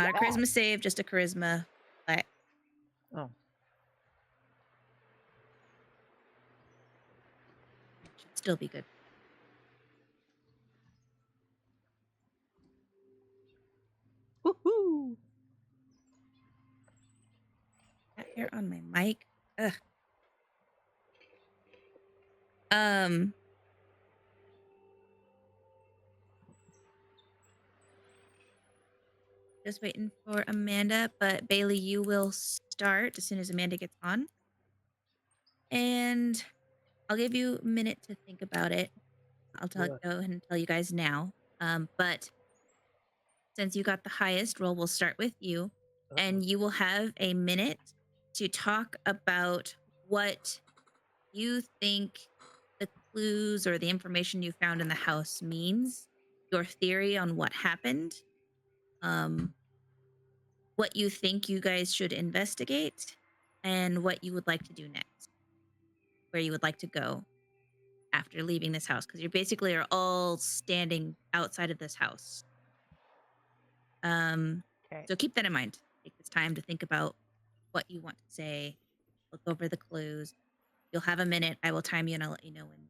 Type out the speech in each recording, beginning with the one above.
Not a charisma save, just a charisma. Oh. Should still be good. Woohoo! Got hair on my mic. Ugh. Just waiting for Amanda, but Bei-leigh, you will start as soon as Amanda gets on. And I'll give you a minute to think about it. I'll go ahead and tell you guys now. But since you got the highest roll, we'll start with you. And you will have a minute to talk about what you think the clues or the information you found in the house means, your theory on what happened, what you think you guys should investigate, and what you would like to do next, where you would like to go after leaving this house, because you basically are all standing outside of this house. Okay. So keep that in mind. Take this time to think about what you want to say, look over the clues. You'll have a minute. I will time you and I'll let you know when.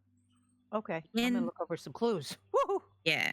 Okay. I'm gonna look over some clues. Woohoo! Yeah.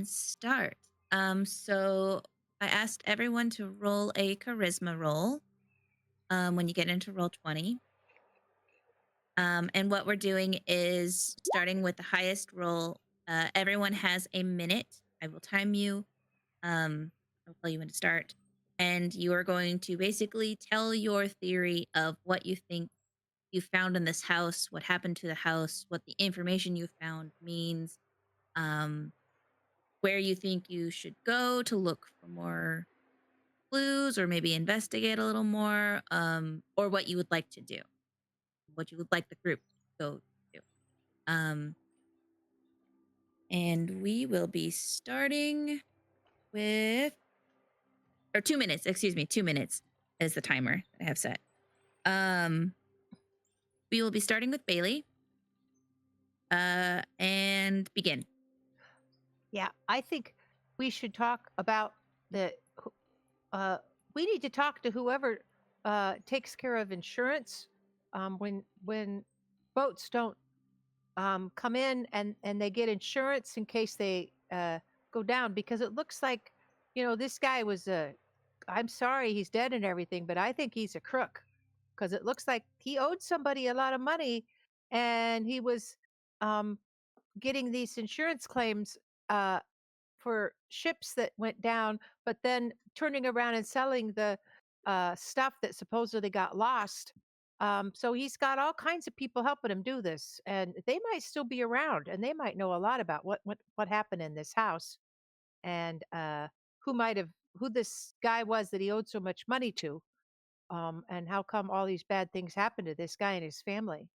and start. So I asked everyone to roll a charisma roll when you get into roll 20. And what we're doing is starting with the highest roll. Everyone has a minute. I will time you. I'll tell you when to start. And you are going to basically tell your theory of what you think you found in this house, what happened to the house, what the information you found means, um, where you think you should go to look for more clues or maybe investigate a little more, or what you would like to do, what you would like the group to go do. Um, and we will be starting with, or 2 minutes, excuse me, 2 minutes is the timer that I have set. Um, we will be starting with Bei-leigh, and begin. Yeah, I think we should talk about the. Uh, we need to talk to whoever takes care of insurance when boats don't come in and they get insurance in case they go down, because it looks like, this guy was a. I'm sorry he's dead and everything, but I think he's a crook, because it looks like he owed somebody a lot of money, and he was um, getting these insurance claims uh, for ships that went down, but then turning around and selling the stuff that supposedly got lost. So he's got all kinds of people helping him do this, and they might still be around, and they might know a lot about what happened in this house, and who might have who this guy was that he owed so much money to, and how come all these bad things happened to this guy and his family.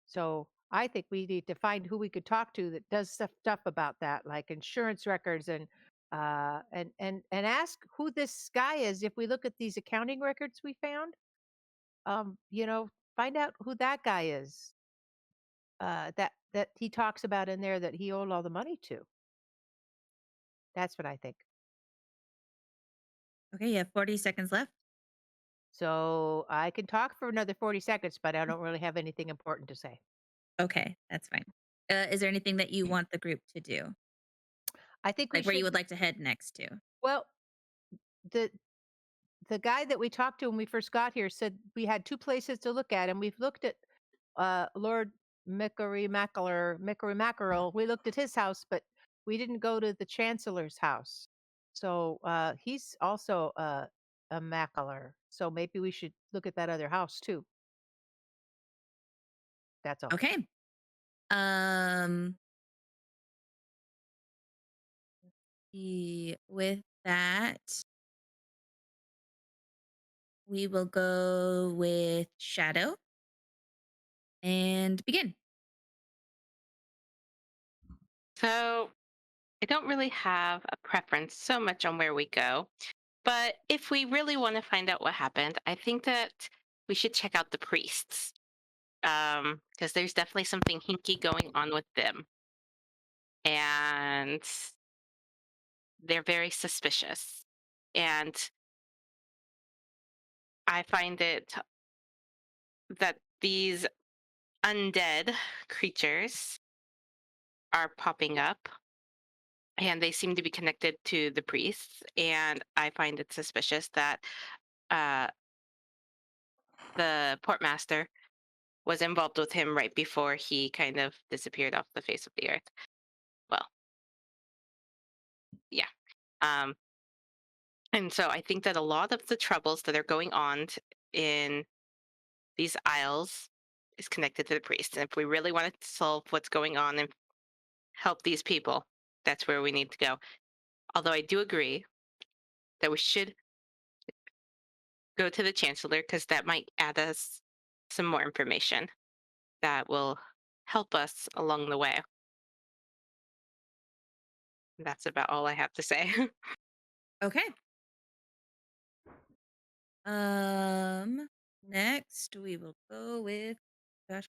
So I think we need to find who we could talk to that does stuff about that, like insurance records, and ask who this guy is. If we look at these accounting records we found, um, you know, find out who that guy is. That he talks about in there that he owed all the money to. That's what I think. Okay, you have 40 seconds left. So I can talk for another 40 seconds, but I don't really have anything important to say. Okay, that's fine. Is there anything that you want the group to do? I think we Like where you should. would like to head next to? Well, the the guy that we talked to when we first got here said we had two places to look at, and we've looked at Lord Mickery Mackerel. We looked at his house, but we didn't go to the Chancellor's house. So he's also a Mackler. So maybe we should look at that other house too. That's all. Okay. Um with that, we will go with Shadow and begin. So I don't really have a preference so much on where we go. But if we really want to find out what happened, I think that we should check out the priests. Because there's definitely something hinky going on with them. And they're very suspicious. And I find it that these undead creatures are popping up, and they seem to be connected to the priests. And I find it suspicious that uh, the portmaster was involved with him right before he kind of disappeared off the face of the earth. Well, yeah. Um, and so I think that a lot of the troubles that are going on in these isles is connected to the priests. And if we really want to solve what's going on and help these people, that's where we need to go. Although I do agree that we should go to the chancellor, because that might add us some more information that will help us along the way. That's about all I have to say. Okay. Um Next we will go with gosh.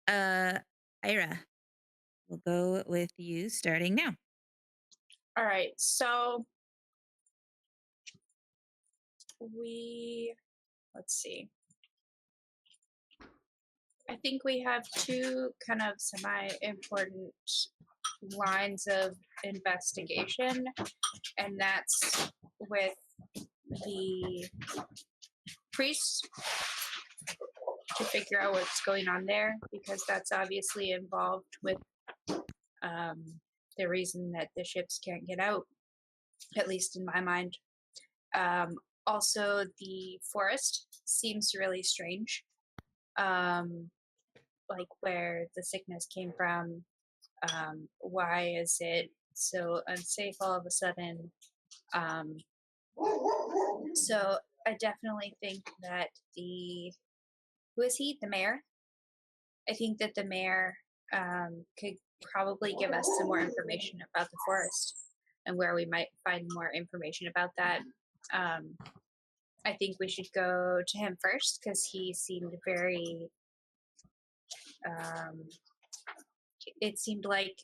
Uh Ira. We'll go with you starting now. All right, so we let's see. I think we have two kind of semi-important lines of investigation, and that's with the priest to figure out what's going on there, because that's obviously involved with the reason that the ships can't get out, at least in my mind. Also, the forest seems really strange, like where the sickness came from. Why is it so unsafe all of a sudden? So I definitely think that who is he? The mayor? I think that the mayor could probably give us some more information about the forest and where we might find more information about that. I think we should go to him first because he seemed very. It seemed like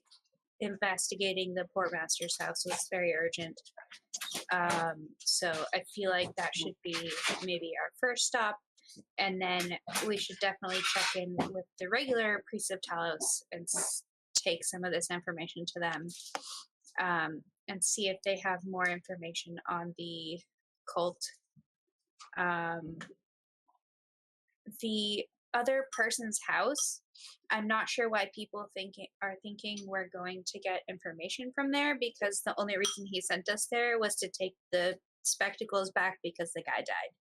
investigating the portmaster's house was very urgent. So I feel like that should be maybe our first stop. And then we should definitely check in with the regular priests of Talos and take some of this information to them, and see if they have more information on the cult. The other person's house, I'm not sure why people are thinking we're going to get information from there, because the only reason he sent us there was to take the spectacles back because the guy died.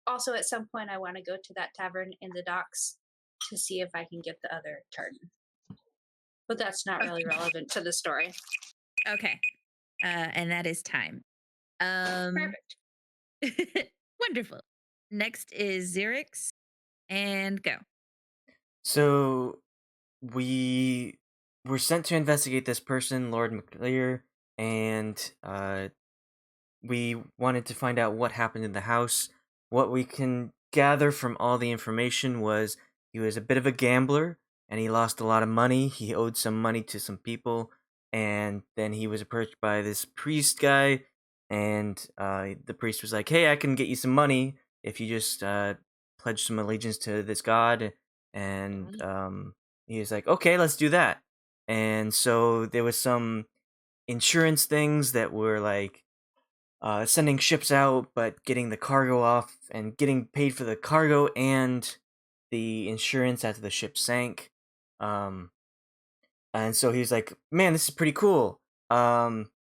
Also, at some point, I want to go to that tavern in the docks to see if I can get the other tartan. But that's not really relevant to the story. Okay. And that is time. Perfect. Wonderful. Next is Xerix, and go. So we were sent to investigate this person, Lord McLear, and we wanted to find out what happened in the house. What we can gather from all the information was he was a bit of a gambler, and he lost a lot of money. He owed some money to some people, and then he was approached by this priest guy, and the priest was like, "Hey, I can get you some money if you just pledge some allegiance to this god." And he was like, "Okay, let's do that." And so there was some insurance things that were like sending ships out, but getting the cargo off and getting paid for the cargo and the insurance after the ship sank. And so he was like, "Man, this is pretty cool.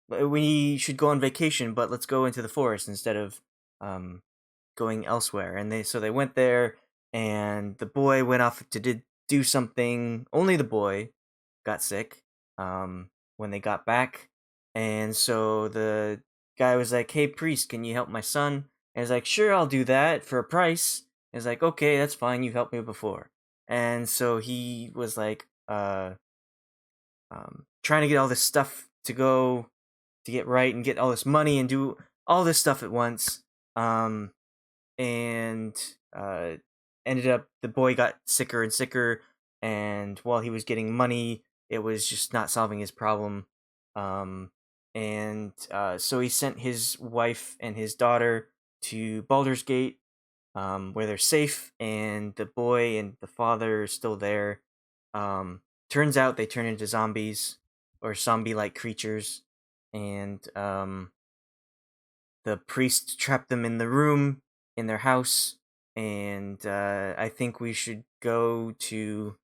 We should go on vacation, but let's go into the forest instead of going elsewhere." And they went there, and the boy went off to do something. Only the boy got sick when they got back, and so the guy was like, "Hey, priest, can you help my son?" And he's like, "Sure, I'll do that for a price." And he's like, "Okay, that's fine. You've helped me before." And so he was like, trying to get all this stuff to get right and get all this money and do all this stuff at once. And ended up the boy got sicker and sicker, and while he was getting money, it was just not solving his problem. And so he sent his wife and his daughter to Baldur's Gate, where they're safe, and the boy and the father are still there. Turns out they turn into zombies or zombie-like creatures, and the priest trapped them in the room in their house. And I think we should go to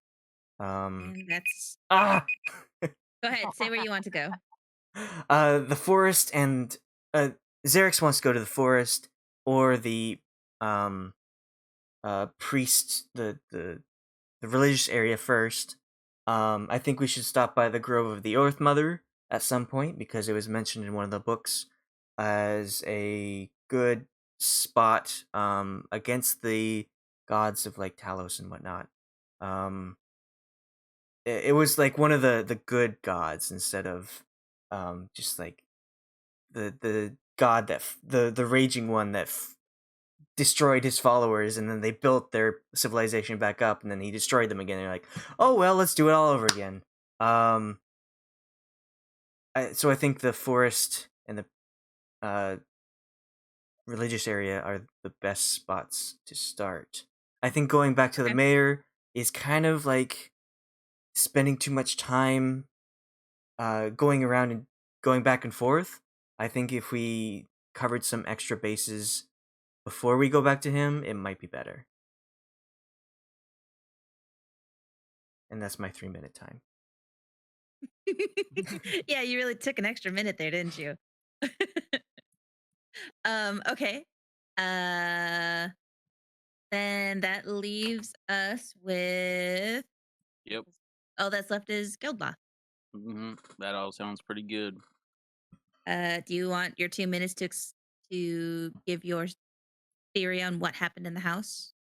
And that's. ah Go ahead. Say where you want to go. the forest, and Xerix wants to go to the forest or the priest, the religious area first. I think we should stop by the Grove of the Earth Mother at some point because it was mentioned in one of the books as a good spot against the gods of like Talos and whatnot. It was like one of the good gods instead of just like the god that the raging one that destroyed his followers, and then they built their civilization back up, and then he destroyed them again. They're like, "Oh well, let's do it all over again." So I think the forest and the religious area are the best spots to start. I think going back to the Okay. mayor is kind of like spending too much time going around and going back and forth. I think if we covered some extra bases before we go back to him, it might be better. And that's my 3-minute time. Yeah, you really took an extra minute there, didn't you? Okay. Uh then that leaves us with Yep. all that's left is Geldloth. That all sounds pretty good. Do you want your 2 minutes to give your theory on what happened in the house?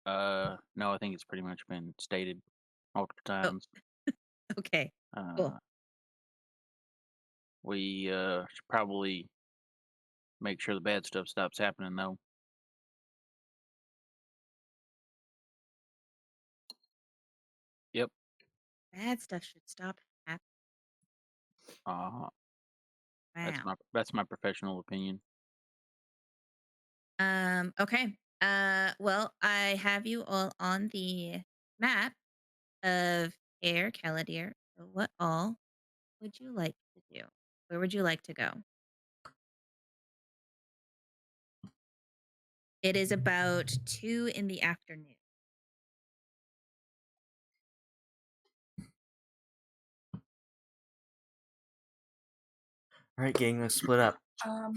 No, I think it's pretty much been stated multiple Oh, times. okay. Cool. Uh, we should probably make sure the bad stuff stops happening, though. Yep. Bad stuff should stop happening. Uh, Wow. that's my professional opinion. Okay. Well, I have you all on the map of Air Caladir. So what all would you like to do? Where would you like to go? It is about 2 in the afternoon. All right, gang, let's split up. What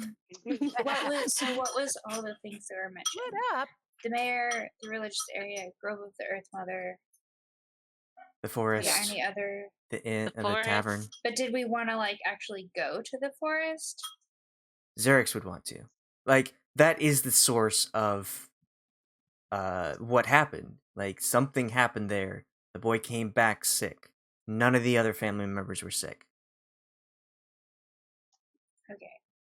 was all the things that were mentioned? Split up. The mayor, the religious area, Grove of the Earth Mother. The Yeah, forest, any other? the inn, The the tavern. forest. But did we want to like actually go to the forest? Xerix would want to. Like, that is the source of what happened. Like, something happened there. The boy came back sick. None of the other family members were sick. Okay.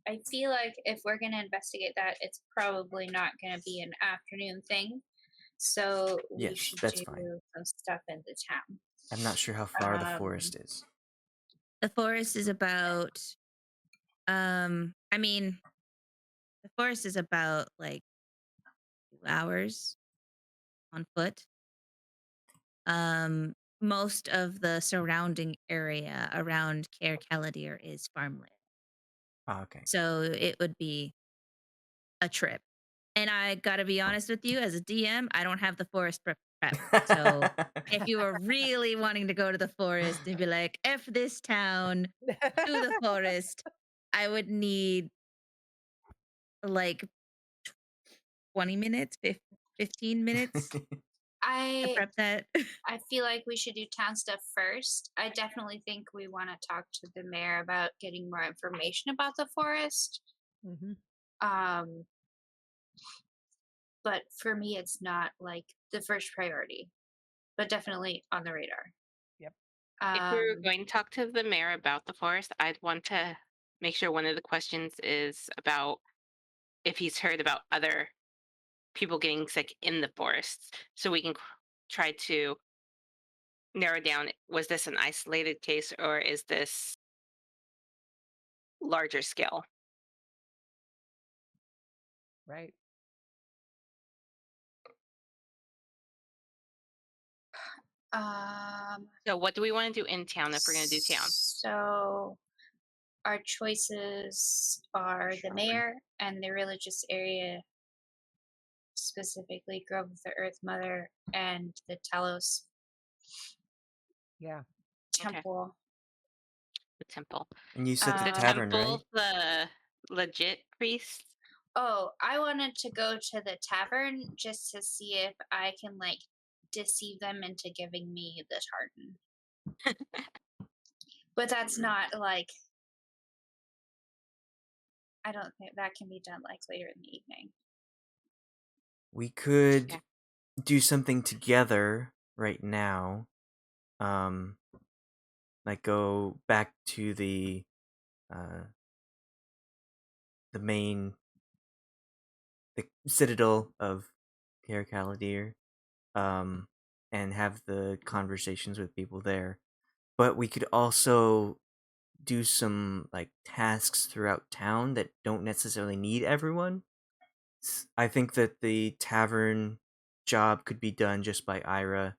I feel like if we're going to investigate that, it's probably not going to be an afternoon thing. So we Yes, should that's do fine. some stuff in the town. I'm not sure how far the forest is. The forest is about I mean, the forest is about like 2 hours on foot. Most of the surrounding area around Caer Caladir is farmland. Oh, okay. So it would be a trip. And I gotta be honest with you, as a DM, I don't have the forest prep. So if you were really wanting to go to the forest and be like, F this town to the forest, I would need like 20 minutes, 15 minutes to I prep that. I feel like we should do town stuff first. I definitely think we want to talk to the mayor about getting more information about the forest. Mhm. But for me, it's not like the first priority, but definitely on the radar. Yep. If we were Um, going to talk to the mayor about the forest, I'd want to make sure one of the questions is about if he's heard about other people getting sick in the forests, so we can try to narrow down, was this an isolated case or is this larger scale? Right. So what do we want to do in town if we're going to do town? So our choices are the mayor and the religious area, specifically Grove of the Earth Mother and the Talos Yeah. Okay, Temple. the temple. And you said Is the the tavern, right? temple the legit priest? Oh, I wanted to go to the tavern just to see if I can like deceive them into giving me the tartan. But that's not like, I don't think that can be done like later in the evening. We could Okay. do something together right now. Like go back to the main, the citadel of Caer Caladir, and have the conversations with people there. But we could also do some like tasks throughout town that don't necessarily need everyone. I think that the tavern job could be done just by Ayre.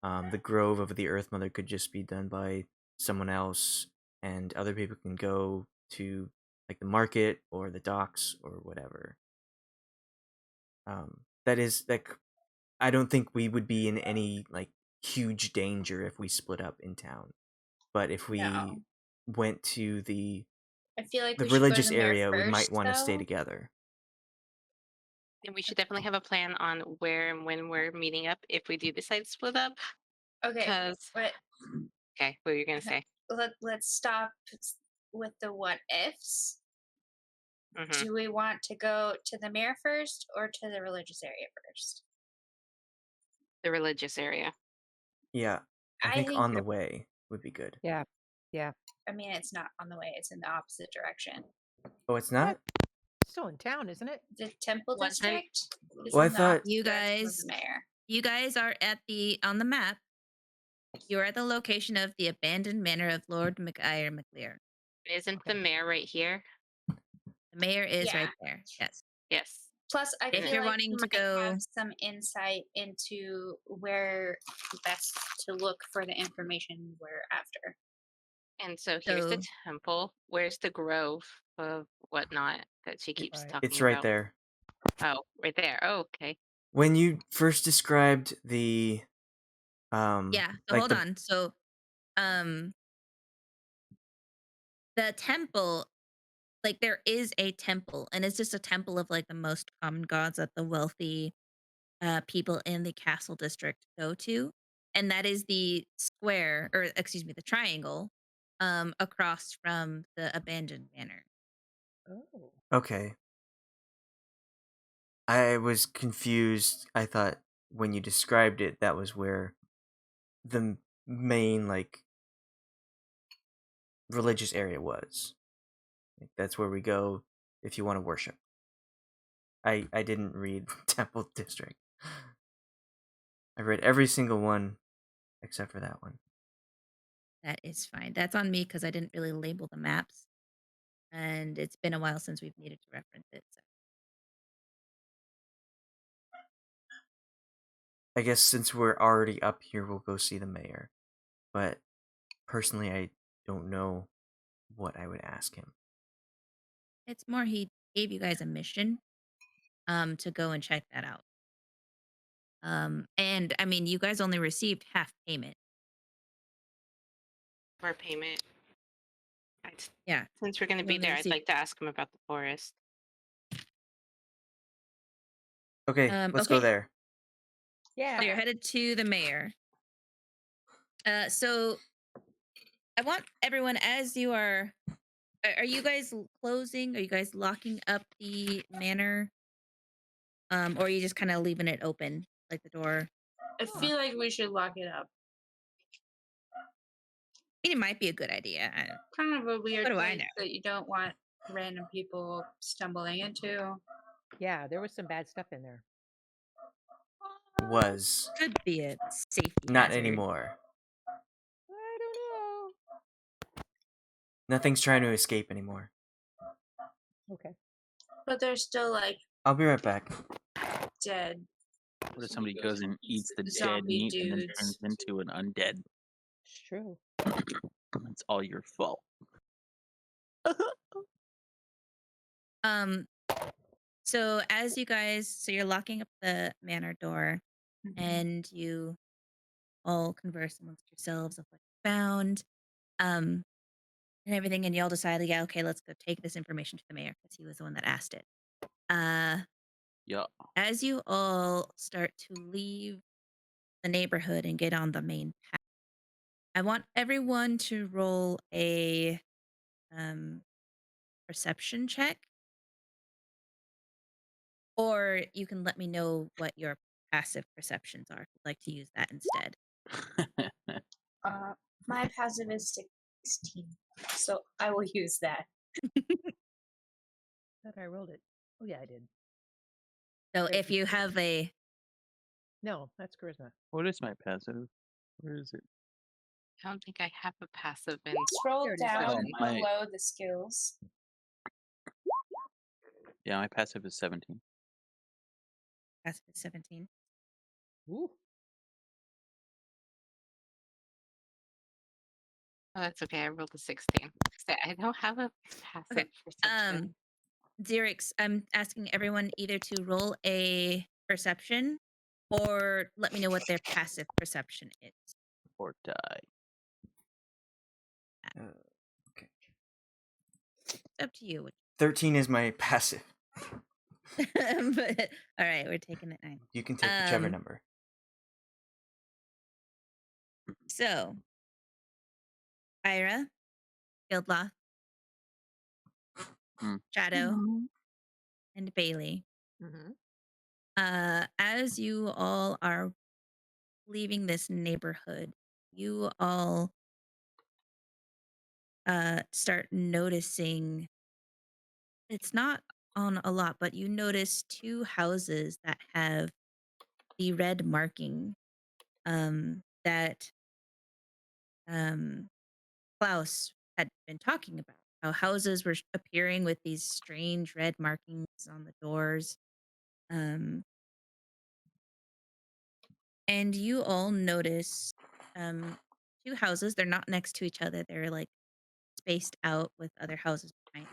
The Grove of the Earth Mother could just be done by someone else, and other people can go to like the market or the docks or whatever. That is like, I don't think we would be in any like huge danger if we split up in town. But if we No. went to the I feel like the we should go to religious the mayor area, we might first, want to stay though. together. And we should definitely have a plan on where and when we're meeting up if we do decide to split up. Okay, Because but okay, what were you gonna say? let's stop with the what ifs. Mhm. Do we want to go to the mayor first or to the religious area first? The religious area. Yeah, I I think think on the way would be good. Yeah. Yeah. I mean, it's not on the way; it's in the opposite direction. Oh, it's not? Still in town, isn't it? The temple Wasn't- district is Well, I in the thought- opposite You direction of guys- the mayor. You guys are on the map. You're at the location of the abandoned manor of Lord Ayre McLear. Isn't the mayor right here? The mayor is Yeah. right there. Yes. Yes. Plus, I If feel you're like wanting we to might go- have some insight into where best to look for the information we're after. And so here's the So- temple. Where's the grove of whatnot that she keeps Right. talking It's right about? there. Oh, right there. Oh, okay. When you first described the Yeah. So like hold the- on. So the temple, like there is a temple, and it's just a temple of like the most common gods that the wealthy people in the castle district go to. And that is the square, or excuse me, the triangle across from the abandoned manor. Oh. Okay. I was confused. I thought when you described it, that was where the main like religious area was. Like, that's where we go if you want to worship. I didn't read Temple District. I read every single one except for that one. That is fine. That's on me because I didn't really label the maps. And it's been a while since we've needed to reference it. So. I guess since we're already up here, we'll go see the mayor. But personally, I don't know what I would ask him. It's more he gave you guys a mission to go and check that out. And I mean, you guys only received half payment. For payment. Yeah. Since we're going to You be only there, I'd received- like to ask him about the forest. Okay, let's go okay. there. Yeah. So you're headed to the mayor. So I want everyone, as you are you guys closing? Are you guys locking up the manor? Or are you just kind of leaving it open, like the door? I feel like we should lock it up. I mean, it might be a good idea. Kind of a weird What do I place know? that you don't want random people stumbling into. Yeah, there was some bad stuff in there. Was Could be a safety not hazard. anymore. I don't know. Nothing's trying to escape anymore. Okay. But they're still like I'll be right back. dead. What if somebody goes and eats the dead Zombie meat and then dudes. turns into an undead? It's true. It's all your fault. So as you guys, so you're locking up the manor door, Mhm. and you all converse amongst yourselves of what you found, and everything, and you all decide, yeah, okay, let's go take this information to the mayor because he was the one that asked it. Yeah. As you all start to leave the neighborhood and get on the main path, I want everyone to roll a perception check. Or you can let me know what your passive perceptions are if you'd like to use that instead. My passive is 16, so I will use that. Thought I rolled it. Oh yeah, I did. So Great. if you have a No, that's charisma. What is my passive? Where is it? I don't think I have a passive in. Scroll There it is. down Oh, my- below the skills. Yeah, my passive is 17. passive is 17. Ooh. Oh, that's okay. I rolled a 16. I don't have a passive perception. Xerix, I'm asking everyone either to roll a perception or let me know what their passive perception is. Or die. Okay. It's up to you. 13 is my passive. But, all right, we're taking it 9. You can take whichever number. So, Ayre, Geldloth, Shadow, and Bei-leigh. Mm-hmm. As you all are leaving this neighborhood, you all start noticing, it's not on a lot, but you notice 2 houses that have the red marking that Klaus had been talking about. How houses were appearing with these strange red markings on the doors. And you all notice 2 houses. They're not next to each other. They're like spaced out with other houses behind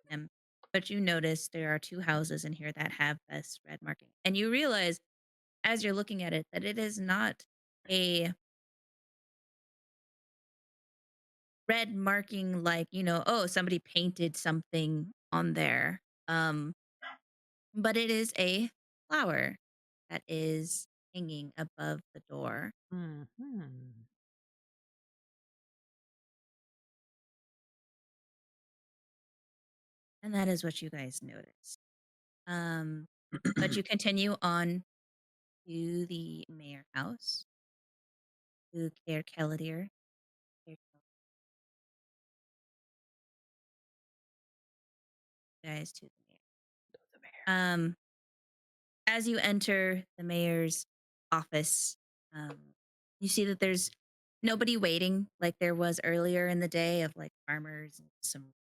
them. But you notice there are 2 houses in here that have this red marking. And you realize as you're looking at it that it is not a red marking like, oh, somebody painted something on there. But it is a flower that is hanging above the door. Mm-hmm. And that is what you guys notice. But you continue on to the mayor house, to Caer Celadir. Guys, to the mayor. As you enter the mayor's office, you see that there's nobody waiting like there was earlier in the day of like farmers and some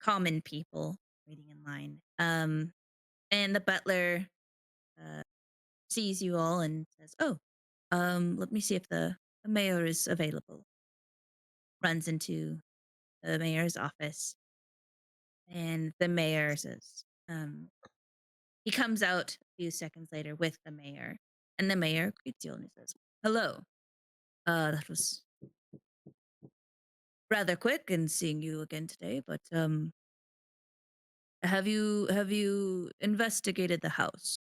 common people waiting in line. And the butler sees you all and says, "Oh, let me see if the mayor is available." Runs into the mayor's office, and the mayor says, he comes out a few seconds later with the mayor, and the mayor greets you and he says, "Hello. That was rather quick in seeing you again today, but have you investigated the house,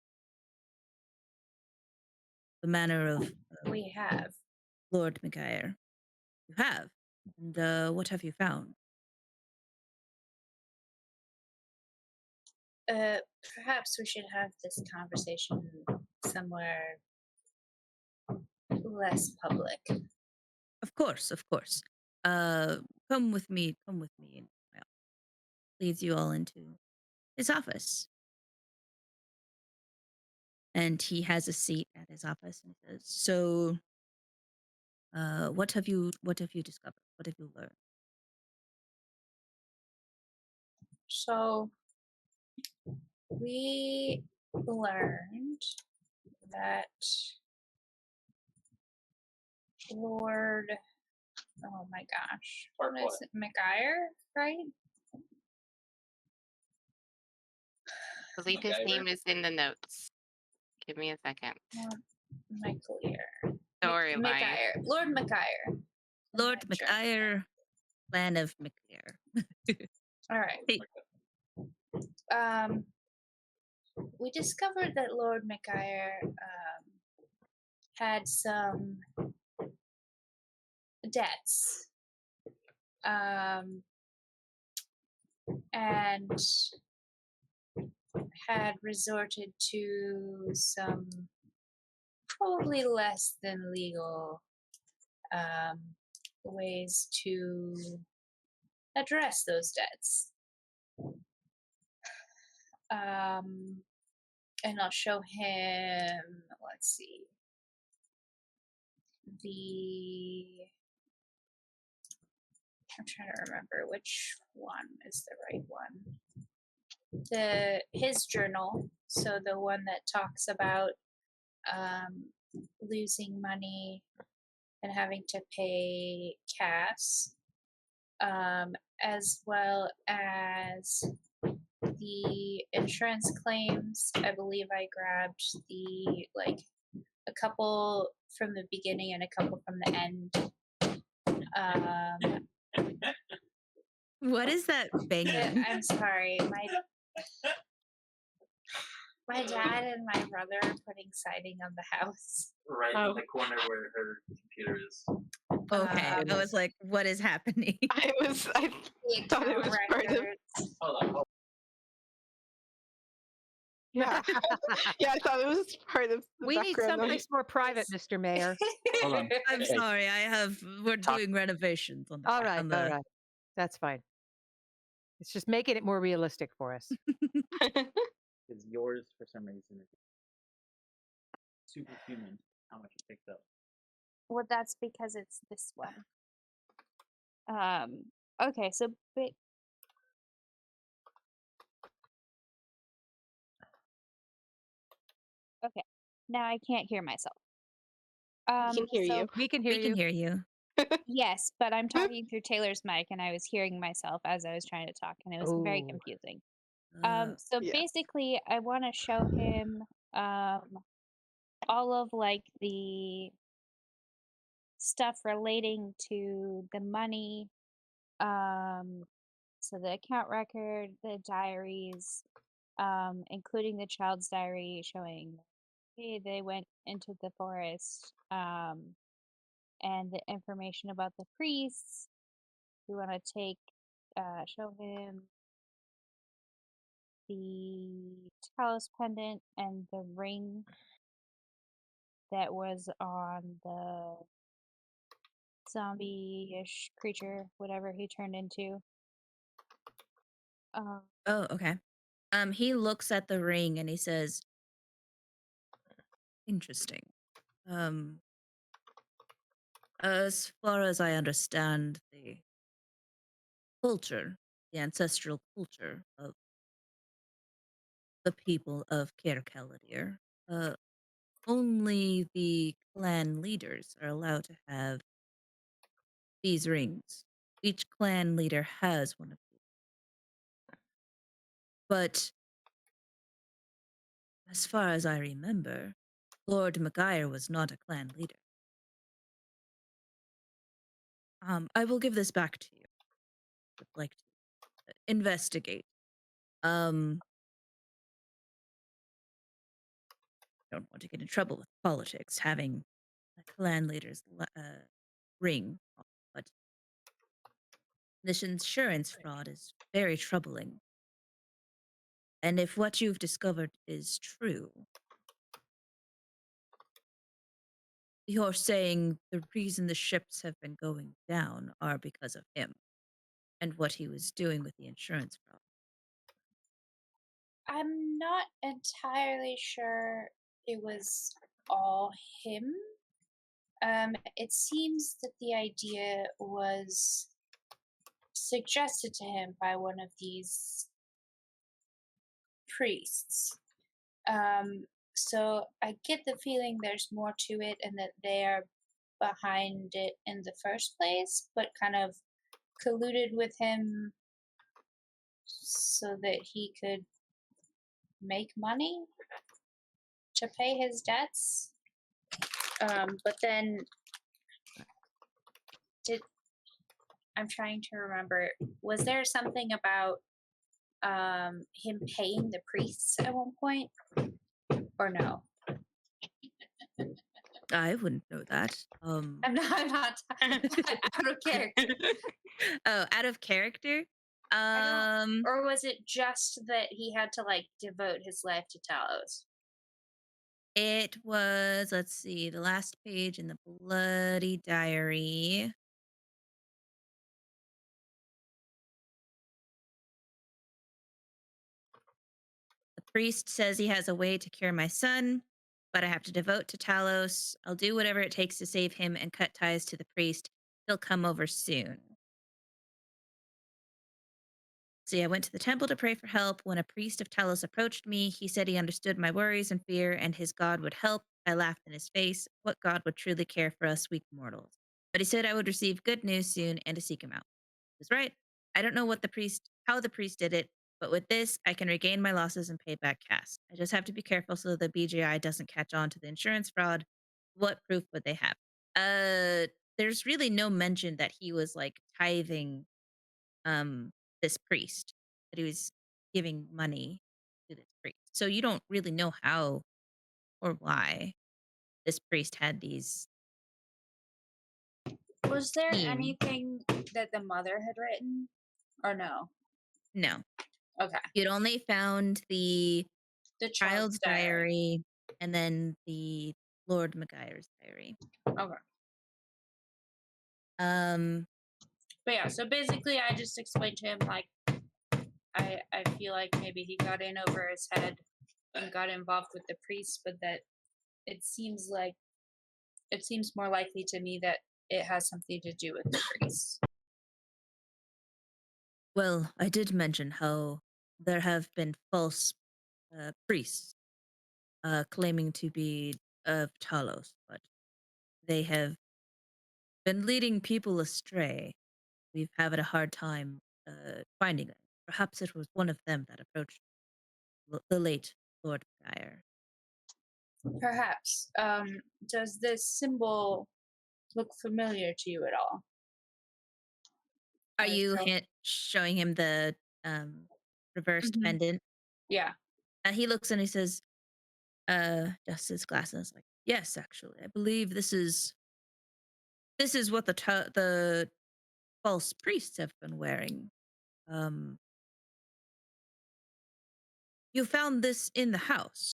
the manor of We have. Lord McGuire? You have, and what have you found?" Perhaps we should have this conversation somewhere less public. Of course, of course. Come with me. Come with me. And well, leads you all into his office, and he has a seat at his office and says, "So, what have you discovered? What have you learned?" So we learned that Lord, oh my gosh, what is it, McGuire, right? I believe his name is in the notes. Give me a second. McGuire. Don't worry about it. McGuire. Lord McGuire. Lord McGuire, Clan of McGuire. All right. Hey. We discovered that Lord McGuire had some debts, and had resorted to some probably less than legal ways to address those debts. And I'll show him, let's see, I'm trying to remember which one is the right one. His journal, so the one that talks about losing money and having to pay Cass, as well as the insurance claims. I believe I grabbed a couple from the beginning and a couple from the end. What is that banging? I'm sorry, my dad and my brother are putting siding on the house. Right in the corner where her computer is. Okay, I was like, what is happening? I The thought it account was part of. records. Hold on. Yeah, yeah, I thought it was part of the We need background someplace more private, Mr. Mayor. Hold on. I'm Okay. sorry. We're Talk- doing renovations on the All right, on the all right. That's fine. It's just making it more realistic for us. Is yours for some reason superhuman how much it picked up. Well, that's because it's this one. Okay, so okay. Now I can't hear myself. I can hear you. We can hear we you. can hear you. Yes, but I'm talking through Taylor's mic and I was hearing myself as I was trying to talk and it was very Oh. confusing. So Yeah. basically I want to show him all of like the stuff relating to the money, so the account record, the diaries, including the child's diary showing hey, they went into the forest, and the information about the priests. We want to show him the talos pendant and the ring that was on the zombie-ish creature, whatever he turned into. Oh, okay. He looks at the ring and he says, "Interesting. As far as I understand the ancestral culture of the people of Caer-Caladir, only the clan leaders are allowed to have these rings. Each clan leader has one of these. But as far as I remember, Lord McGuire was not a clan leader. I will give this back to you. Would like to investigate. Don't want to get in trouble with politics having a clan leader's ring, but this insurance fraud is very troubling. And if what you've discovered is true, you're saying the reason the ships have been going down are because of him and what he was doing with the insurance fraud. I'm not entirely sure it was all him. It seems that the idea was suggested to him by one of these priests. So I get the feeling there's more to it and that they are behind it in the first place, but kind of colluded with him so that he could make money to pay his debts. But then I'm trying to remember, was there something about him paying the priests at one point? Or no? I wouldn't know that. I'm not out of character. Oh, out of character? Or was it just that he had to like devote his life to Talos? It was, let's see, the last page in the bloody diary. The priest says he has a way to cure my son, but I have to devote to Talos. I'll do whatever it takes to save him and cut ties to the priest. He'll come over soon. See, I went to the temple to pray for help. When a priest of Talos approached me, he said he understood my worries and fear and his god would help. I laughed in his face. What god would truly care for us weak mortals? But he said I would receive good news soon and to seek him out. He was right. I don't know how the priest did it, but with this, I can regain my losses and pay back cash. I just have to be careful so the BJI doesn't catch on to the insurance fraud. What proof would they have? There's really no mention that he was like tithing this priest, that he was giving money to this priest. So you don't really know how or why this priest had these Was there schemes. anything that the mother had written, or no? No. Okay. You'd only found the The child's diary and then the Lord Maguire's diary. Okay. Um, But yeah, so basically, I just explained to him like I feel like maybe he got in over his head and got involved with the priest, but that it seems more likely to me that it has something to do with the priest. well, I did mention how there have been false priests claiming to be of Talos, but they have been leading people astray. We've had a hard time finding them. Perhaps it was one of them that approached the late Lord Maguire. Perhaps. Does this symbol look familiar to you at all? Are you So- showing him the reversed Mhm. pendant? Yeah. He looks and he says, dusts his glasses, like, yes, actually, I believe this is what the false priests have been wearing. You found this in the house.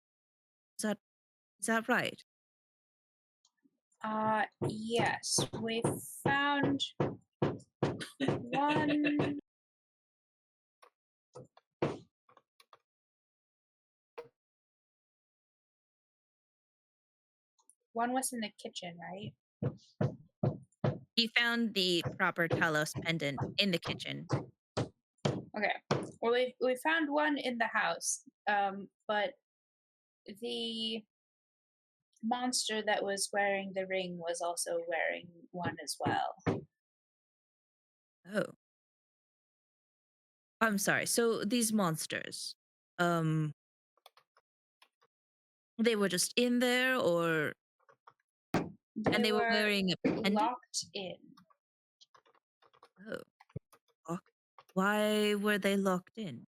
Is that right? Yes. We found one. One was in the kitchen, right? He found the proper Talos pendant in the kitchen. Okay. Well, we found one in the house, but the monster that was wearing the ring was also wearing one as well. Oh. I'm sorry. So these monsters, they were just in there, or and they were wearing a pendant? locked in. Oh, why were they locked in?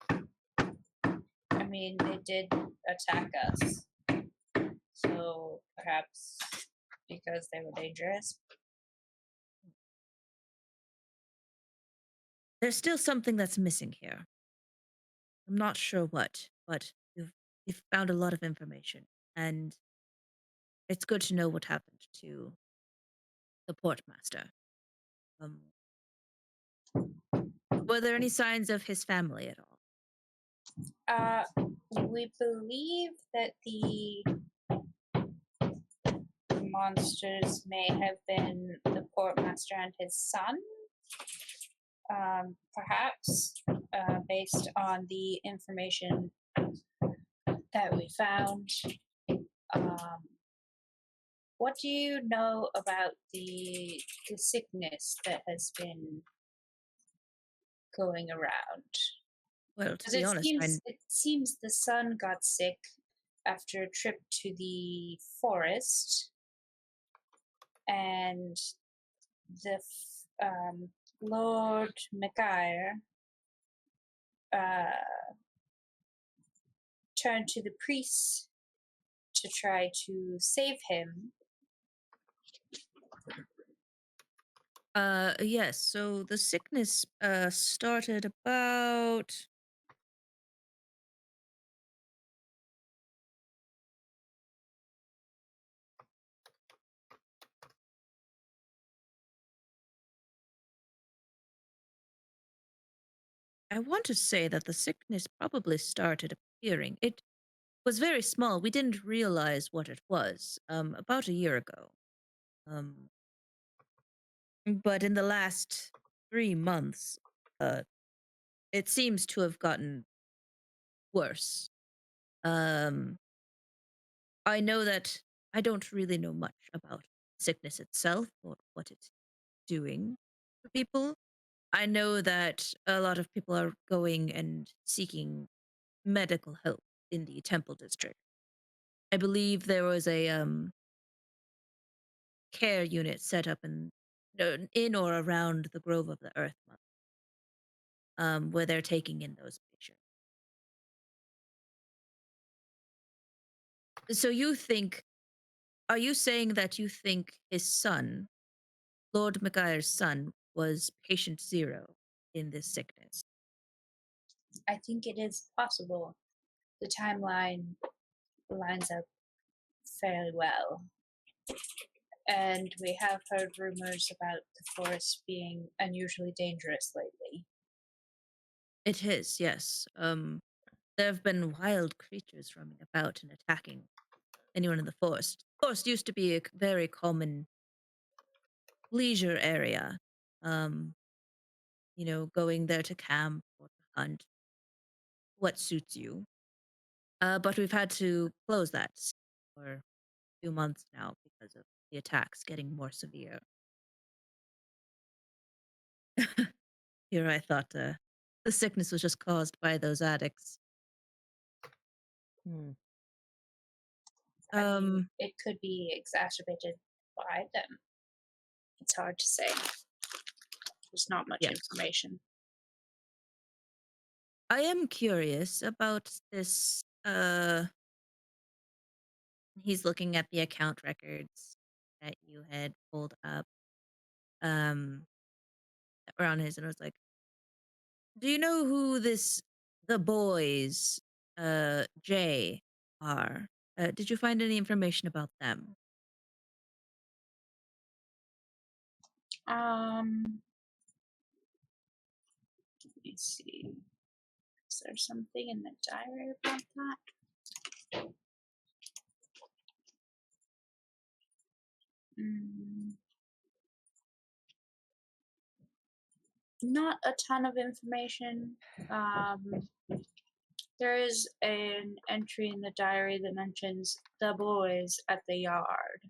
I mean, they did attack us, so perhaps because they were dangerous. There's still something that's missing here. I'm not sure what, but you've found a lot of information, and it's good to know what happened to the portmaster. Were there any signs of his family at all? We believe that the monsters may have been the portmaster and his son. Perhaps, based on the information that we found. What do you know about the sickness that has been going around? Well, to Because be honest, it seems the son got sick after a trip to the forest, and the Lord Maguire turned to the priests to try to save him. Yes. So the sickness started about. I want to say that the sickness probably started appearing. It was very small. We didn't realize what it was. About a year ago. But in the last 3 months, it seems to have gotten worse. I know that I don't really know much about sickness itself or what it's doing for people. I know that a lot of people are going and seeking medical help in the Temple District. I believe there was a care unit set up in or around the Grove of the Earth Month, where they're taking in those patients. So are you saying that you think his son, Lord McGuire's son, was patient zero in this sickness? I think it is possible. The timeline lines up fairly well. And we have heard rumors about the forest being unusually dangerous lately. It is, yes. There have been wild creatures roaming about and attacking anyone in the forest. The forest used to be a very common leisure area. Um, going there to camp or to hunt, what suits you. But we've had to close that for a few months now because of the attacks getting more severe. Here I thought the sickness was just caused by those addicts. Hmm. I mean, Um, it could be exacerbated by them. It's hard to say. There's not much yeah. information. I am curious about this. He's looking at the account records that you had pulled up um, around his, and was like, "Do you know who the boys, Jay, are? Did you find any information about them?" Let me see. Is there something in the diary about that? Not a ton of information. There is an entry in the diary that mentions the boys at the yard.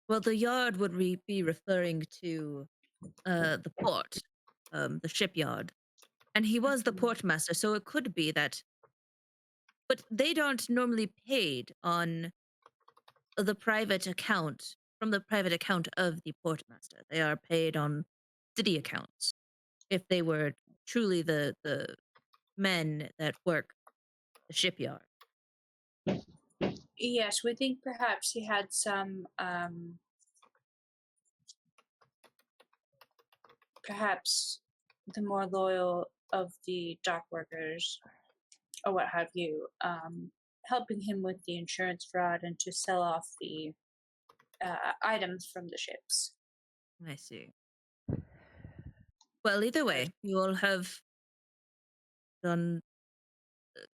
Well, the yard would be referring to the port, the shipyard, and he was the port master, so it could be that. But they don't normally paid on the private account from the private account of the portmaster. They are paid on city accounts. If they were truly the men that work the shipyard. Yes, we think perhaps he had some, perhaps the more loyal of the dock workers, or what have you, helping him with the insurance fraud and to sell off the items from the ships. I see. Well, either way, you all have done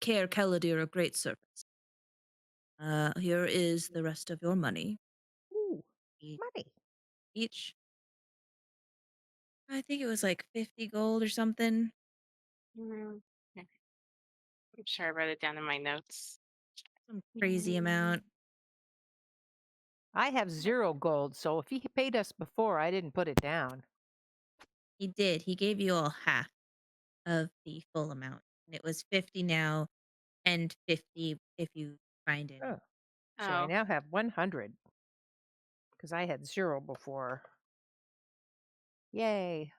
Care Caladir a great service. Here is the rest of your money. Ooh, E- money. Each. I think it was like 50 gold or something. I'm sure I wrote it down in my notes. Some crazy amount. I have 0 gold, so if he paid us before, I didn't put it down. He did. He gave you all half of the full amount. And it was 50 now and 50 if you find it. Oh. So I now have 100 because I had 0 before. Yay.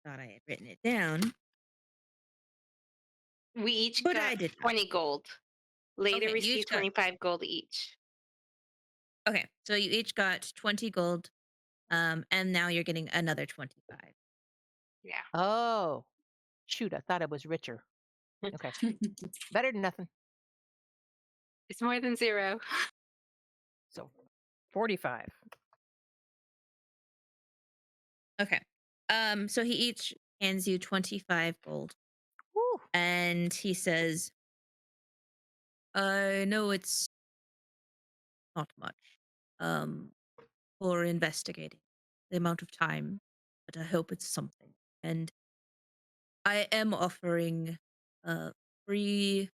Thought I had written it down. We each But got I did not. 20 gold. Later Okay, you each received got 25 gold each. Okay, so you each got 20 gold, and now you're getting another 25. Yeah. Oh, shoot. I thought I was richer. Okay. Better than nothing. It's more than 0. So 45. Okay. So he each hands you 25 gold. Woo. And he says, I know it's not much um, for investigating the amount of time, but I hope it's something. And I am offering a free,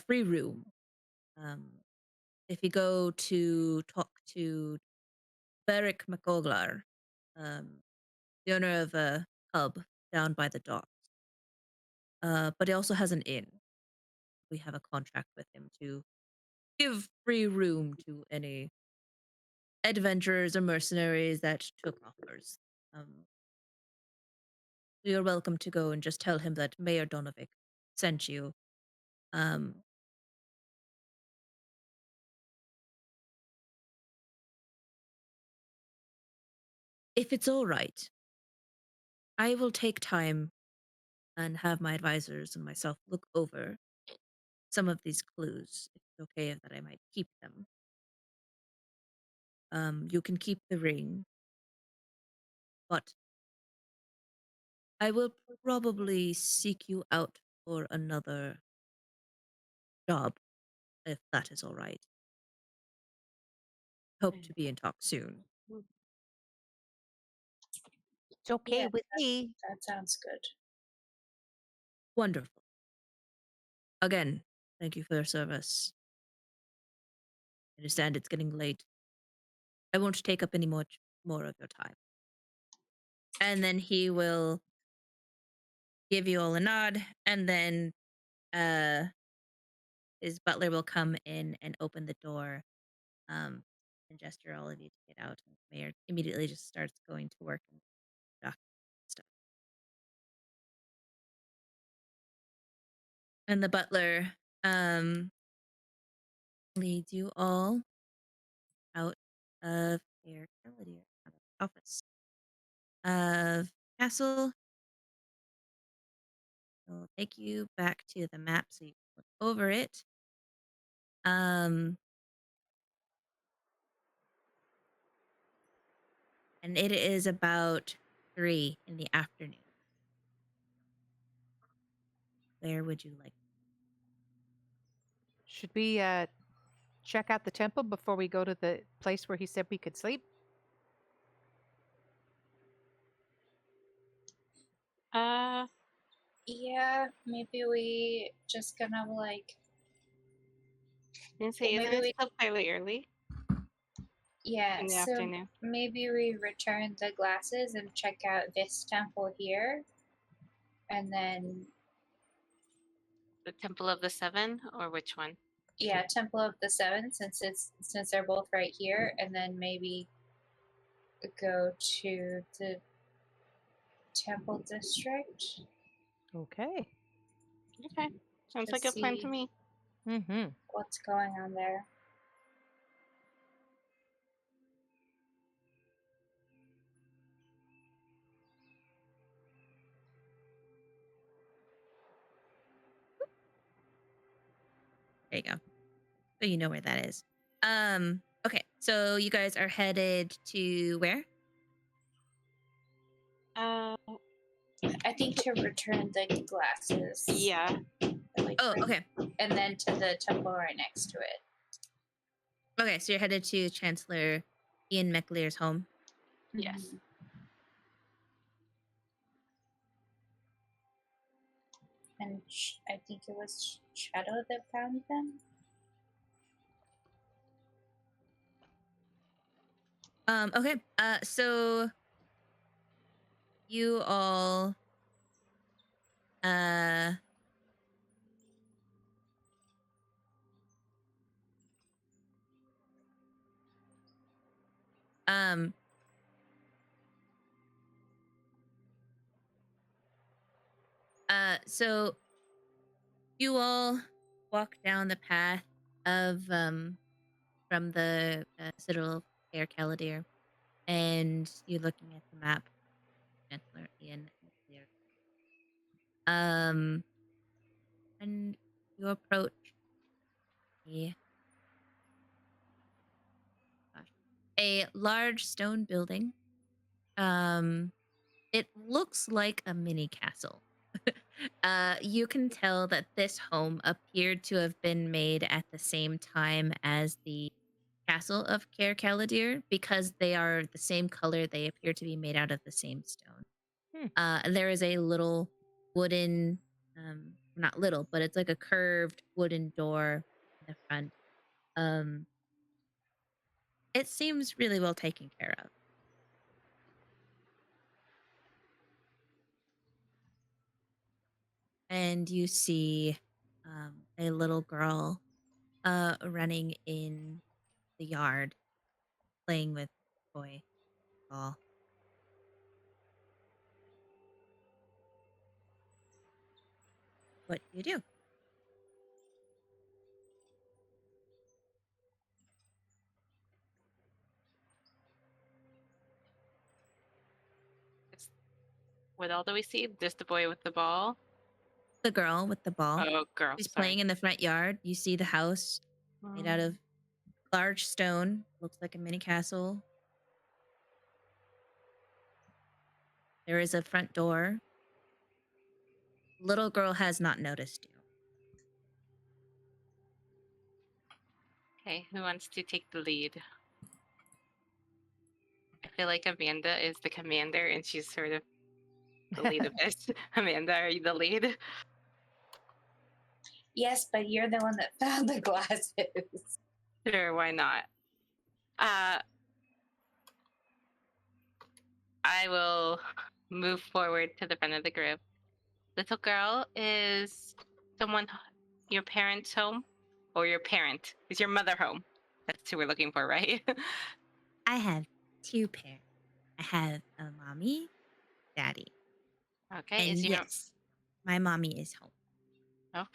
free room. Um, if you go to talk to Beric McOglar, um, the owner of a pub down by the docks, but he also has an inn. We have a contract with him to give free room to any adventurers or mercenaries that took offers. Um, you're welcome to go and just tell him that Mayor Donovic sent you. Um, if it's all right, I will take time and have my advisors and myself look over some of these clues. If it's okay that I might keep them. You can keep the ring, but I will probably seek you out for another job, if that is all right. Hope to be in talk soon. It's okay Yeah, with me. that sounds good. Wonderful. Again, thank you for your service. I understand it's getting late. I won't take up any more of your time. And then he will give you all a nod, and then uh his butler will come in and open the door, and gesture all of you to get out. And the mayor immediately just starts going to work and document stuff. And the butler leads you all out of Air Caladir, out of the office of castle. It'll take you back to the map so you can look over it. And it is about 3 in the afternoon. Where would you like? Should we check out the temple before we go to the place where he said we could sleep? Yeah, maybe we just kind of like, Didn't say, isn't maybe it we, still fairly early yeah, in the so afternoon? maybe we return the glasses and check out this temple here. And then, The Temple of the Seven, or which one? yeah, Temple of the Seven, since they're both right here, and then maybe go to the Temple District Okay. Okay, sounds to like a plan to see me. Mm-hmm. what's going on there. There you go. So you know where that is. Okay, so you guys are headed to where? Uh, I think to return the glasses. yeah. Like Oh, okay. And then to the temple right next to it. Okay, so you're headed to Chancellor Ian McLear's home. Yes. Mhm. And I think it was Shadow that found them. Okay. So you all uh um so you all walk down the path of from the Citadel of Air Caladir, and you're looking at the map, Chancellor Ian McLear. And you approach a a large stone building. It looks like a mini castle. You can tell that this home appeared to have been made at the same time as the castle of Caer Caladir because they are the same color. They appear to be made out of the same stone. Hmm. There is a little wooden, not little, but it's like a curved wooden door in the front. Um, it seems really well taken care of. And you see a little girl running in the yard playing with toy ball. What do you do? What all do we see? Just the boy with the ball? The girl with the ball. Oh, girl. She's Sorry. playing in the front yard. You see the house made out of large stone. Looks like a mini castle. There is a front door. Little girl has not noticed you. Okay, who wants to take the lead? I feel like Amanda is the commander and she's sort of the lead of this. Amanda, are you the lead? Yes, but you're the one that found the glasses. Sure, why not? I will move forward to the front of the group. Little girl, is someone your parents' home? Or your parent? Is your mother home? That's who we're looking for, right? I have two parents. I have a mommy, daddy. Okay, And is your yes, my mommy is home.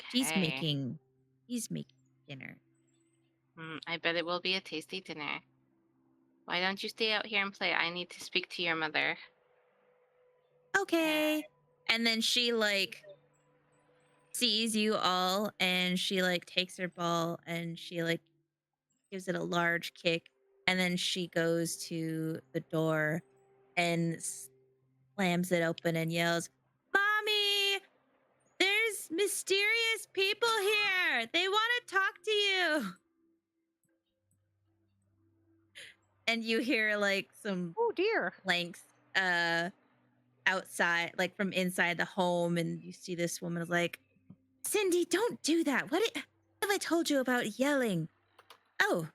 She's okay? making dinner. I bet it will be a tasty dinner. Why don't you stay out here and play? I need to speak to your mother. Okay. And then she like sees you all and she like takes her ball and she like gives it a large kick and then she goes to the door and slams it open and yells, "Mommy, there's mysterious people here. They want to talk to you." And you hear like some Oh dear. planks outside, like from inside the home, and you see this woman is like, "Cindy, don't do that. What have I told you about yelling?" "Oh,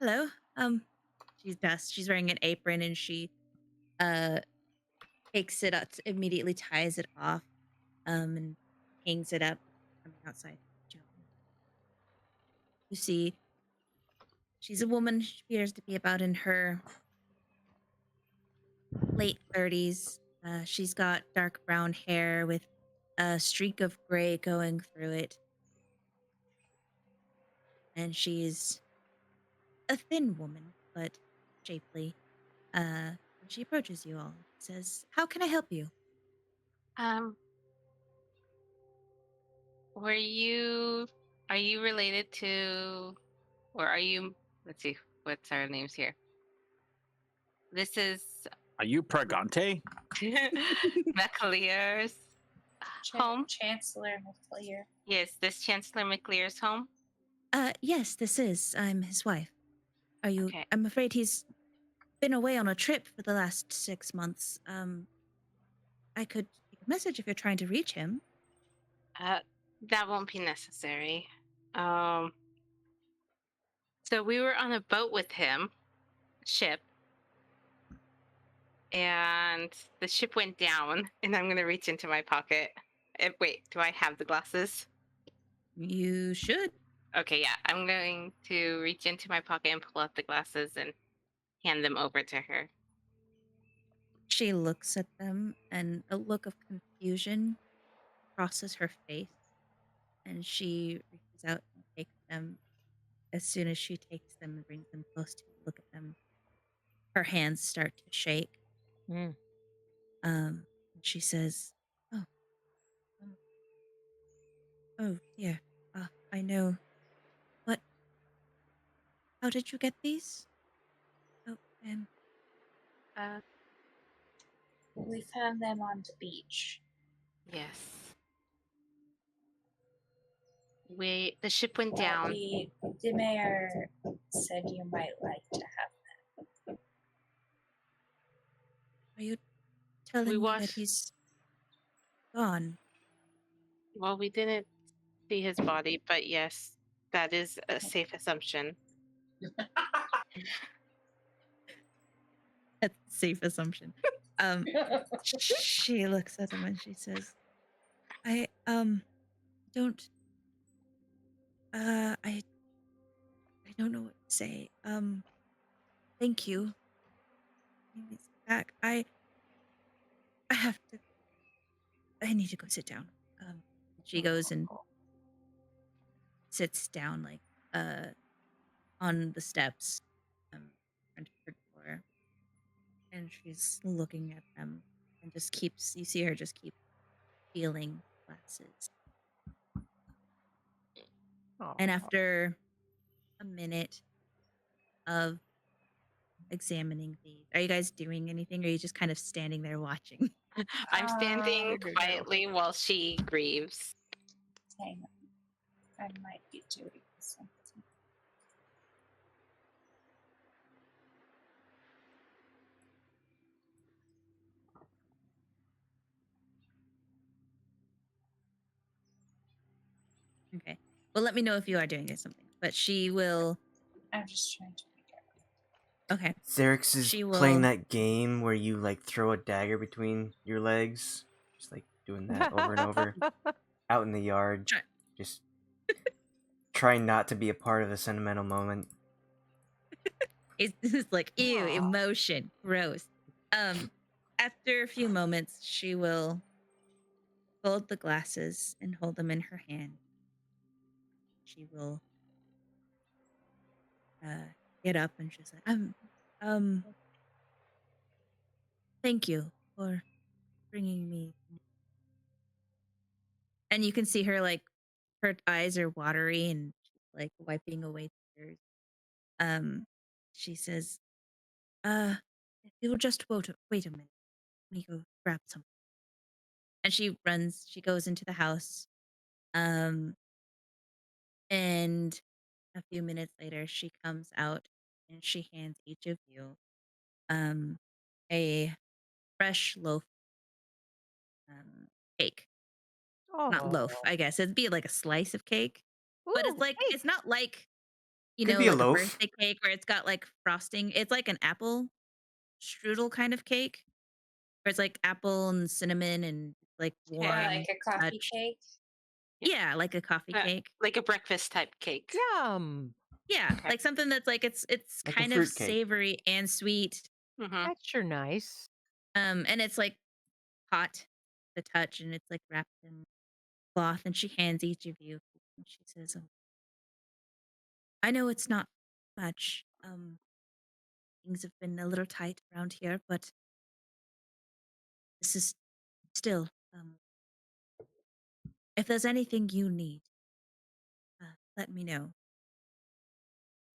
hello." She's best. She's wearing an apron and she uh takes it up, immediately ties it off, and hangs it up coming outside. You see, she's a woman. She appears to be about in her late 30s. She's got dark brown hair with a streak of gray going through it. And she's a thin woman, but shapely. And she approaches you all. Says, "How can I help you?" Are you related to, or are you, let's see, what's our names here? This is Are you Pregante? McLear's home? Chancellor McLear. Yes, this Chancellor McLear's home? Yes, this is. I'm his wife. Are you? Okay. I'm afraid he's been away on a trip for the last 6 months. I could take a message if you're trying to reach him. That won't be necessary. So we were on a boat with him, ship, and the ship went down, and I'm gonna reach into my pocket. Wait, do I have the glasses? You should. Okay, yeah, I'm going to reach into my pocket and pull out the glasses and hand them over to her. She looks at them and a look of confusion crosses her face. And she reaches out and takes them. As soon as she takes them and brings them close to you, look at them, her hands start to shake. Mm. And she says, "Oh, oh dear. I know. What? How did you get these?" "Oh, We found them on the beach. Yes. The ship went down. The mayor said you might like to have. Are you telling me that he's gone? Well, we didn't see his body, but yes, that is a safe assumption. That's a safe assumption. She looks at him and she says, I don't I don't know what to say. Thank you. He's back. I have to I need to go sit down. She goes and sits down like on the steps in front of her door, and she's looking at them and just keeps you see her just keep feeling glasses. And after a minute of examining these, are you guys doing anything, or are you just kind of standing there watching? I'm standing quietly while she grieves. Hang on. I might be doing something. Okay. Well, let me know if you are doing something. But she will. I'm just trying to figure Okay. Xerix is She playing will- that game where you like throw a dagger between your legs, just like doing that over and over out in the yard. Try- Just trying not to be a part of the sentimental moment. It's like, ew, emotion, gross. After a few moments, she will fold the glasses and hold them in her hand. She will get up and she's like, thank you for bringing me. And you can see her like her eyes are watery and she's like wiping away tears. She says, if you'll just wait a minute, let me go grab something. And she goes into the house. And a few minutes later, she comes out and she hands each of you a fresh loaf cake. Not loaf, I guess. It'd be like a slice of cake. But it's like, it's not like, Could be a like a loaf. birthday cake where it's got like frosting. It's like an apple strudel kind of cake. Where it's like apple and cinnamon and like warm. like a coffee cake. Yeah, like a coffee cake. Like a breakfast type cake. Yum. Yeah, like something that's like it's Like a kind of fruit cake. savory and sweet. That's sure nice. And it's like hot to touch, and it's like wrapped in cloth. And she hands each of you. And she says, "I know it's not much. Things have been a little tight around here, but this is still. If there's anything you need, let me know.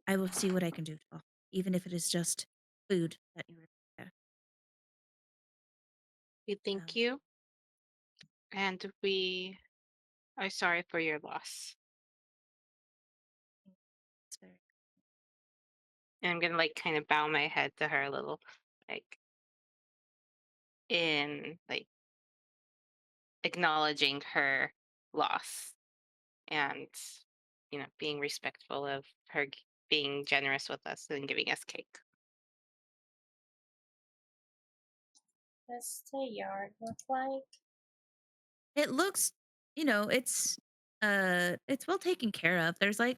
I will see what I can do to offer, even if it is just food that you require." We thank you, and we are sorry for your loss. And I'm gonna like kind of bow my head to her a little, like in like acknowledging her loss, and being respectful of her being generous with us and giving us cake. What's the yard look like? It looks, it's well taken care of. There's like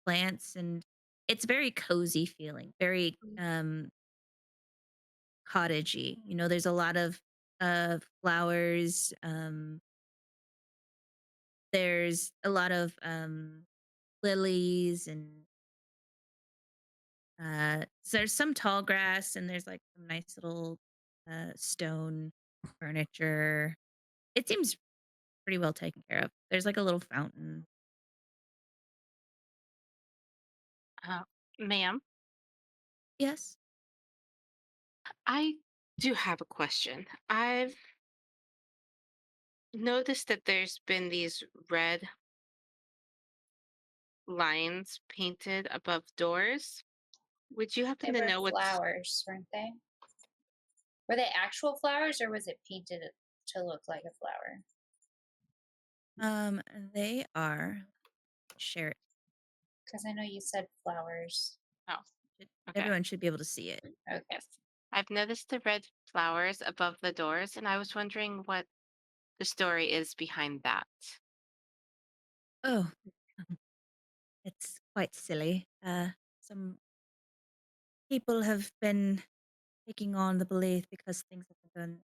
plants and it's very cozy feeling, very cottagey. There's a lot of flowers. There's a lot of lilies and so there's some tall grass and there's like some nice little stone furniture. It seems pretty well taken care of. There's like a little fountain. Ma'am, Yes. I do have a question. I've noticed that there's been these red lines painted above doors. Would you They happen to were know what's flowers, weren't they? Were they actual flowers or was it painted to look like a flower? Um, they are share it. Because I know you said flowers. oh, Should- okay. Everyone should be able to see it. Okay. Yes. I've noticed the red flowers above the doors, and I was wondering what the story is behind that. Oh, it's quite silly. Some people have been taking on the belief because things have been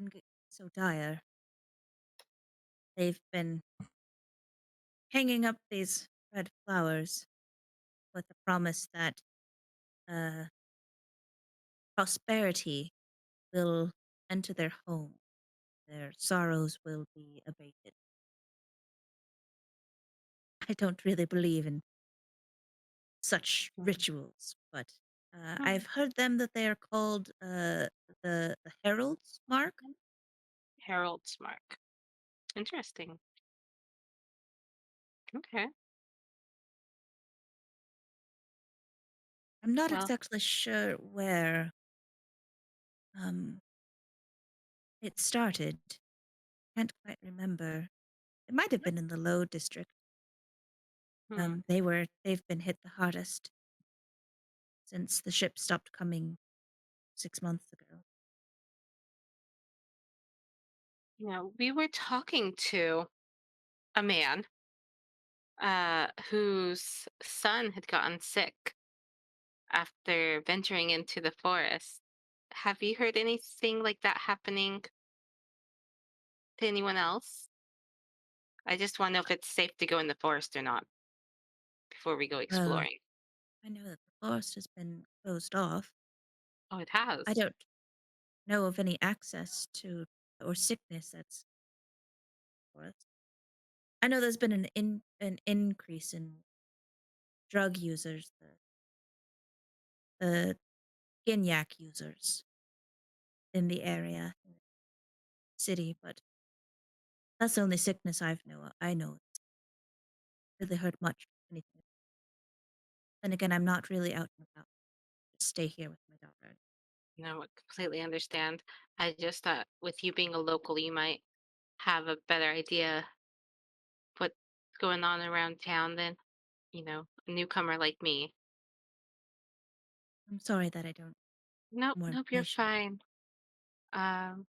getting so dire. They've been hanging up these red flowers with the promise that uh, prosperity will enter their home, their sorrows will be abated. I don't really believe in such rituals, but Hmm. I've heard them that they are called the Herald's Mark. Harold's mark. Interesting. Okay. I'm not Well, exactly sure where um, it started. Can't quite remember. It might have been in the Low District. hmm. They've been hit the hardest since the ship stopped coming 6 months ago. We were talking to a man whose son had gotten sick after venturing into the forest. Have you heard anything like that happening to anyone else? I just want to know if it's safe to go in the forest or not before we go Well, exploring. I know that the forest has been closed off. Oh, it I has. don't know of any access to or sickness that's forest. I know there's been an increase in drug users, the Ginyak users in the area, in the city, but that's the only sickness I know. Really heard much of anything. Then again, I'm not really out and about. Just stay here with my daughter. No, I completely understand. I just thought with you being a local, you might have a better idea what's going on around town than, a newcomer like me. I'm sorry that I don't Nope, have more nope, you're information. fine. Um,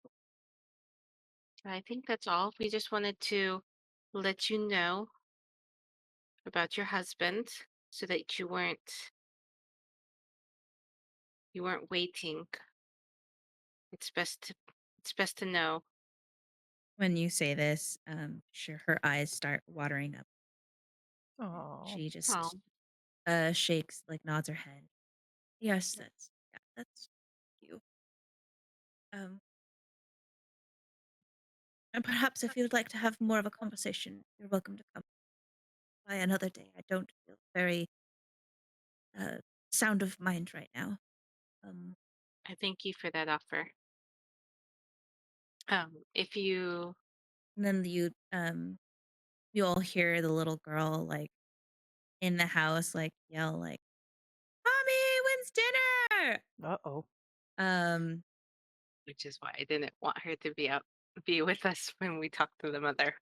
I think that's all. We just wanted to let you know about your husband so that you weren't waiting. It's best to know. When you say this, sure, her eyes start watering up. Oh, She Oh, just shakes, like nods her head. Yes, that's you. Um, and perhaps if you'd like to have more of a conversation, you're welcome to come by another day. I don't feel very uh sound of mind right now. Um, I thank you for that offer. If you, and then you all hear the little girl like in the house like yell like, "Mommy, when's dinner?" uh-oh. Um, which is why I didn't want her to be with us when we talk to the mother.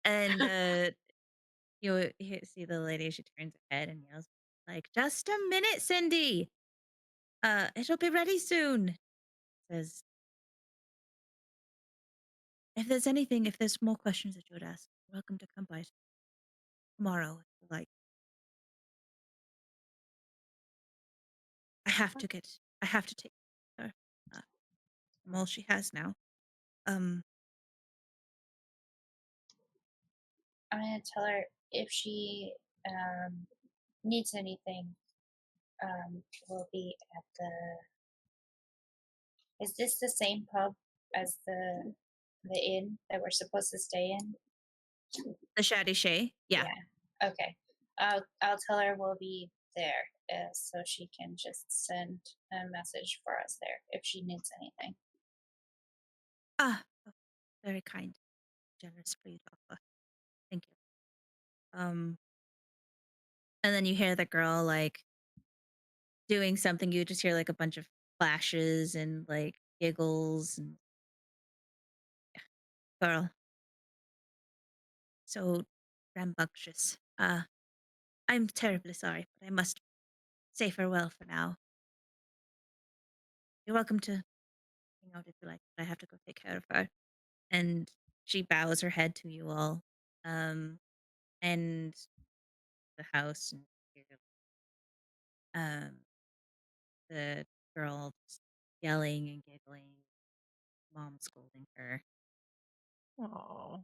and you see the lady. She turns her head and yells like, "Just a minute, Cindy. It'll be ready soon." Says, if there's more questions that you would ask, you're welcome to come by tomorrow if you like. I have to take her from all she has now. Um, I'm gonna tell her if she needs anything. We'll be at the. Is this the same pub as the inn that we're supposed to stay in? the Shaddy Shay. Yeah. Yeah. Okay. I'll tell her we'll be there, so she can just send a message for us there if she needs anything. Ah, oh, very kind, generous for you to offer. Thank you. Um, And then you hear the girl like doing something. You just hear like a bunch of flashes and like giggles and girl. So rambunctious. I'm terribly sorry, but I must say farewell for now. You're welcome to hang out if you like, but I have to go take care of her. And she bows her head to you all. And the house and um the girl just yelling and giggling, mom scolding her. Oh.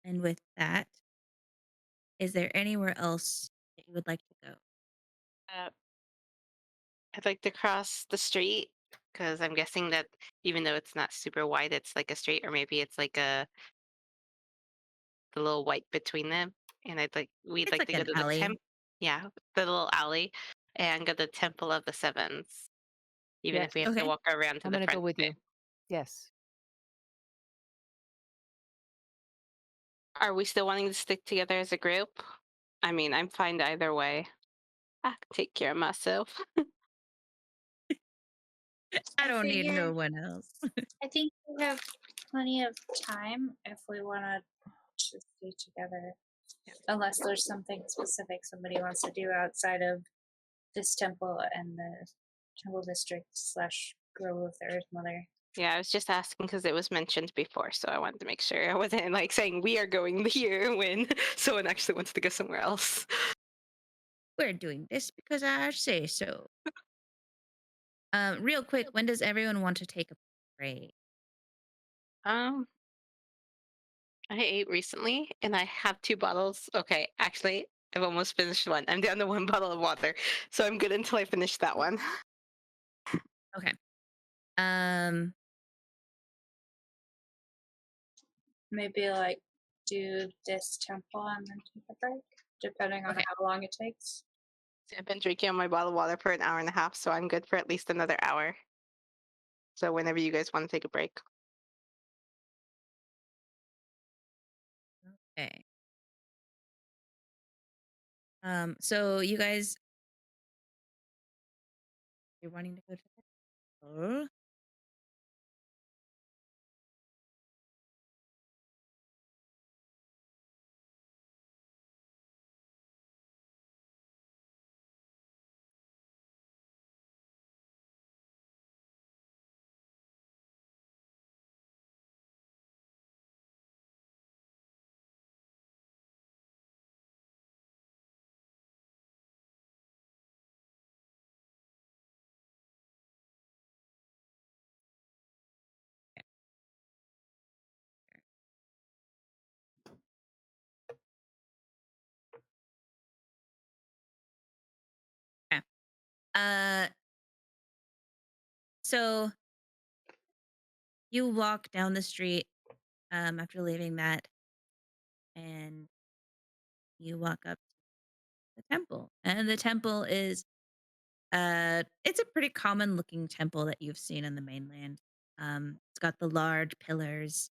And with that, is there anywhere else that you would like to go? Uh, I'd like to cross the street because I'm guessing that even though it's not super wide, it's like a street, or maybe it's like the little white between them. And we'd It's like like to go an to the alley. yeah, the little alley, and go to the Temple of the Sevens, even Yes. if we have to Okay. walk around to I'm the going to go front with of it. you. Yes. Are we still wanting to stick together as a group? I mean, I'm fine either way. I can take care of myself. I I don't need figure no one else. I think we have plenty of time if we want to stay together. Unless there's something specific somebody wants to do outside of this temple and the temple district slash grove of the Earth Mother. Yeah, I was just asking because it was mentioned before, so I wanted to make sure I wasn't like saying we are going here when someone actually wants to go somewhere else. We're doing this because I say so. Real quick, when does everyone want to take a break? Um, I ate recently and I have 2 bottles. Okay, actually, I've almost finished one. I'm down to 1 bottle of water, so I'm good until I finish that one. Okay. Um, Maybe like do this temple and then take a break, depending on Okay. how long it takes. I've been drinking my bottle of water for an hour and a half, so I'm good for at least another hour. So whenever you guys want to take a break. okay. So you guys, you're wanting to go to the temple? Okay. Uh, so you walk down the street after leaving that, and you walk up to the temple. And the temple is it's a pretty common looking temple that you've seen on the mainland. It's got the large pillars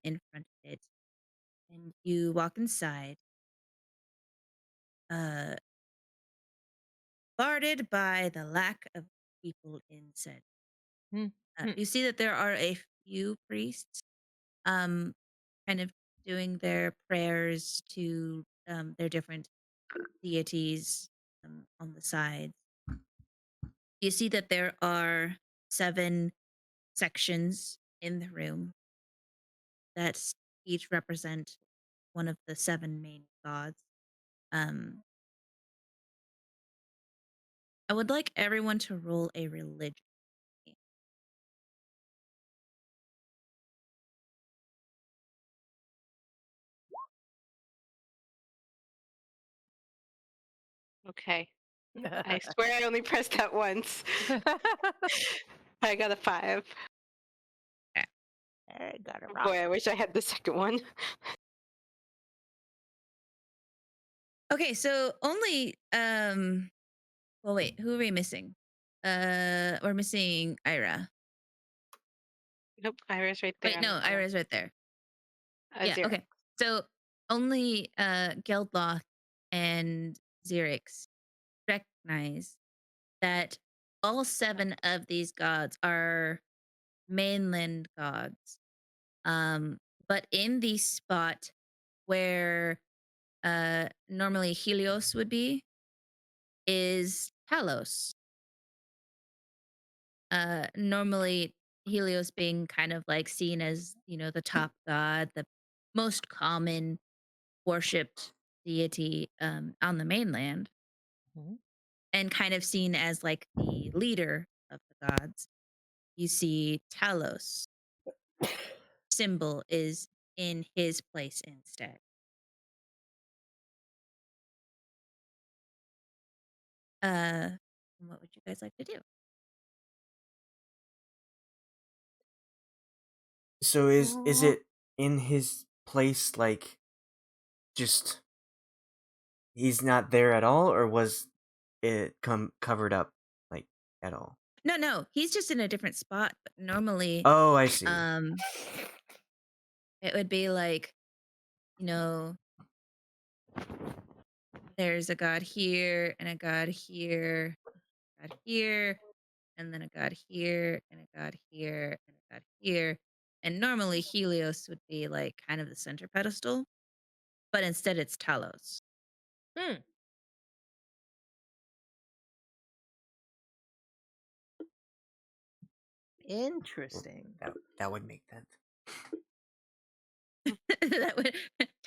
in front of it. And you walk inside, uh guarded by the lack of people in said. Hmm. You see that there are a few priests um kind of doing their prayers to their different deities on the sides. You see that there are 7 sections in the room that each represent one of the 7 main gods. Um, I would like everyone to roll a religion. Okay. I swear I only pressed that once. I got a 5. I got it Oh wrong. boy, I wish I had the second one. Okay, so only well wait, who are we missing? We're missing Ira. Nope, Ira's right there. Wait, on no, the bottom. Ira's right there. Yeah, Xerix. okay. So only Geldloth and Xerix recognize that all 7 of these gods are mainland gods. But in the spot where normally Helios would be is Talos. Normally Helios being kind of like seen as, the top god, the most common worshipped deity on the mainland, Mhm. and kind of seen as like the leader of the gods. You see Talos symbol is in his place instead. What would you guys like to do? So is it in his place, like, just he's not there at all, or was it covered up, like, at all? No, he's just in a different spot. But normally, Oh, I see. it would be like, you know, there's a god here and a god here, a god here, and then a god here and a god here and a god here. And normally Helios would be like kind of the center pedestal, but instead it's Talos. Hmm. Interesting. That would make sense.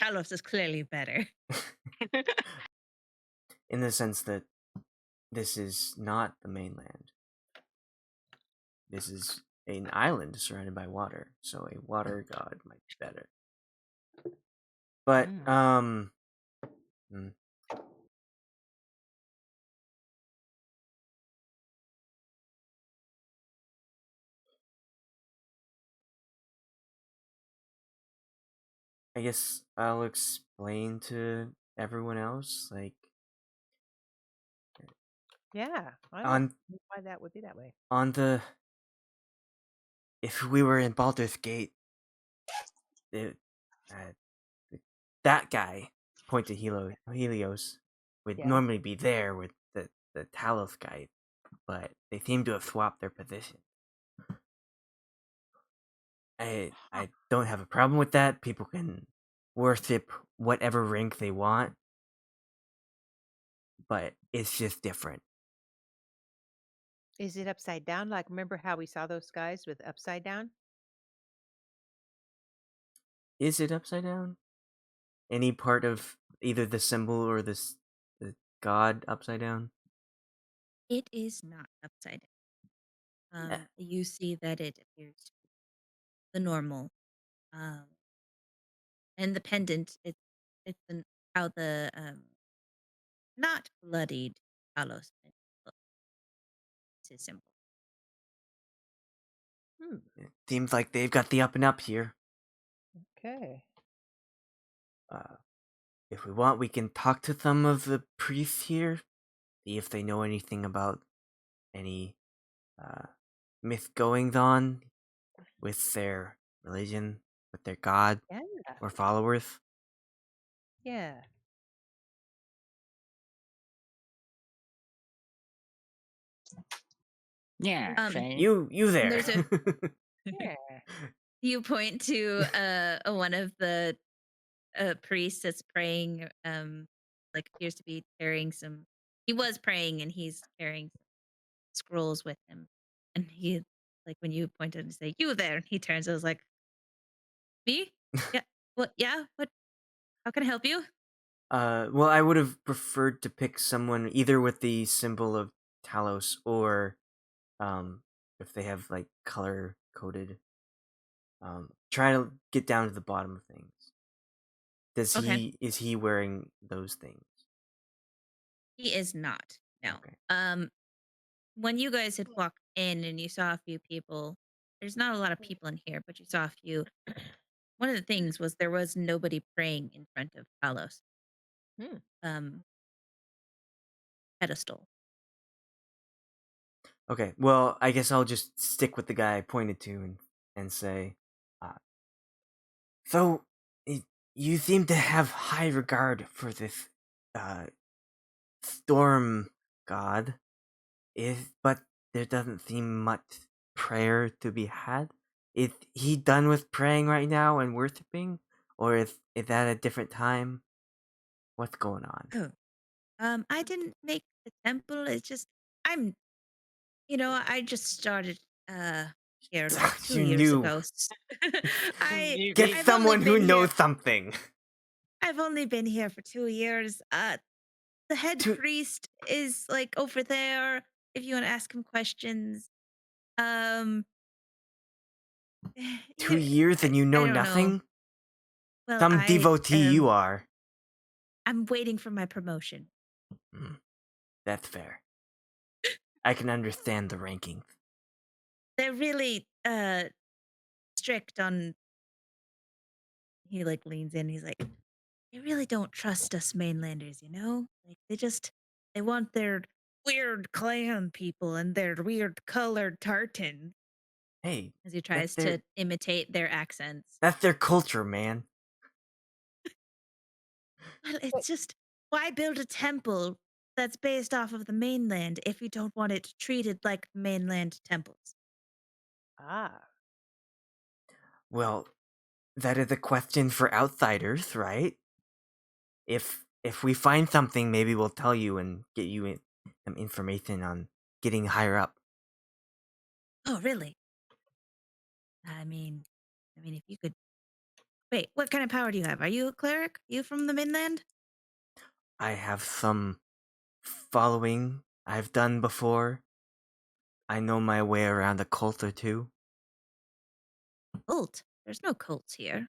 Talos is clearly better. In the sense that this is not the mainland. This is an island surrounded by water, so a water god might be better. But I guess I'll explain to everyone else, like, Yeah. I don't on know why that would be that way. on the if we were in Baldur's Gate, it, that guy, point to Helios, would Yeah. normally be there with the Talos guy, but they seem to have swapped their position. I don't have a problem with that. People can worship whatever rank they want, but it's just different. Is it upside down? Like, remember how we saw those guys with upside down? Is it upside down? Any part of either the symbol or the god upside down? It is not upside down. You see that it appears to be the normal. And the pendant, how the not bloodied Talos looks. It's his symbol. It seems like they've got the up and up here. Okay. If we want, we can talk to some of the priests here, see if they know anything about any myth goings on with their religion, with their god Yeah. or followers. Yeah. Yeah, same. You there? There's a Yeah. you point to one of the priests that's praying, like appears to be carrying some. He was praying and he's carrying some scrolls with him, and he, like, when you pointed and say you there, he turns and was like, me? Yeah. What? Yeah. What? How can I help you? Well, I would have preferred to pick someone either with the symbol of Talos or, if they have like color coded. Try to get down to the bottom of things. Okay. Is he wearing those things? He is not. No. Okay. When you guys had walked in and you saw a few people, there's not a lot of people in here, but you saw a few. One of the things was there was nobody praying in front of Talos. Hmm. Pedestal. Okay. Well, I guess I'll just stick with the guy I pointed to and say, uh, "So, you seem to have high regard for this storm god, but there doesn't seem much prayer to be had. Is he done with praying right now and worshiping, or is that a different time? What's going on?" Oh, I didn't make the temple. It's just I'm, I just started here like two You years knew. ago. I Get I've only someone who been here. knows something. I've only been here for 2 years. The head Two priest is like over there. If you want to ask him questions, um, two you, years and you I know don't know. nothing? Well, Some devotee you are. I'm waiting for my promotion. That's fair. I can understand the rankings. They're really strict on. He like leans in. He's like, they really don't trust us mainlanders, you know? Like they want their weird clan people and their weird colored tartans Hey, as he that's tries to imitate their accents. their culture, man. Well, it's just why build a temple that's based off of the mainland if you don't want it treated like mainland temples? Ah. Well, that is a question for outsiders, right? If we find something, maybe we'll tell you and get you some information on getting higher up. Oh, really? If you could wait, what kind of power do you have? Are you a cleric? You from the mainland? I have some following I've done before. I know my way around a cult or two. Cult? There's no cults here.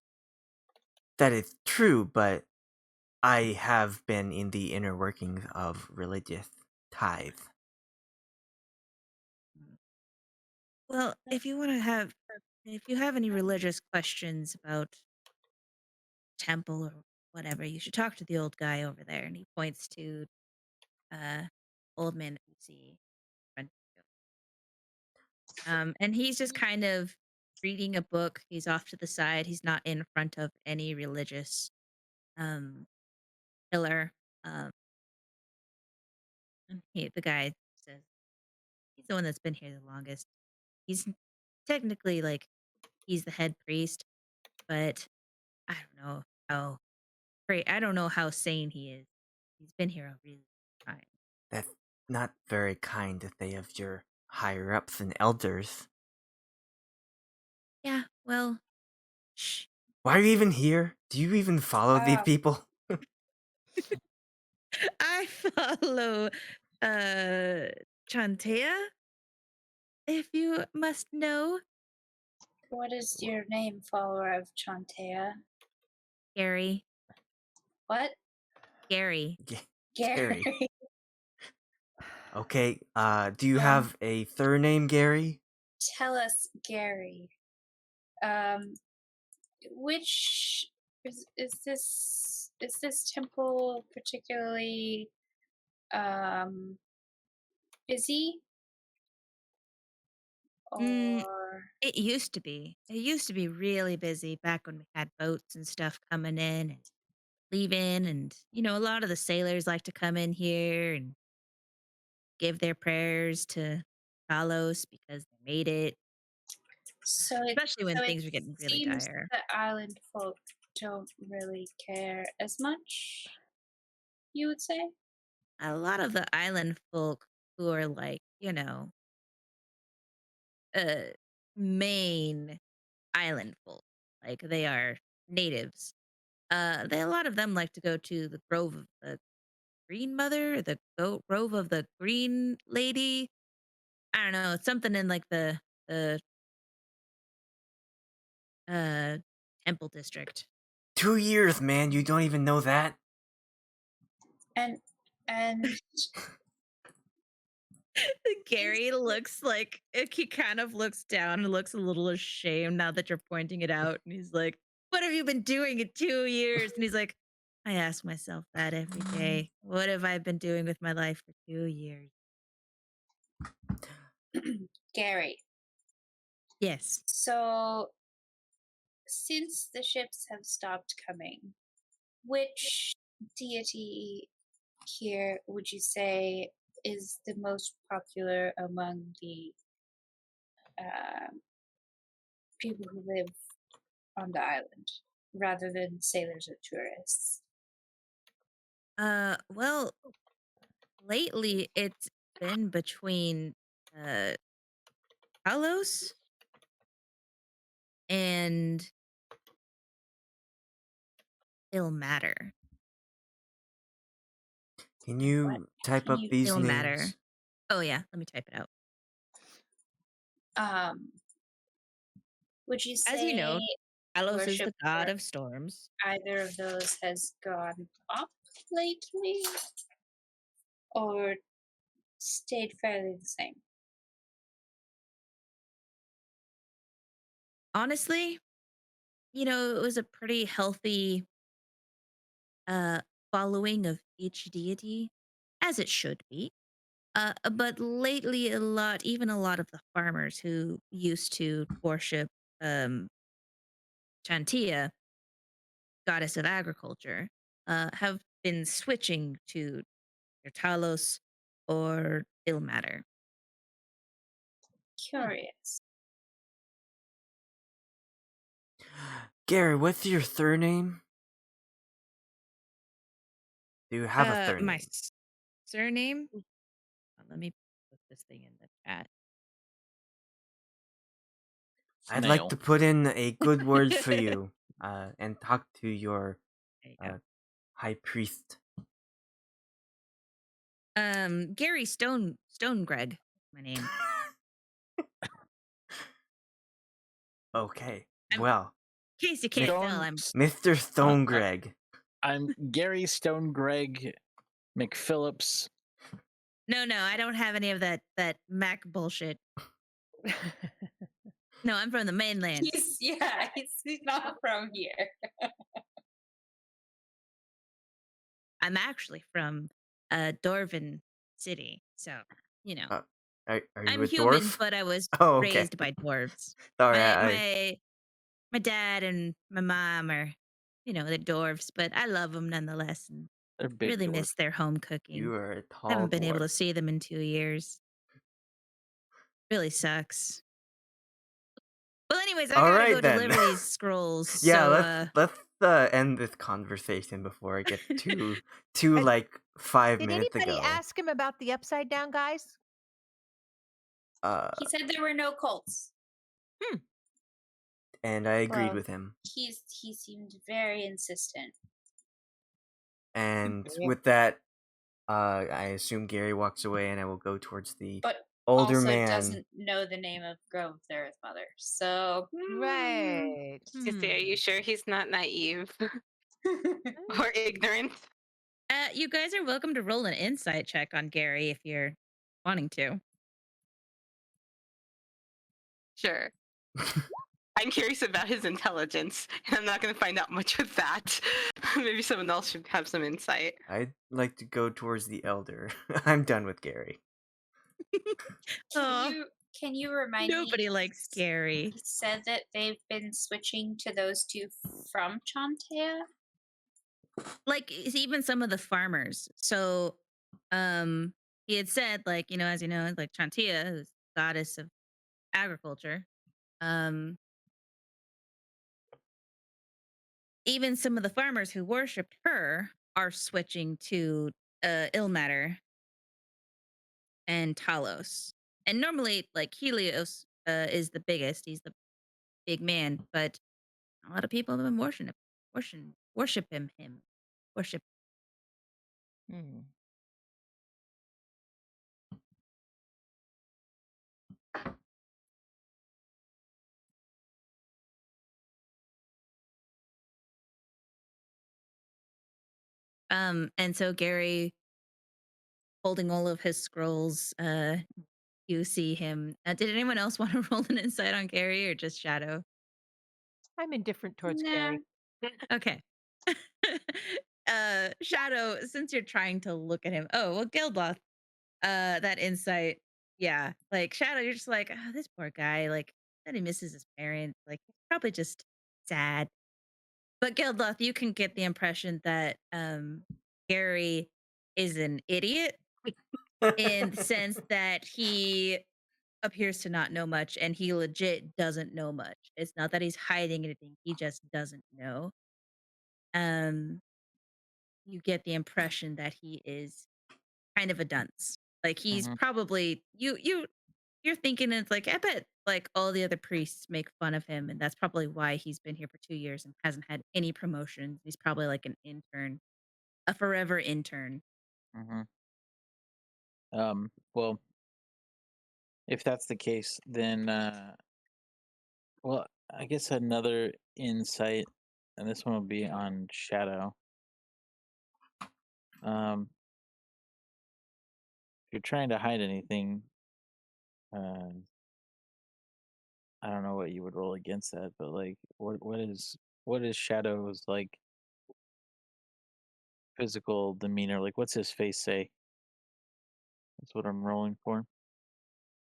That is true, but I have been in the inner workings of religious ties. Well, if you have any religious questions about temple or whatever, you should talk to the old guy over there. And he points to uh old man that you see. in front of you. And he's just kind of reading a book. He's off to the side. He's not in front of any religious um pillar. Um and the guy says he's the one that's been here the longest. He's technically like he's the head priest, but I don't know how great. I don't know how sane he is. He's been here a really long time. That's not very kind to say of your higher ups and elders. Yeah, well, shh. Why are you even here? Do you even follow these Oh. people? I follow Chantea, if you must know. What is your name, follower of Chantea? Gary. What? Gary. Gary. Gary. Okay, do you have a surname, Gary? Tell us, Gary. Which is this temple particularly busy? Mm, Or it used to be. It used to be really busy back when we had boats and stuff coming in and leaving. And, a lot of the sailors like to come in here and give their prayers to Talos because they made it, so especially when so it things are getting really seems dire. the island folk don't really care as much, you would say? A lot of the island folk who are like, uh, main island folk, like they are natives. A lot of them like to go to the Grove of the Green Mother, the Grove of the Green Lady. I don't know, it's something in like the uh Temple District. 2 years, man. You don't even know that? And Gary looks like he kind of looks down and looks a little ashamed now that you're pointing it out. And he's like, "What have you been doing in 2 years?" And he's like, "I ask myself that every day. What have I been doing with my life for 2 years?" Gary, Yes. So, since the ships have stopped coming, which deity here would you say is the most popular among the um people who live on the island, rather than sailors or tourists? Well, lately it's been between uh Talos and Ilmatter. Can What you type can up you these Ilmatter. names? Oh yeah, let me type it out. um would you As you say know, Talos is worship the god for of storms. either of those has gone up lately or stayed fairly the same? Honestly, it was a pretty healthy uh following of each deity, as it should be. But lately even a lot of the farmers who used to worship um Chantia, goddess of agriculture, have been switching to either Talos or Ilmatter. Curious. Gary, what's your surname? Do you have a My surname? surname. Let me put this thing in the chat. I'd like Snail. to put in a good word for you, and talk to your There you go. high priest. Gary Stone Greg, my name. Okay, I'm- well, In case you can't tell, Stone. I'm Mr. Stone Greg. I'm Gary Stone Greg McPhillips. no, I don't have any of that Mac bullshit. No, I'm from the mainland. He's not from here. I'm actually from Dorvan City, so you know. Are you I'm a human, dwarf? but I was Oh, okay. raised by dwarves. Sorry, My dad and my mom are, the dwarves, but I love them nonetheless, and They're big really dwarf. miss their home cooking. you are a tall Haven't been able dwarf. to see them in 2 years. Really sucks. Well, anyways, I All gotta right, go then. deliver these scrolls. Yeah, So, let's end this conversation before it gets too Uh, like 5 Did minutes anybody ago. ask him about the upside down guys? He said there were no cults. And I agreed Well, with him. he seemed very insistent. And Yeah. with that, I assume Gary walks away, and I will go towards the But older also man. doesn't know the name of Grove of the Earth Mother. So Right. To say, are you sure he's not naive Hmm. or ignorant? you guys are welcome to roll an insight check on Gary if you're wanting to. Sure. I'm curious about his intelligence, and I'm not going to find out much with that. Maybe someone else should have some insight. I'd like to go towards the elder. I'm done with Gary. Aw, Can you remind me? nobody likes Gary. He said that they've been switching to those two from Chantea. Like even some of the farmers. So, he had said, like, as you know, like Chantia, who's goddess of agriculture, um, even some of the farmers who worshipped her are switching to Ilmater and Talos. And normally, like Helios is the biggest; he's the big man. But a lot of people have been worship him, worship. Hmm. And so Gary, holding all of his scrolls, you see him. Did anyone else want to roll an insight on Gary or just Shadow? I'm indifferent towards Nah. Gary. Okay. Shadow, since you're trying to look at him. Oh, well, Geldloth, that insight. Yeah. Like Shadow, you're just like, oh, this poor guy. Like, that he misses his parents. Like, he's probably just sad. But Geldloth, you can get the impression that Gary is an idiot in the sense that he appears to not know much and he legit doesn't know much. It's not that he's hiding anything, he just doesn't know. Um, you get the impression that he is kind of a dunce. Like he's Mhm. probably you're thinking it's like I bet like all the other priests make fun of him and that's probably why he's been here for 2 years and hasn't had any promotions. He's probably like an intern, a forever intern. Mhm. Well, if that's the case, then well, I guess another insight, and this one will be on Shadow. If you're trying to hide anything, uh, I don't know what you would roll against that, but like, what is Shadow's like physical demeanor? Like, what's his face say? That's what I'm rolling for.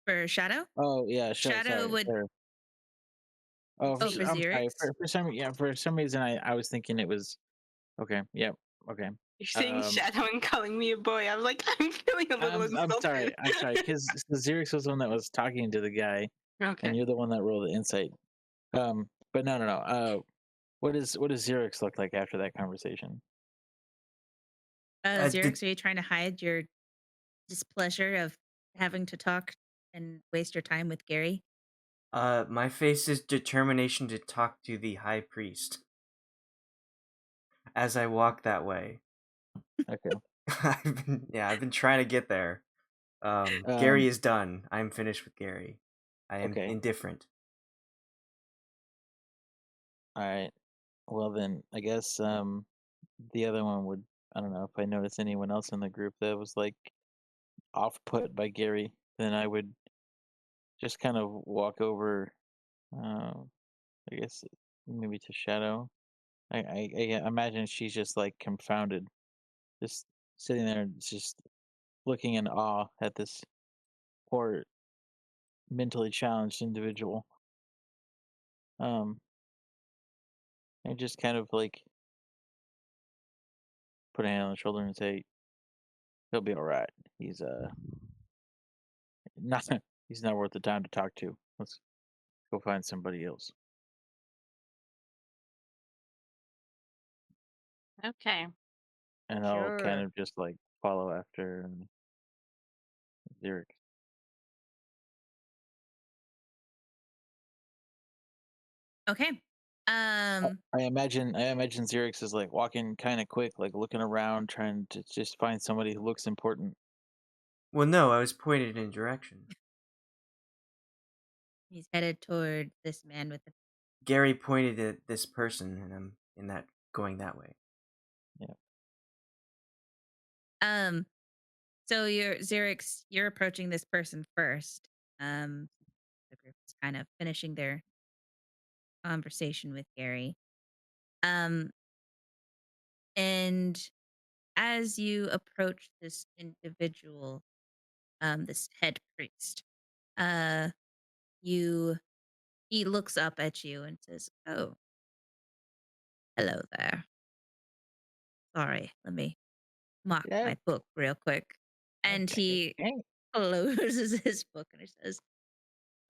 For Shadow? Oh yeah, sure. Shadow Sorry, would sorry. Oh, oh, for I'm sorry. Xerix? For some reason, I was thinking it was okay. Yep. Okay. You're saying Um, shadow and calling me a boy. I'm like, I'm feeling a little I'm sorry. insulted. I'm sorry because Xerix was the one that was talking to the guy, and Okay. you're the one that rolled the insight. But no, no, no. What does Xerix look like after that conversation? Did, Xerix, are you trying to hide your displeasure of having to talk and waste your time with Gary? my face is determination to talk to the high priest as I walk that way. Okay. I've been trying to get there. Gary Um. is done. I'm finished with Gary. I am Okay. indifferent. All right. Well then, I guess the other one would. I don't know if I notice anyone else in the group that was like off put by Gary, then I would just kind of walk over. Uh, I guess maybe to Shadow. I imagine she's just like confounded, just sitting there, just looking in awe at this poor mentally challenged individual. Um, and just kind of like put a hand on the shoulder and say, "He'll be all right. He's not he's not worth the time to talk to. Let's go find somebody else." Okay. And I'll kind Sure. of just like follow after Xerix. Okay. Um, I imagine Xerix is like walking kind of quick, like looking around, trying to just find somebody who looks important. Well, no, I was pointed in a direction. he's headed toward this man with the Gary pointed at this person, and I'm going that way. um so you're Xerix, you're approaching this person first. The group is kind of finishing their conversation with Gary. Um and as you approach this individual, this head priest, uh you he looks up at you and says, "Oh, hello there. Sorry, let me mark Yeah. my book real quick." And Okay. he closes his book and he says,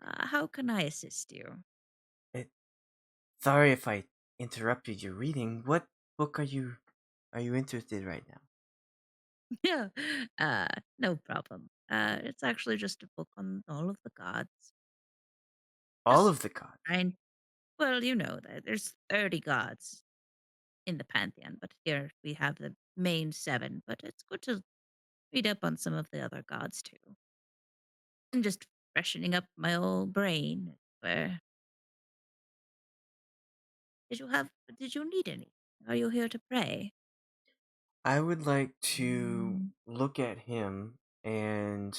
"How can I assist you?" It, sorry if I interrupted your reading. What book are you interested right now? Yeah, no problem. It's actually just a book on all of the gods. All Just of the gods. trying. Well, you know that there's 30 gods in the pantheon, but here we have the main 7. But it's good to read up on some of the other gods too. I'm just freshening up my old brain. Where did you have? Did you need any? Are you here to pray? I would like to look at him and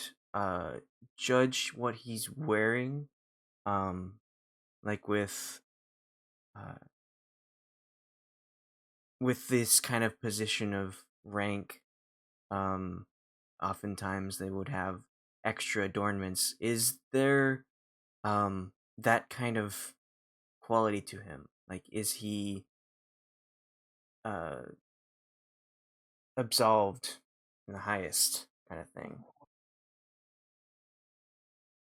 judge what he's wearing. Like uh with this kind of position of rank, um oftentimes they would have extra adornments. Is there that kind of quality to him? Like, is he absolved in the highest kind of thing?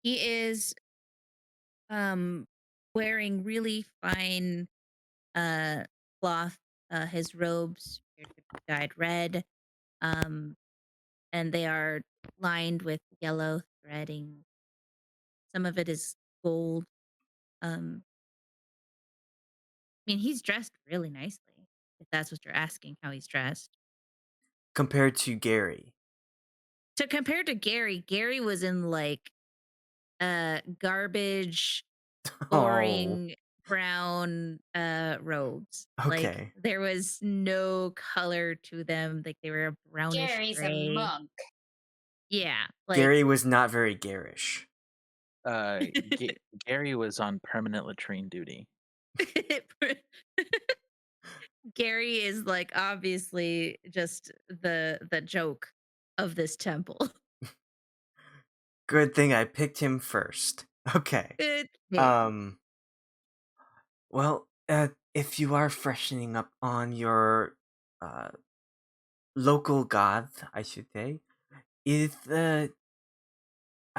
He is wearing really fine cloth. His robes appear to be dyed red. Um and they are lined with yellow threading. Some of it is gold. I mean, he's dressed really nicely, if that's what you're asking, how he's dressed. Compared to Gary. So compared to Gary, Gary was in like garbage, Oh, boring brown robes. Like okay. there was no color to them. Like they were a brownish Gary's a gray. monk. Yeah, like Gary was not very garish. Gary was on permanent latrine duty. Gary is like obviously just the joke of this temple. Good thing I picked him first. Okay. Good thing. Well, if you are freshening up on your local god, I should say, is I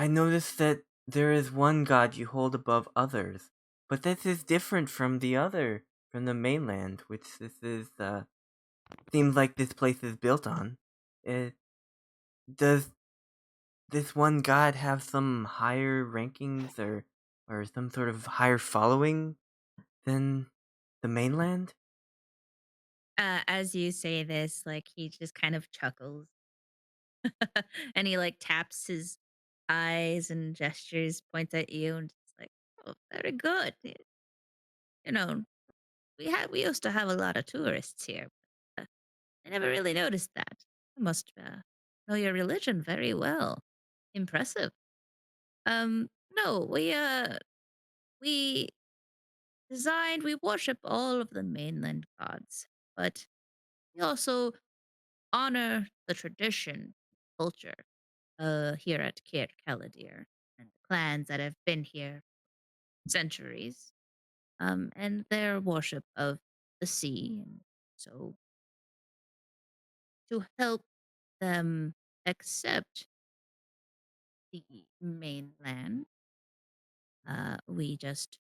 noticed that there is one god you hold above others, but this is different from the mainland, which this is seems like this place is built on. Does this one god have some higher rankings or some sort of higher following than the mainland? As you say this, like he just kind of chuckles and he like taps his eyes and gestures, points at you and just like, oh, very good. You know, we used to have a lot of tourists here. But, I never really noticed that. You must know your religion very well. Impressive. No, we we worship all of the mainland gods, but we also honor the tradition, culture, here at Cair Caladir and the clans that have been here centuries, and their worship of the sea. And so, to help them accept the mainland, we just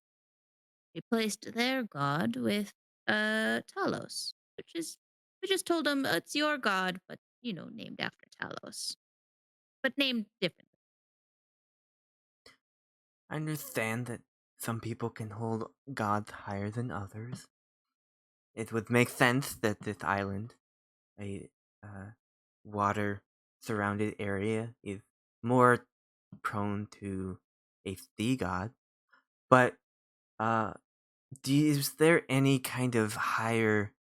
replaced their god with Talos, which is we just told them it's your god, but named after Talos, but named differently. I understand that some people can hold gods higher than others. It would make sense that this island, a water surrounded area, is more prone to a sea god. But is there any kind of higher,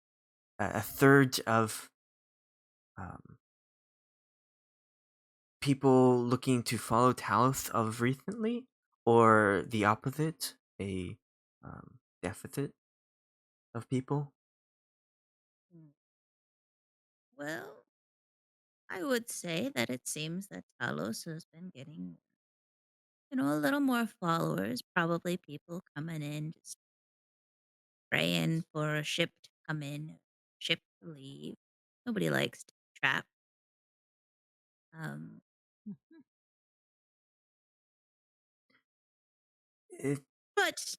a surge of um, people looking to follow Talos of recently, or the opposite, a deficit of people? Mm. Well, I would say that it seems that Talos has been getting, a little more followers. Probably people coming in just praying for a ship to come in, ship to leave. Nobody likes to be trapped. Um, It, but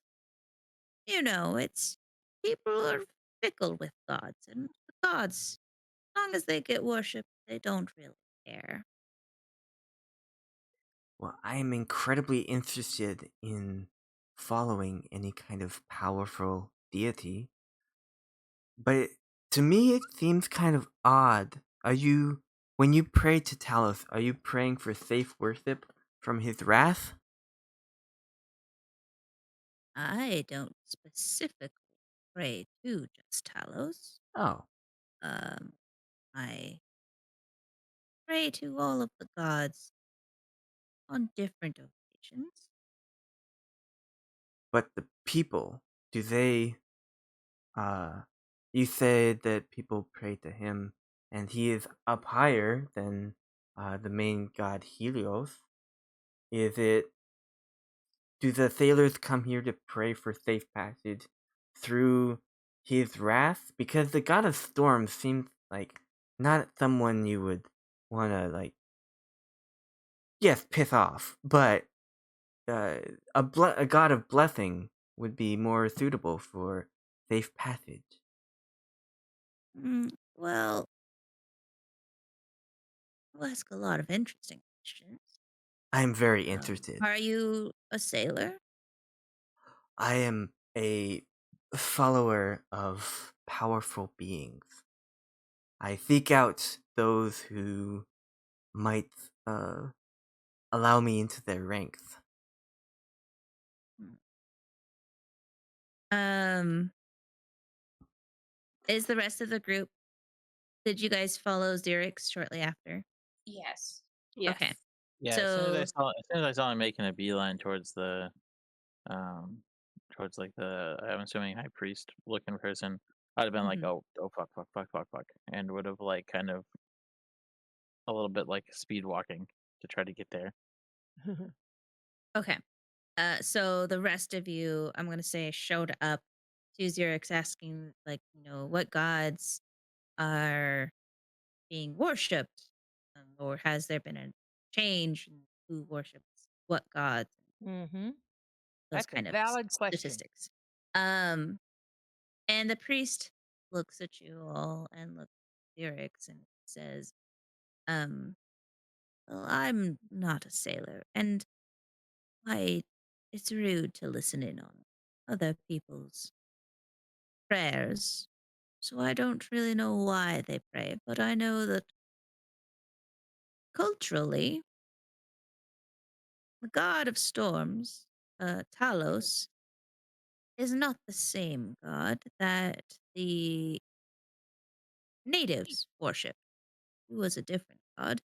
it's people are fickle with gods, and the gods, as long as they get worshipped, they don't really care. well, I am incredibly interested in following any kind of powerful deity, but to me it seems kind of odd. When you pray to Talos, are you praying for safe worship from his wrath? I don't specifically pray to just Talos. Oh, Um, I pray to all of the gods on different occasions. but the people, do they uh you said that people pray to him and he is up higher than the main god Helios. Is it do the sailors come here to pray for safe passage through his wrath? Because the god of storms seems like not someone you would want to, like, yes, piss off, but a god of blessing would be more suitable for safe passage. Well, you ask a lot of interesting questions. I am very interested. Are you a sailor? I am a follower of powerful beings. I seek out those who might allow me into their ranks. Um, is the rest of the group? Did you guys follow Xerix shortly after? Yes. Yes. Okay. Yeah, So, as soon as I saw him making a beeline towards the towards like the I'm assuming high priest looking person, I'd have been like, mhm, oh fuck, fuck, fuck, fuck, fuck, and would have like kind of a little bit like speed walking to try to get there. okay. So the rest of you, I'm gonna say, showed up to Xerix asking, like, what gods are being worshipped, or has there been a change in who worships what gods? Mm-hmm. Those That's a kind of valid question. statistics. Um, and the priest looks at you all and looks at Xerix and says, um, "Well, I'm not a sailor, and it's rude to listen in on other people's prayers. So I don't really know why they pray, but I know that culturally, the god of storms, Talos, is not the same god that the natives worship. He was a different god.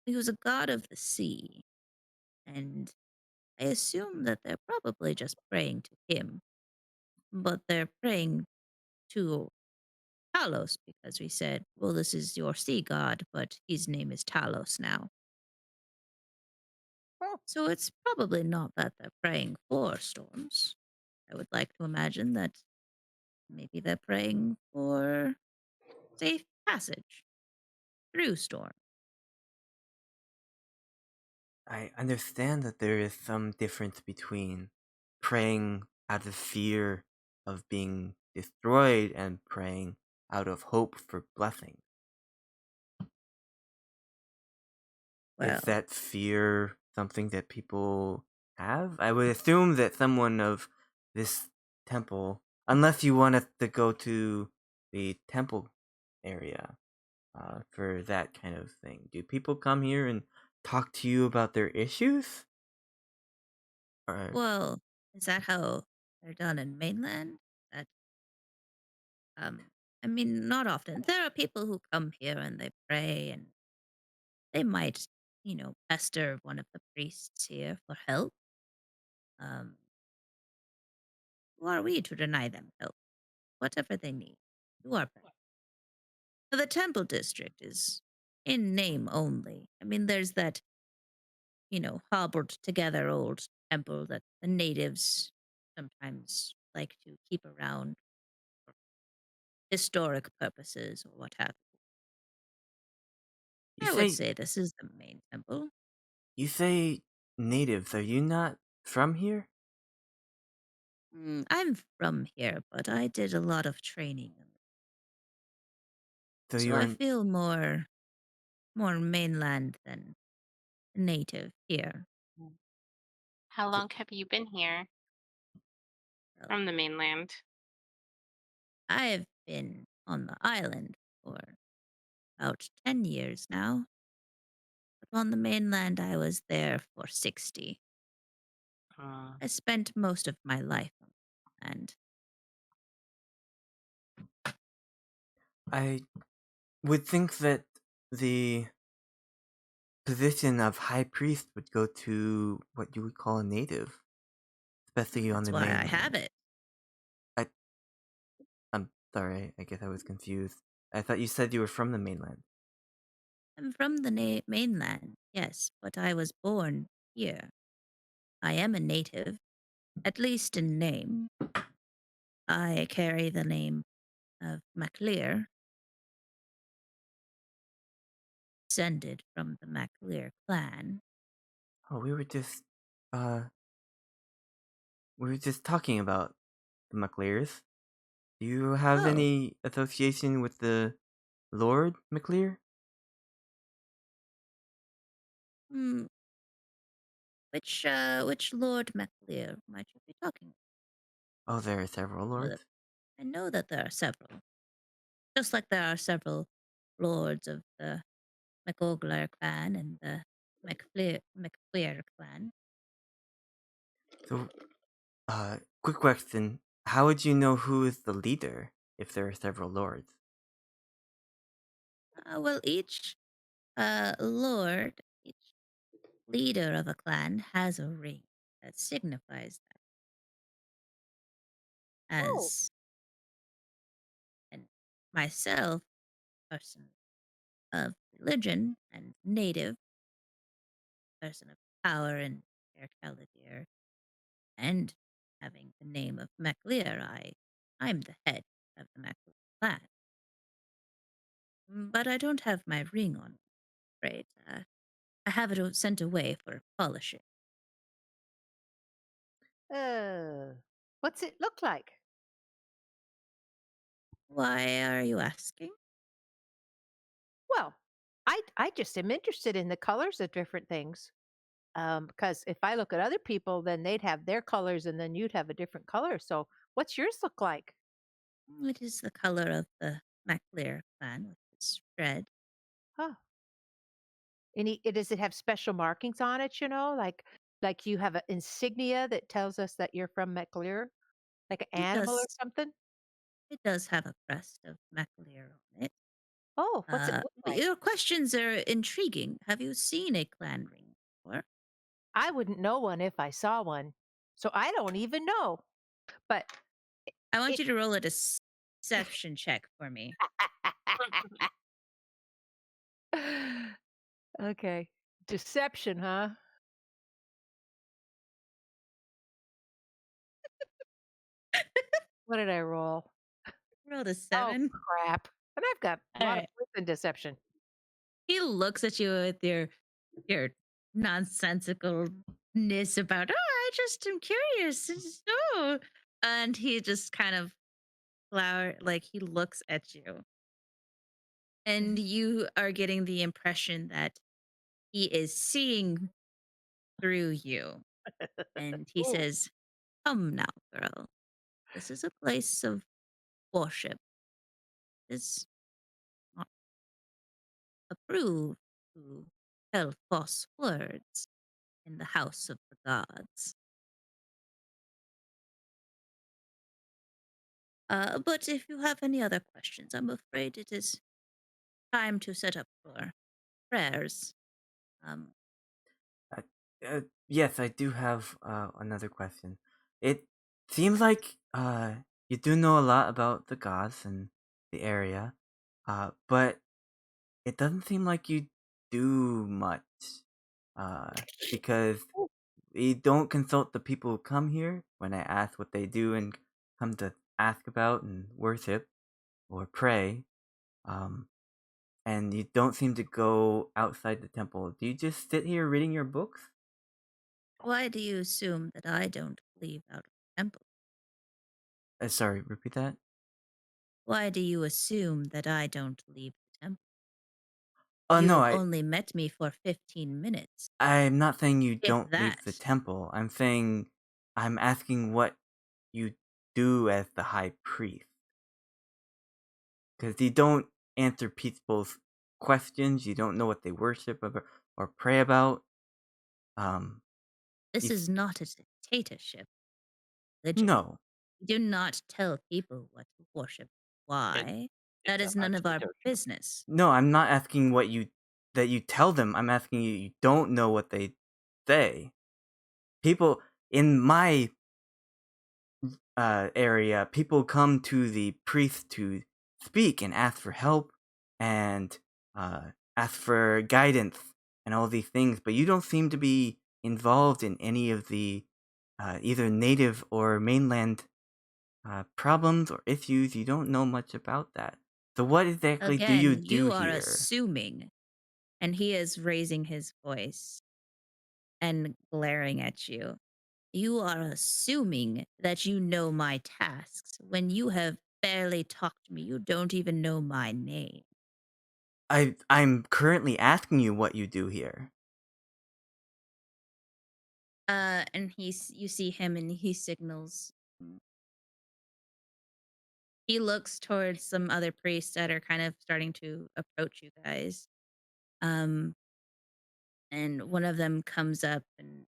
He was a god of the sea, and I assume that they're probably just praying to him, but they're praying to Talos because we said, well, this is your sea god, but his name is Talos now. Oh, So it's probably not that they're praying for storms. I would like to imagine that maybe they're praying for safe passage through storm. I understand that there is some difference between praying out of fear of being destroyed and praying out of hope for blessing. Well, Is that fear something that people have? I would assume that someone of this temple, unless you want us to go to the temple area for that kind of thing. Do people come here and talk to you about their issues? Or well, is that how they're done in mainland? That um I mean, not often. There are people who come here and they pray and they might, pester one of the priests here for help. Um, who are we to deny them help? Whatever they need. You are better. The temple district is in name only. I mean, there's that, hobbled together old temple that the natives sometimes like to keep around for historic purposes or what have you you. I would say say this is the main temple. you say natives? Are you not from here? I'm from here, but I did a lot of training, So so you I are. feel more mainland than native here. How So, long have you been here Well, from the mainland? I've been on the island for about 10 years now, but on the mainland I was there for 60. Uh, I spent most of my life on the land. I would think that the position of high priest would go to what you would call a native, especially on That's the why I mainland. have it. I, I'm sorry, I guess I was confused. I thought you said you were from the mainland. I'm from the mainland, yes, but I was born here. I am a native, at least in name. I carry the name of MacLear, descended from the MacLear clan. Oh, uh, we were just talking about the McLears. Do you have Oh, any association with the Lord McLear? hmm, which Lord MacLear might you be talking Oh, there are several about? lords. I know that there are several, just like there are several lords of the McOglar clan and the MacLear clan. So, quick question. How would you know who is the leader if there are several lords? Well, each lord, each leader of a clan has a ring that signifies that. Oh, As and myself, person of religion and native, person of power and Fair Caladir, and having the name of MacLear, I'm the head of the MacLear clan. But I don't have my ring on me, afraid. I have it sent away for polishing. uh, what's it look like? Why are you asking? Well, I just am interested in the colors of different things. Because if I look at other people, then they'd have their colors, and then you'd have a different color. So, what's yours look like? It is the color of the MacLear clan with its red. Huh. Does it have special markings on it? Like you have an insignia that tells us that you're from McClear, like an It animal or does something. it does have a crest of MacLear on it. Oh, what's it look But like? your questions are intriguing. Have you seen a clan ring before? I wouldn't know one if I saw one, so I don't even know. But I want it. you to roll a deception check for me. Okay, deception, huh? What did I roll? Rolled a Oh 7. crap! And I've got a All lot of right. points in deception. He looks at you with your nonsensicalness about, oh, I just am curious. Oh. And he just kind of like he looks at you. And you are getting the impression that he is seeing through you. And he Ooh. says, come now, girl. This is a place of worship. It's not approved to tell false words in the house of the gods. But if you have any other questions, I'm afraid it is time to set up for prayers. Um, Uh, yes, I do have another question. It seems like you do know a lot about the gods and the area, but it doesn't seem like you do much. Because we don't consult the people who come here when I ask what they do and come to ask about and worship or pray. Um, and you don't seem to go outside the temple. Do you just sit here reading your books? why do you assume that I don't leave out of the temple? Sorry, repeat that. Why do you assume that I don't leave the temple? Oh You no, have only met me for 15 minutes, I'm not saying you if don't leave the that. temple. I'm asking what you do as the high priest. Because you don't answer people's questions. You don't know what they worship or pray about. Um, This you is not a dictatorship religion. no, We do not tell people what to worship. It Why? That it's a is none of our potato chip. business. no. I'm not asking what you that you tell them. I'm asking you. You don't know what they say. People in my area, people come to the priest to speak and ask for help and ask for guidance and all these things. But you don't seem to be involved in any of the either native or mainland problems or issues. You don't know much about that. So what exactly do you Again, do you are here? assuming. And he is raising his voice and glaring at you. You are assuming that you know my tasks when you have barely talked to me. You don't even know my name. I'm currently asking you what you do here. And you see him and he signals. He looks towards some other priests that are kind of starting to approach you guys. And one of them comes up and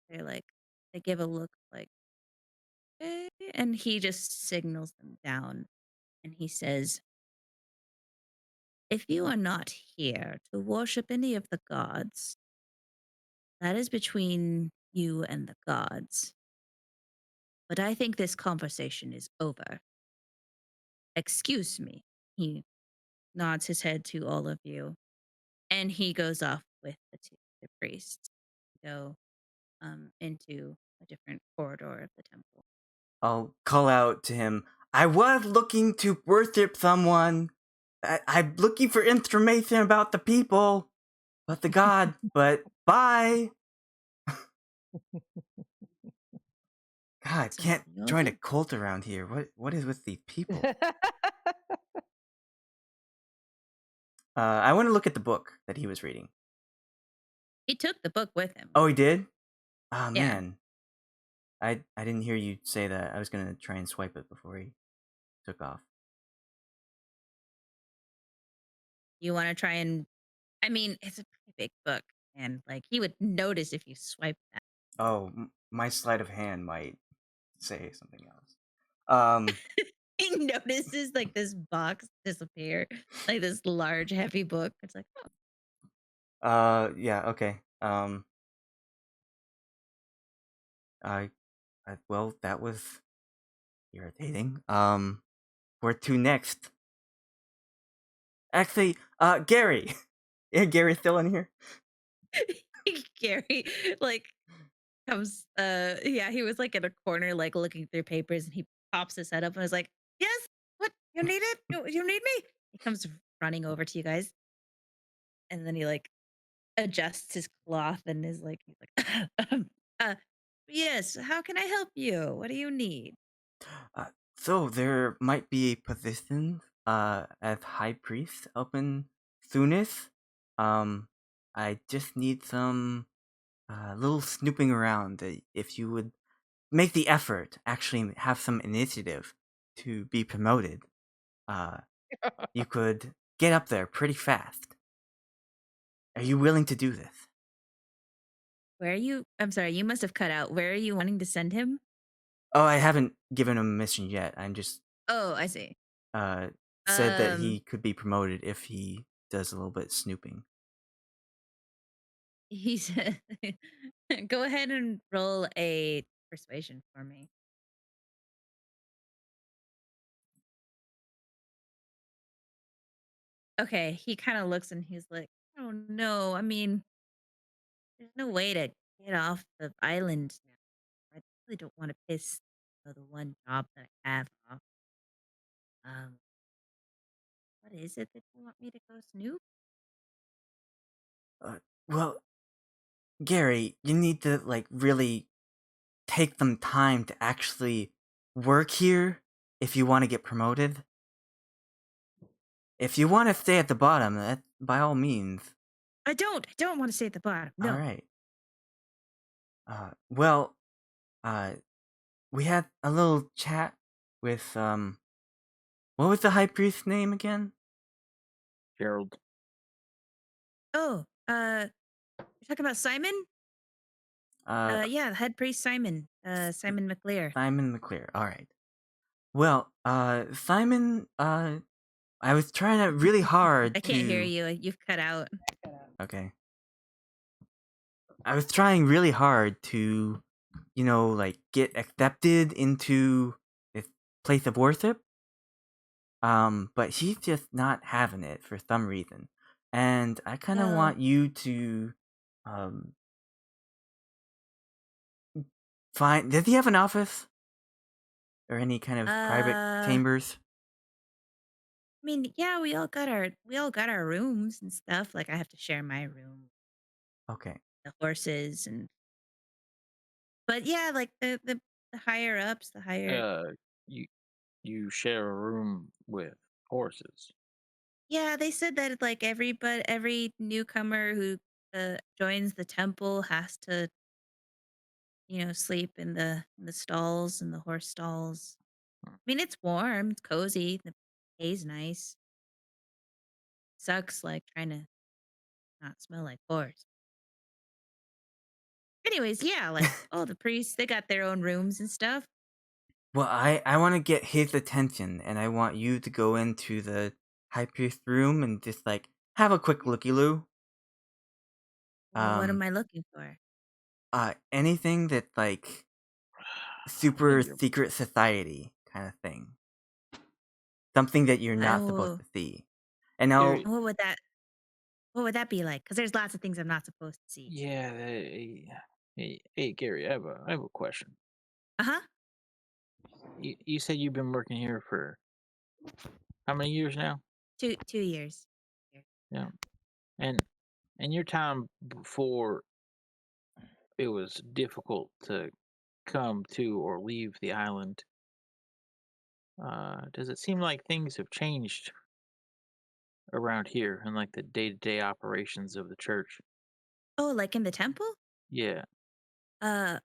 they give a look like, "Eh," and he just signals them down and he says, "If you are not here to worship any of the gods, that is between you and the gods. But I think this conversation is over. Excuse me." He nods his head to all of you, and he goes off with the priests to go into a different corridor of the temple. I'll call out to him. I was looking to worship someone. I'm looking for information about the people, but the god. But bye. God, So can't you join a think- cult around here. What is with these people? I want to look at the book that he was reading. He took the book with him. Oh, he did? Oh, Yeah. man. I didn't hear you say that. I was going to try and swipe it before he took off. You want to try and, I mean, it's a pretty big book, and like he would notice if you swipe that. Oh, my sleight of hand might say something else. He notices like this box disappear, like this large, heavy book. It's like, oh. Yeah, okay. Well, that was irritating. Where to next? Actually, Gary. Yeah, Gary's still in here. Gary, like, comes, yeah, he was like in a corner, like looking through papers, and he pops his head up and is like, "Yes, what? You need it? You need me?" He comes running over to you guys, and then he like adjusts his cloth and is like, he's like, uh, "Yes, how can I help you? What do you need?" So there might be a position as high priest up in Thunis. I just need some little snooping around. If you would make the effort, actually have some initiative to be promoted, you could get up there pretty fast. Are you willing to do this? Where are you? I'm sorry, you must have cut out. Where are you wanting to send him? Oh, I haven't given him a mission yet. I'm just Oh, I see. said that he could be promoted if he does a little bit snooping. He said, "Go ahead and roll a persuasion for me." Okay, he kind of looks and he's like, "Oh no, I mean, there's no way to get off the island now. I really don't want to piss the one job that I have off. Um, what is it that you want me to go snoop?" Well, Gary, you need to really take some time to actually work here if you want to get promoted. If you want to stay at the bottom, that by all means. I don't want to stay at the bottom. No. All right. Well, we had a little chat with what was the high priest's name again? Gerald. Oh, you're talking about Simon? Yeah, the head priest Simon. Simon McLear. Simon McLear. All right. Well, Simon, I was trying to really hard I can't hear you. You've cut out. Okay. I was trying really hard to, get accepted into this place of worship. But he's just not having it for some reason. And I kind of Oh. want you to, Fine. Does he have an office? Or any kind of private I chambers? mean, yeah, we all got our rooms and stuff. Like I have to share my room, Okay. the horses and but yeah, like the higher ups, the higher Uh, you you share a room with horses. yeah, they said that like every newcomer who joins the temple has to, sleep in the stalls and the horse stalls. Hmm. I mean, it's warm, it's cozy, the pay's nice. Sucks like trying to not smell like horse. Anyways, yeah, like all the priests, they got their own rooms and stuff. Well, I want to get his attention, and I want you to go into the high priest room and just like have a quick looky loo. Well, what Um, am I looking for? anything that like I think super you're secret society kind of thing, something that you're not supposed Oh, to see. And you're now, what would that be like? Because there's lots of things I'm not supposed to see. yeah. Hey, Gary, I have a question. Uh huh. You said you've been working here for how many years now? 2 years. Yeah, and your time before it was difficult to come to or leave the island. Does it seem like things have changed around here and like the day-to-day operations of the church? Oh, like in the temple? Yeah.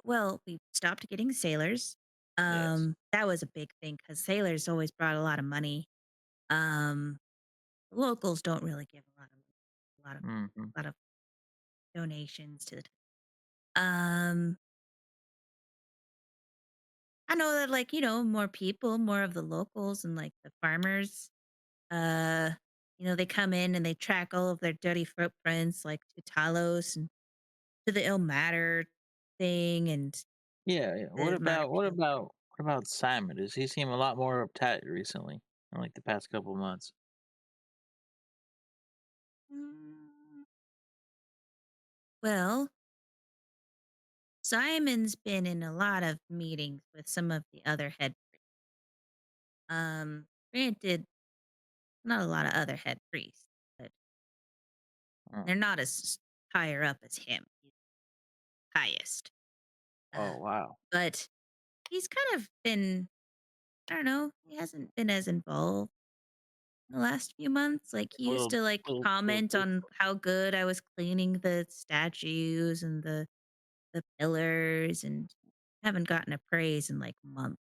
Well, we stopped getting sailors. Yes. That was a big thing because sailors always brought a lot of money. Um, Locals don't really give a lot of, Hmm. lot of donations to the. I know that like more people, more of the locals and like the farmers. Uh, they come in and they track all of their dirty footprints, like to Talos and to the ill matter thing and Yeah, yeah. the matter field. What about Simon? Does he seem a lot more uptight recently? In like the past couple months? Mm, Well, Simon's been in a lot of meetings with some of the other head. Granted, not a lot of other head priests, but Oh, they're not as higher up as him. He's highest. oh Uh, wow. but he's kind of been, I don't know, he hasn't been as involved in the last few months. Like he A used to like little comment on difficult. how good I was cleaning the statues and the pillars and haven't gotten a praise in like months.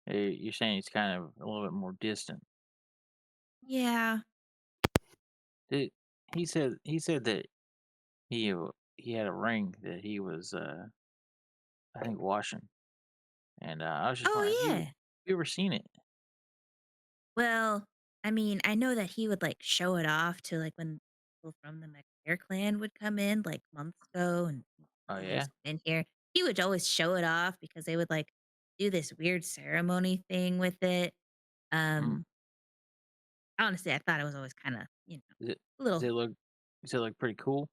You're saying he's kind of a little bit more distant. Yeah. Did, he said that he had a ring that he was I think washing, and I was just wondering, Oh yeah. have you ever seen it? Well, I mean, I know that he would like show it off to like when people from the McNair clan would come in like months ago and Oh leaders yeah. in here. He would always show it off because they would like do this weird ceremony thing with it. Hmm. Um, Honestly, I thought it was always kind of, Does it a does little it look does it look pretty cool?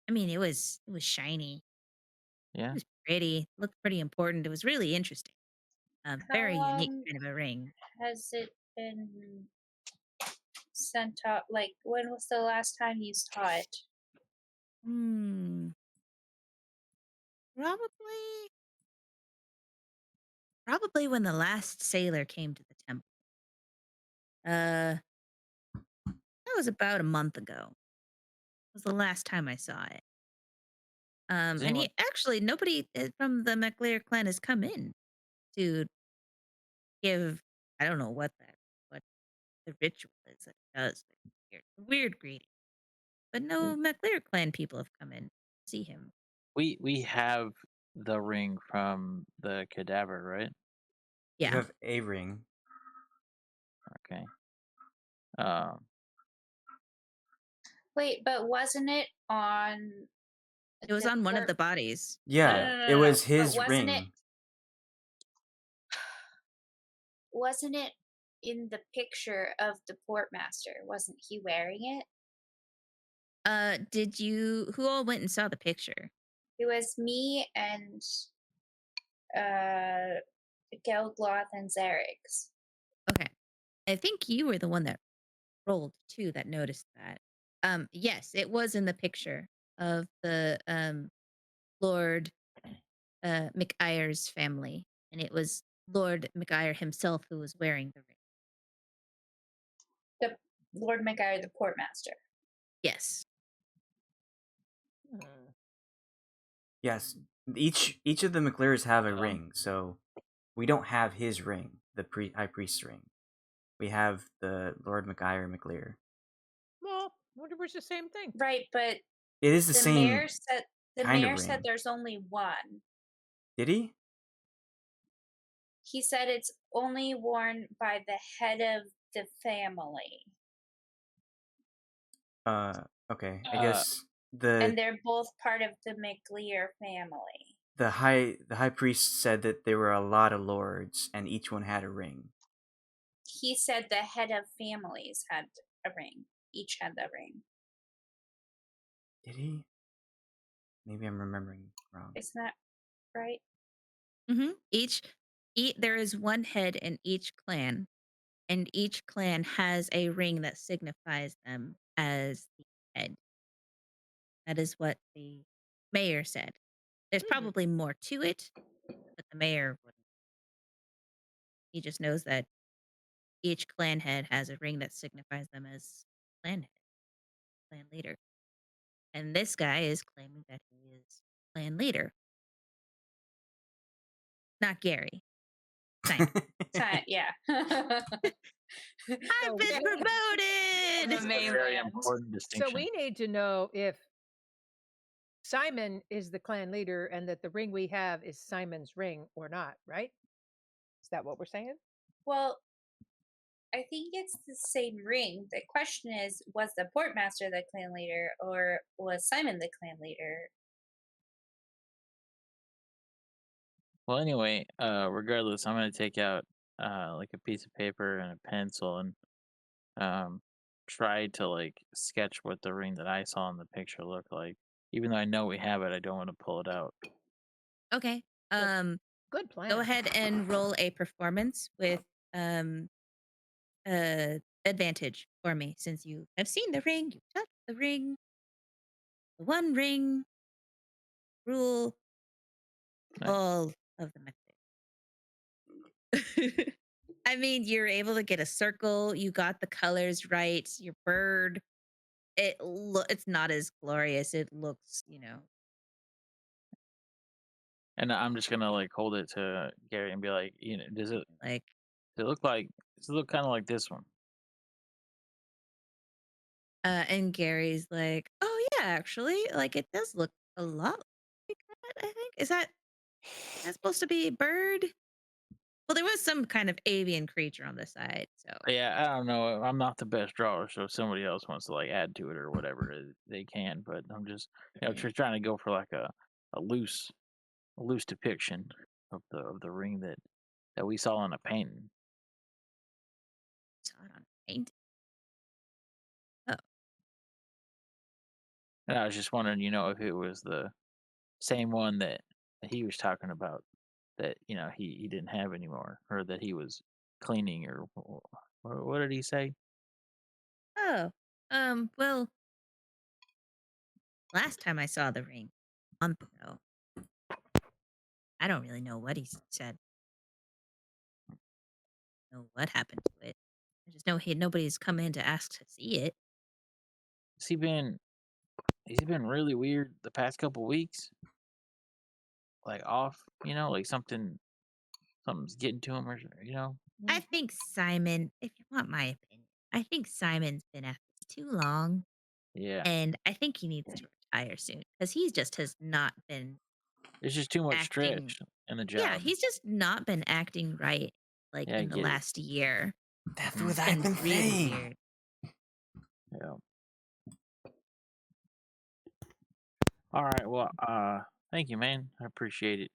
I mean, it was shiny. It Yeah. was pretty, looked pretty important. It was really interesting. How Very unique long kind of a ring. has it been sent out? Like, when was the last time you saw it? Hmm. Probably probably when the last sailor came to the temple. Uh that was about a month ago. Was the last time I saw it. Does And anyone he actually nobody from the McLear clan has come in to give I don't know what the ritual is that it does. Weird greeting. But no McLear clan people have come in to see him. we have the ring from the cadaver, right? you Yeah. have a ring. Okay. Um, Wait, but wasn't it on It was the on one of port? the bodies. No, no, Yeah, no, it no, no. was But his ring. wasn't it in the picture of the portmaster? Wasn't he wearing it? Did you who all went and saw the picture? It was me and Geldloth and Xerix. Okay. I think you were the one that rolled too that noticed that. Yes, it was in the picture of the Lord McIre's family, and it was Lord McIre himself who was wearing the ring. The Lord McIre, the Portmaster. Yes. Yes, each of the McLears have a ring, so we don't have his ring, the high priest's ring. We have the Lord McIre McLear. Well, I wonder if it's the same thing. Right, but It is the the same mayor said kind of ring. there's only one. Did he? He said it's only worn by the head of the family. Okay. I guess And they're both part of the McLear family. the high priest said that there were a lot of lords and each one had a ring. He said the head of families had a ring. Each had the ring. Did he? Maybe I'm remembering wrong. Isn't that right? Mm-hmm. There is one head in each clan, and each clan has a ring that signifies them as the head. That is what the mayor said. There's probably more to it, but the mayor wouldn't. He just knows that each clan head has a ring that signifies them as clan head, clan leader. And this guy is claiming that he is clan leader. Not Gary. Simon. Yeah. I've been promoted! Very important distinction. So we need to know if Simon is the clan leader and that the ring we have is Simon's ring or not, right? Is that what we're saying? Well, I think it's the same ring. The question is, was the Portmaster the clan leader or was Simon the clan leader? Well, anyway, regardless, I'm gonna take out like a piece of paper and a pencil and try to like sketch what the ring that I saw in the picture looked like. Even though I know we have it, I don't want to pull it out. Okay. Good plan. Go ahead and roll a performance with advantage for me, since you have seen the ring, you touched the ring. The one ring rule Nice. all of the method. I mean, you're able to get a circle, you got the colors right, your bird. It's not as glorious. It looks, And I'm just gonna like hold it to Gary and be like, does it like look kind of like this one? and Gary's like, "Oh yeah, actually, like it does look a lot like that, I think. Is that supposed to be a bird?" Well, there was some kind of avian creature on the side, so. Yeah, I don't know. I'm not the best drawer, so if somebody else wants to like add to it or whatever, they can. But I'm just, just trying to go for like a loose depiction of the ring that we saw in a painting. Saw it on paint. Oh. And I was just wondering, if it was the same one that he was talking about that he didn't have anymore, or that he was cleaning, or what did he say? Oh. Well, last time I saw the ring, a month ago. I don't really know what he said. I don't know what happened to it. I just know nobody's come in to ask to see it. He's been really weird the past couple weeks. Like off, like something's getting to him, or I think Simon, if you want my opinion, I think Simon's been at this too long. Yeah. And I think he needs to retire soon because he just has not been It's just too much acting. stretch in the job. Yeah, he's just not been acting right like Yeah, I in the get it. last year. That's what It's I've been really saying. weird. Yeah. All right. Well, thank you, man. I appreciate it.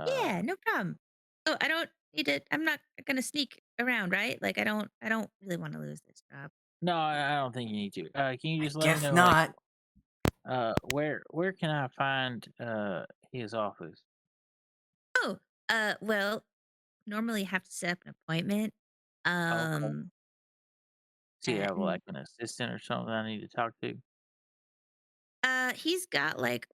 Yeah, no problem. Oh, I don't need to. I'm not gonna sneak around, right? Like I don't really want to lose this job. No, I don't think you need to. Can you just let me Guess know, not. where can I find his office? Oh, Well, normally you have to set up an appointment. Okay. Um, Do you have and like an assistant or something I need to talk to? he's got like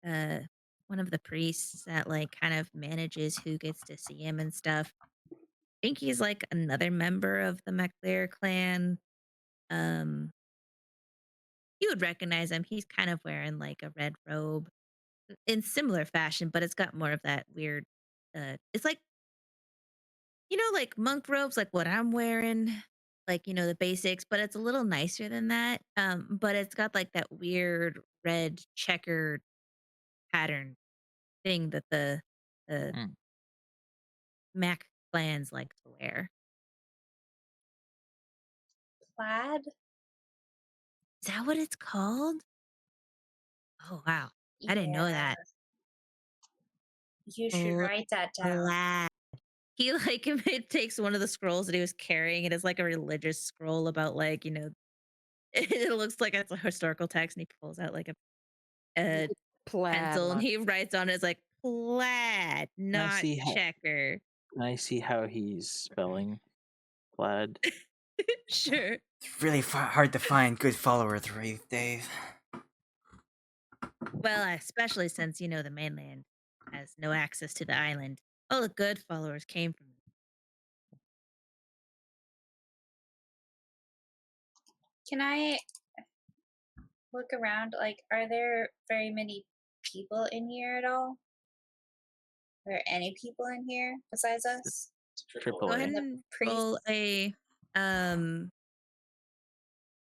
uh one of the priests that like kind of manages who gets to see him and stuff. I think he's like another member of the MacLear clan. Um, you would recognize him. He's kind of wearing like a red robe in similar fashion, but it's got more of that weird. It's like like monk robes, like what I'm wearing, like the basics, but it's a little nicer than that. But it's got like that weird red checkered pattern thing that the Mm. Mac clans like to wear. Plaid? Is that what it's called? Oh wow, I didn't know Yeah. that. You should Pla- write that down. Plaid. He like it takes one of the scrolls that he was carrying. It is like a religious scroll about like it looks like it's a historical text, and he pulls out like a Plaid pencil and on. he writes on it, it's like plaid, Can I not see how checker. can I see how he's spelling plaid? Sure. It's really hard to find good followers these days. Well, especially since the mainland has no access to the island. All the good followers came from. Can I look around? Like, are there very many people in here at all? Are there any people in here besides us? Go Triple ahead A. The and roll priests? a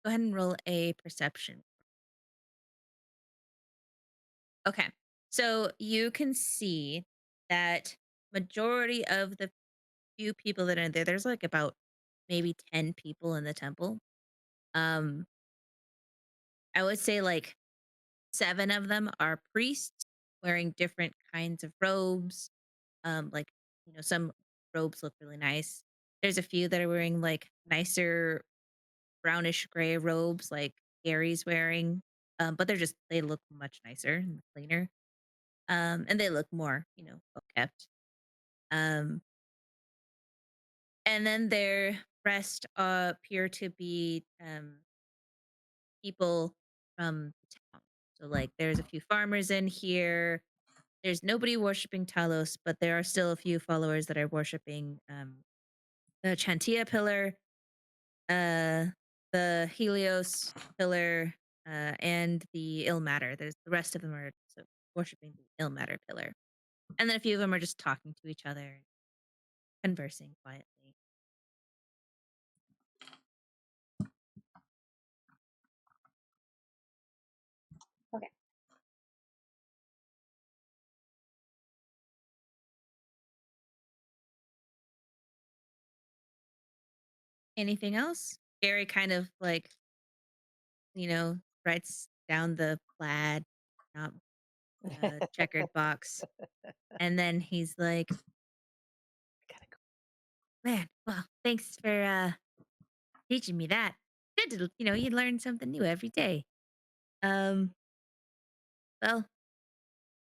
go ahead and roll a perception. Okay. So you can see that majority of the few people that are there, there's like about maybe 10 people in the temple. Um, I would say like 7 of them are priests wearing different kinds of robes. Like, some robes look really nice. There's a few that are wearing like nicer brownish gray robes like Gary's wearing. But they look much nicer and cleaner. And they look more, well kept. Um, and then their rest appear to be people from the town. So like there's a few farmers in here. There's nobody worshiping Talos, but there are still a few followers that are worshiping the Chantia pillar, uh, the Helios pillar, and the Ill Matter. There's the rest of them are so worshiping the Ill Matter pillar, and then a few of them are just talking to each other, conversing quietly. Okay. Anything else? Gary kind of like writes down the plaid, not checkered box, and then he's like, Gotta go. "Man, well, thanks for teaching me that. Good to you learn something new every day." Um, well,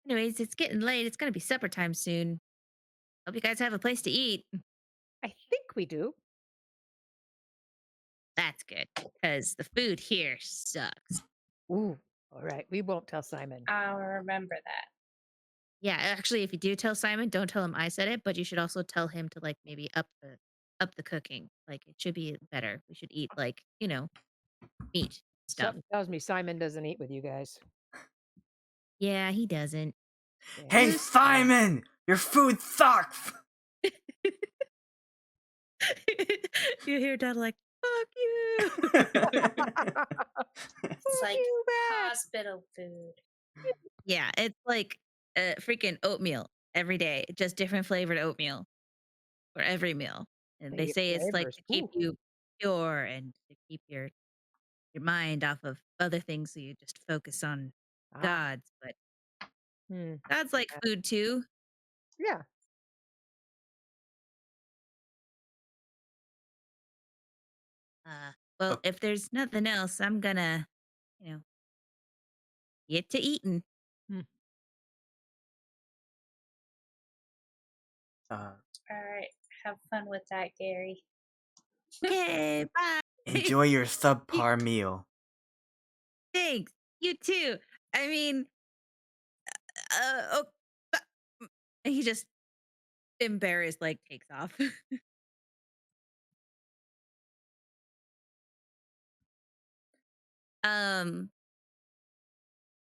anyways, it's getting late. It's gonna be supper time soon. Hope you guys have a place to eat. I think we do. That's good, because the food here sucks. Ooh. All right. We won't tell Simon. I'll remember that. Yeah, actually, if you do tell Simon, don't tell him I said it, but you should also tell him to like maybe up the cooking. Like it should be better. We should eat like meat stuff. Something tells me Simon doesn't eat with you guys. Yeah, he doesn't. Yeah. Hey, Who's- Simon! Your food sucks! You hear Dad like, "Fuck you." It's like you back. hospital food. Yeah, it's like freaking oatmeal every day, just different flavored oatmeal for every meal. And they Native say it's like flavors. to keep Ooh. you pure and to keep your mind off of other things so you just focus on Ah. gods. But Hmm. gods like food too. Yeah. Well, Oh. if there's nothing else, I'm gonna, get to eating. Uh, All right. Have fun with that, Gary. Okay, bye. enjoy your subpar meal. Thanks. You too. I mean, oh, he just embarrassed, like takes off.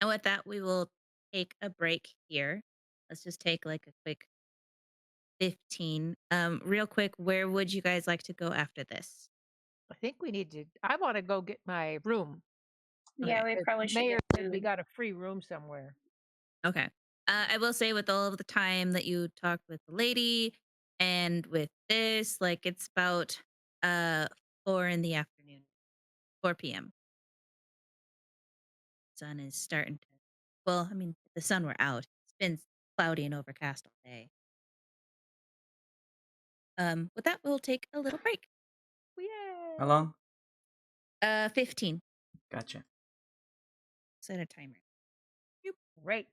And with that, we will take a break here. Let's just take like a quick 15. Real quick, where would you guys like to go after this? I think we need to. I want to go get my room. Yeah, Okay. we The probably should mayor get said we food. got a free room somewhere. Okay. I will say with all of the time that you talked with the lady and with this, like it's about 4 in the afternoon, 4 p.m. Sun is starting to, well, I mean, the sun were out. It's been cloudy and overcast all day. With that, we'll take a little break. Yay! How long? 15. Gotcha. Set a timer. Great.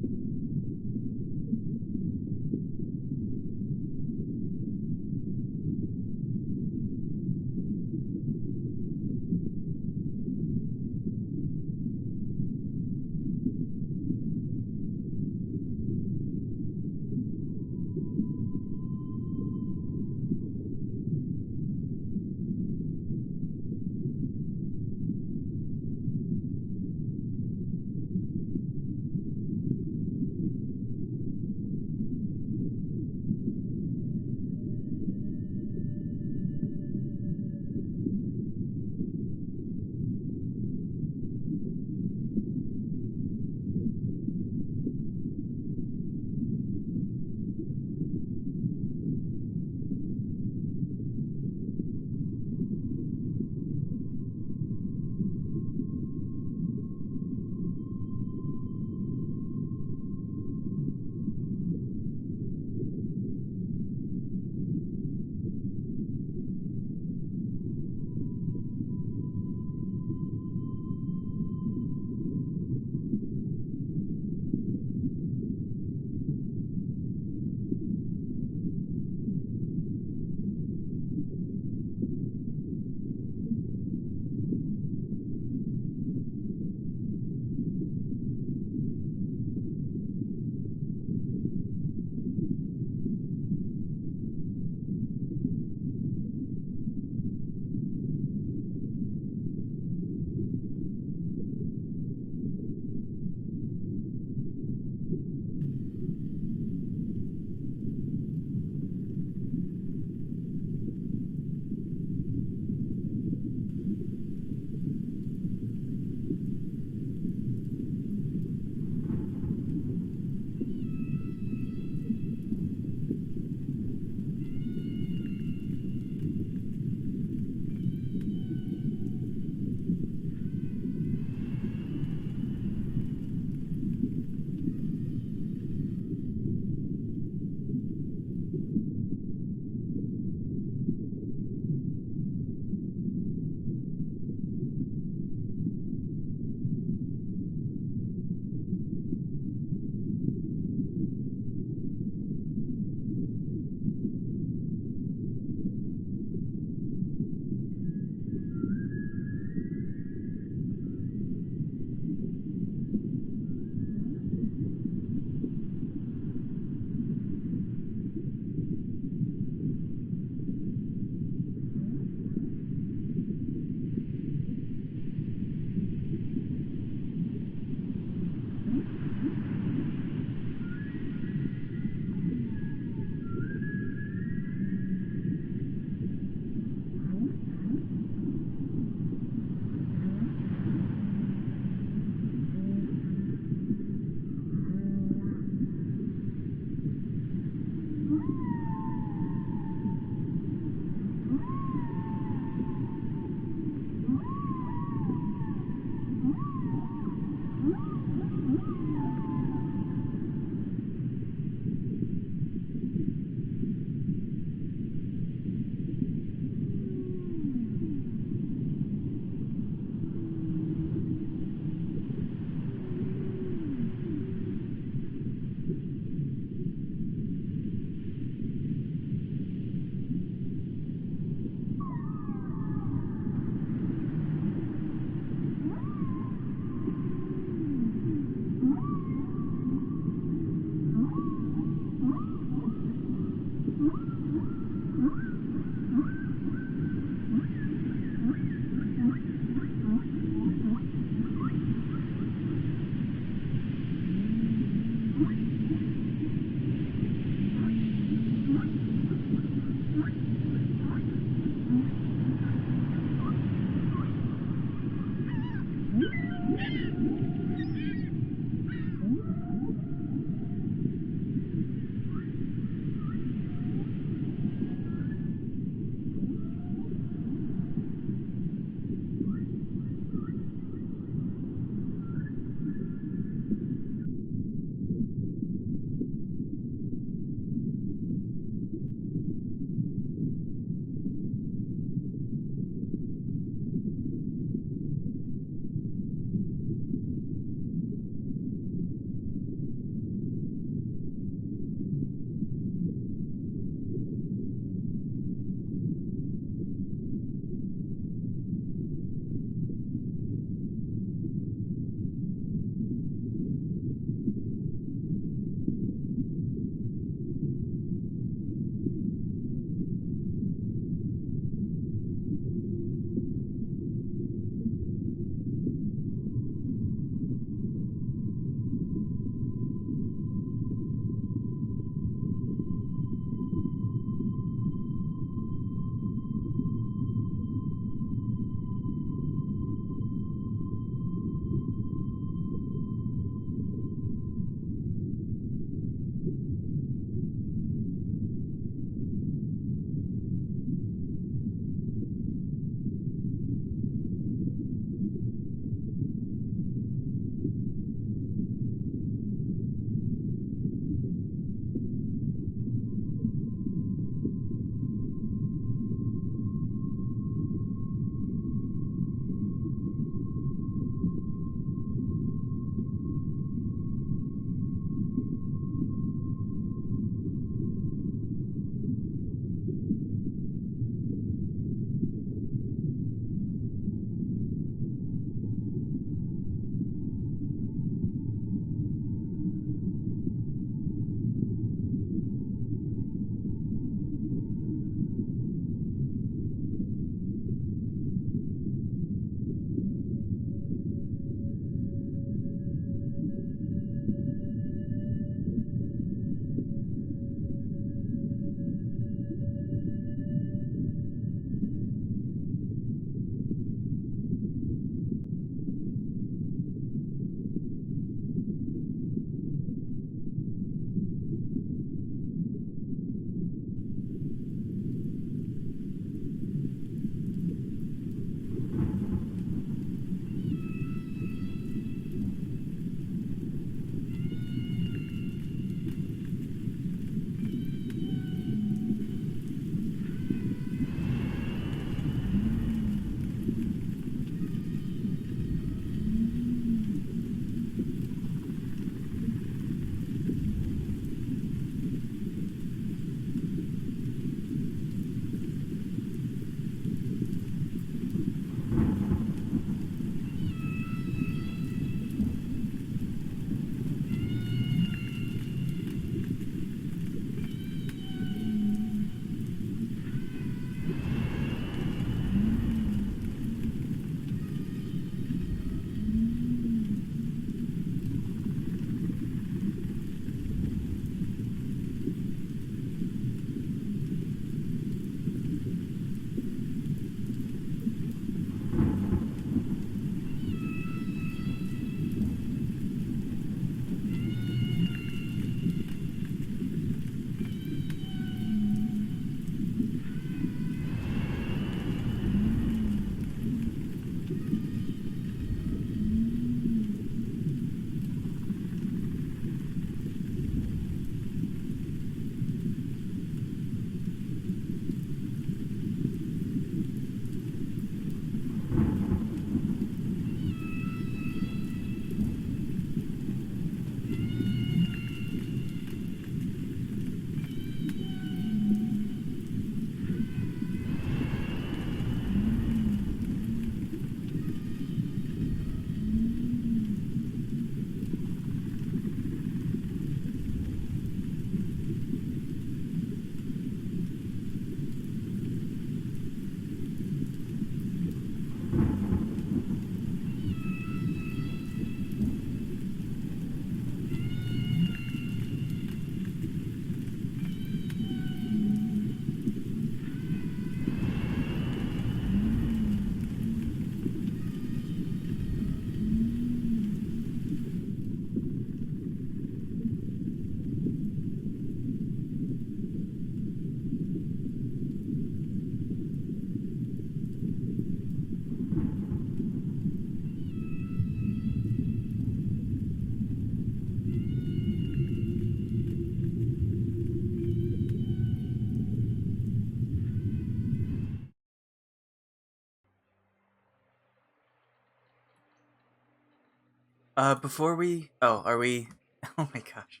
Before we, are we? Oh my gosh.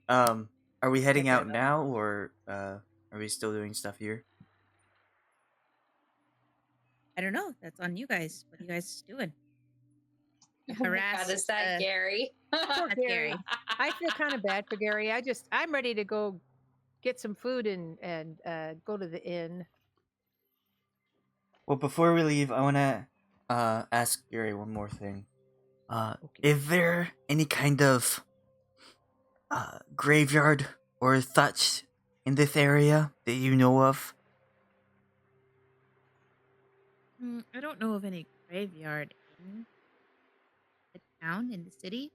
Are we heading out now, or are we still doing stuff here? I don't know. That's on you guys. What are you guys doing? Oh my God, Harassed. is that Gary? Poor That's Gary. Gary. I feel kind of bad for Gary. I'm ready to go get some food and go to the inn. Well, before we leave, I want to ask Gary one more thing. Okay. Is there any kind of graveyard or such in this area that you know of? I don't know of any graveyard in the town, in the city.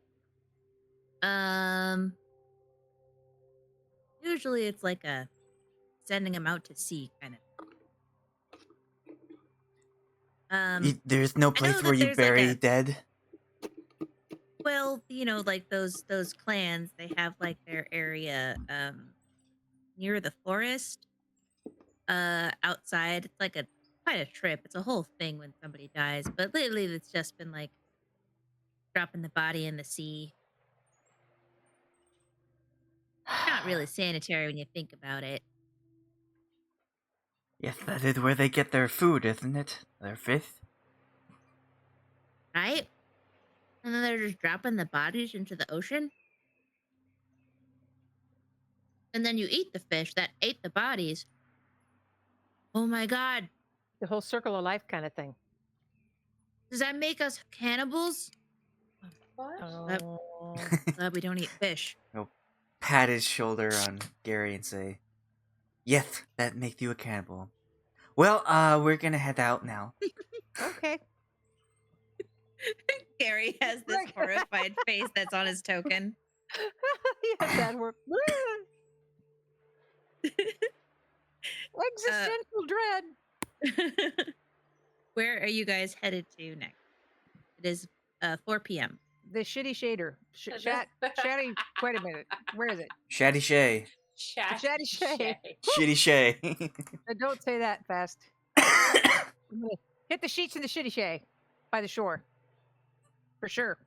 Usually it's like a sending them out to sea kind of. There's no I know place where that you there's like bury a dead? well, like those clans, they have like their area near the forest. Outside. It's like a quite a trip. It's a whole thing when somebody dies. But lately it's just been like dropping the body in the sea. Not really sanitary when you think about it. Yes, that is where they get their food, isn't it? Their fish? Right? And then they're just dropping the bodies into the ocean. And then you eat the fish that ate the bodies. Oh my God. The whole circle of life kind of thing. Does that make us cannibals? What? Oh. Glad we don't eat fish. He'll pat his shoulder on Gary and say, "Yes, that makes you a cannibal." Well, we're gonna head out now. Okay. Gary has this horrified face that's on his token. Yes, that worked. Existential dread. Where are you guys headed to next? It is 4 p.m. The shitty shader. Shatty. Wait a minute. Where is it? Shaddy Shay. Shatty Shay. Shitty Shay. Don't say that fast. I'm gonna hit the sheets in the shitty shay by the shore. For sure.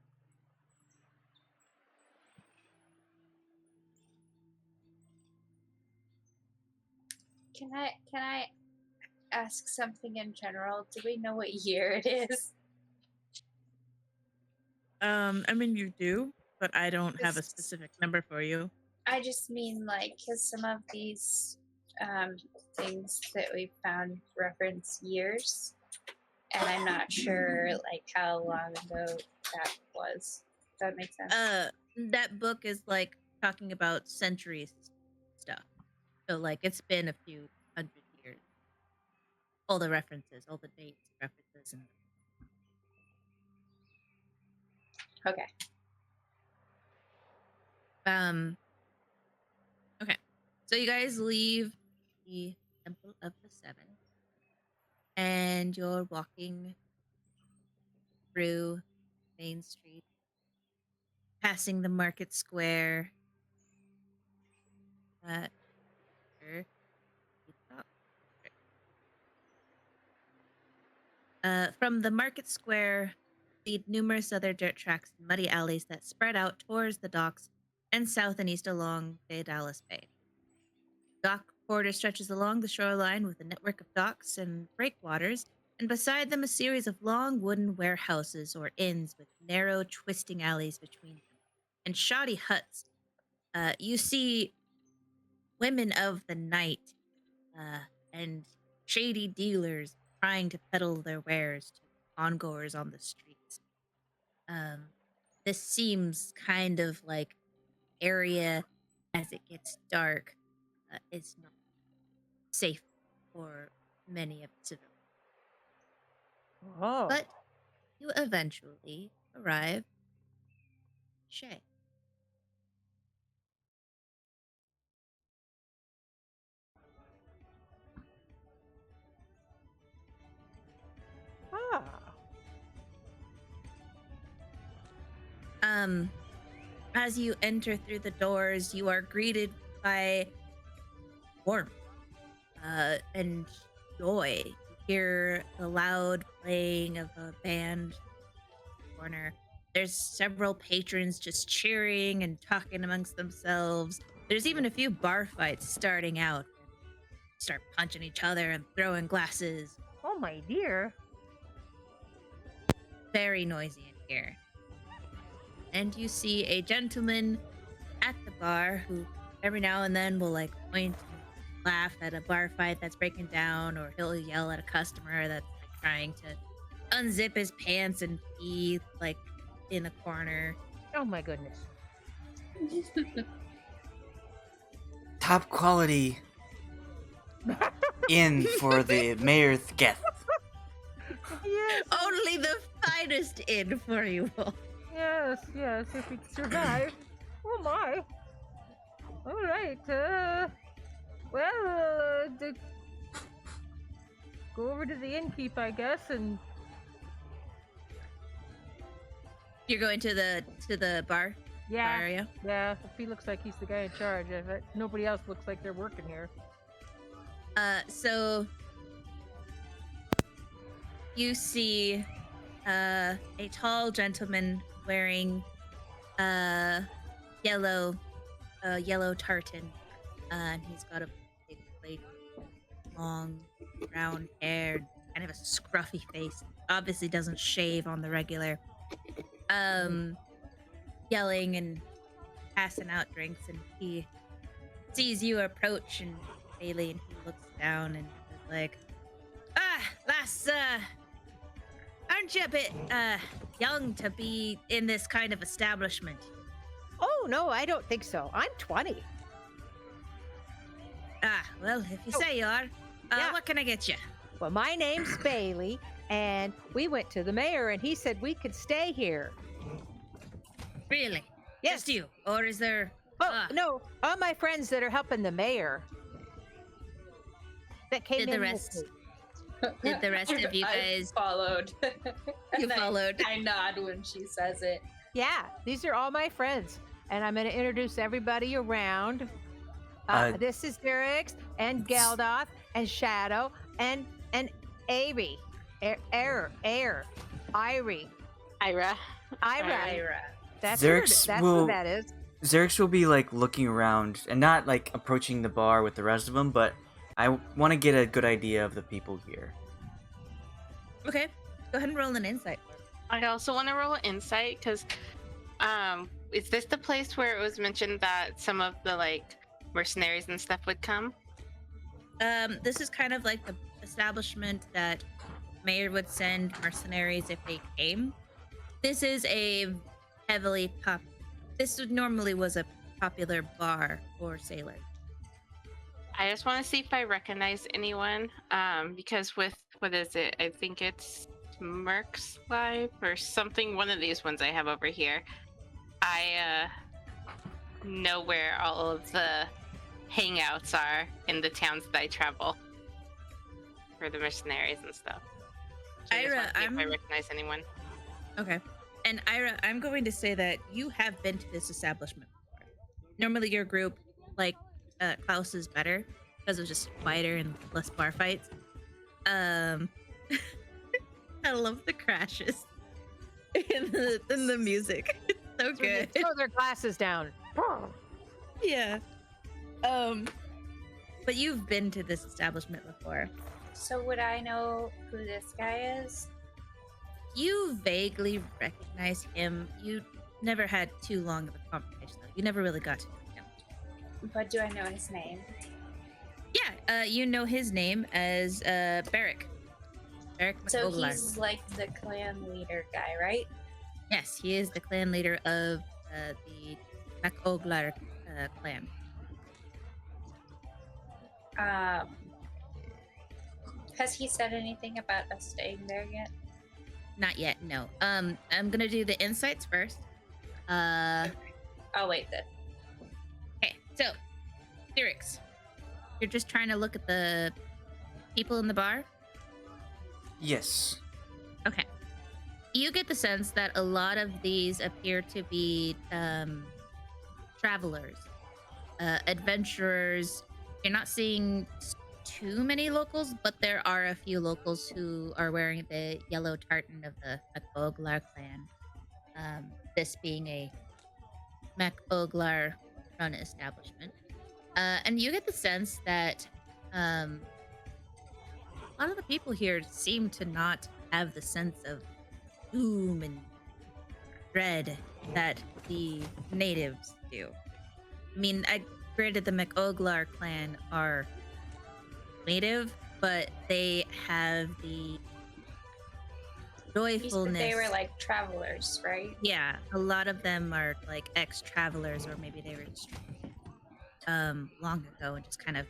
Can I ask something in general? Do we know what year it is? I mean, you do, but I don't have a specific number for you. I just mean like because some of these things that we found reference years, and I'm not sure like how long ago that was. Does that make sense? That book is like talking about centuries stuff. So like it's been a few hundred years. All the references, all the dates, references, and Okay. Okay. So you guys leave the Temple of the Seven, and you're walking through Main Street, passing the market square. From the market square lead numerous other dirt tracks and muddy alleys that spread out towards the docks and south and east along Dallas Bay. Dock border stretches along the shoreline with a network of docks and breakwaters, and beside them a series of long wooden warehouses or inns with narrow, twisting alleys between them, and shoddy huts. You see women of the night and shady dealers trying to peddle their wares to ongoers on the streets. This seems kind of like area as it gets dark is not safe for many of the civilians. Oh. But you eventually arrive. Shay. Ah. As you enter through the doors, you are greeted by warmth and joy. You hear the loud playing of a band in the corner, There's several patrons just cheering and talking amongst themselves. There's even a few bar fights starting out. Start punching each other and throwing glasses. Oh my dear. Very noisy in here. And you see a gentleman at the bar who every now and then will like point and laugh at a bar fight that's breaking down, or he'll yell at a customer that's like trying to unzip his pants and pee like in a corner. Oh my goodness. Top quality in for the mayor's guest. Yes. Only the finest inn for you all. Yes, yes, if we survive. Oh my. All right. Go over to the innkeep, I guess, and You're going to the bar yeah, area. yeah. If he looks like he's the guy in charge, nobody else looks like they're working here. So you see a tall gentleman wearing yellow tartan, and he's got a big plate, long brown hair, kind of a scruffy face. Obviously doesn't shave on the regular. Yelling and passing out drinks, and he sees you approach, and Bei-leigh, and he looks down and is like, lass, aren't you a bit young to be in this kind of establishment? Oh no, I don't think so. I'm 20. Well, if you say you are, Yeah. what can I get you? Well, my name's Bei-leigh, and we went to the mayor, and he said we could stay here. Really? Yes. Just you? Or is there... Oh no, all my friends that are helping the mayor that came Did the in with rest- me. Did the rest of you I guys... followed? You And followed. I nod when she says it. Yeah, these are all my friends, and I'm going to introduce everybody around. This is Xerix and Geldloth and Shadow and Ayre, Ayre, Ayra. Ira. That's Xerix that's will- who that is. Xerix will be like looking around and not like approaching the bar with the rest of them, but I want to get a good idea of the people here. Okay, go ahead and roll an insight. I also want to roll insight because, is this the place where it was mentioned that some of the like mercenaries and stuff would come? This is kind of like the establishment that Mayor would send mercenaries if they came. This is a heavily normally was a popular bar for sailors. I just want to see if I recognize anyone. Because with what is it? I think it's Merc's Live or something. One of these ones I have over here. I know where all of the hangouts are in the towns that I travel for the mercenaries and stuff. So I just Ayra, want to see if I recognize anyone. Okay. And Ayra, I'm going to say that you have been to this establishment before. Normally your group, like Klaus, is better because it's just quieter and less bar fights. I love the crashes in the music. It's so So they good. throw their glasses down. Yeah. But you've been to this establishment before. So would I know who this guy is? You vaguely recognize him. You never had too long of a conversation, though. You never really got to know him. But do I know his name? Yeah, you know his name as Barrick. Barrick So McOglar. he's like the clan leader guy, right? Yes, he is the clan leader of the McOglar clan. Has he said anything about us staying there yet? Not yet, no. I'm gonna do the insights first. I'll wait then. Okay, so Xerix, you're just trying to look at the people in the bar? Yes. Okay. You get the sense that a lot of these appear to be travelers, adventurers. You're not seeing too many locals, but there are a few locals who are wearing the yellow tartan of the McOglar clan. This being a Mac Oglar run establishment. And you get the sense that a lot of the people here seem to not have the sense of doom and dread that the natives do. I mean, granted, the McOglar clan are native, but they have the You joyfulness. said they were like travelers, right? Yeah, a lot of them are like ex-travelers, or maybe they were just long ago and just kind of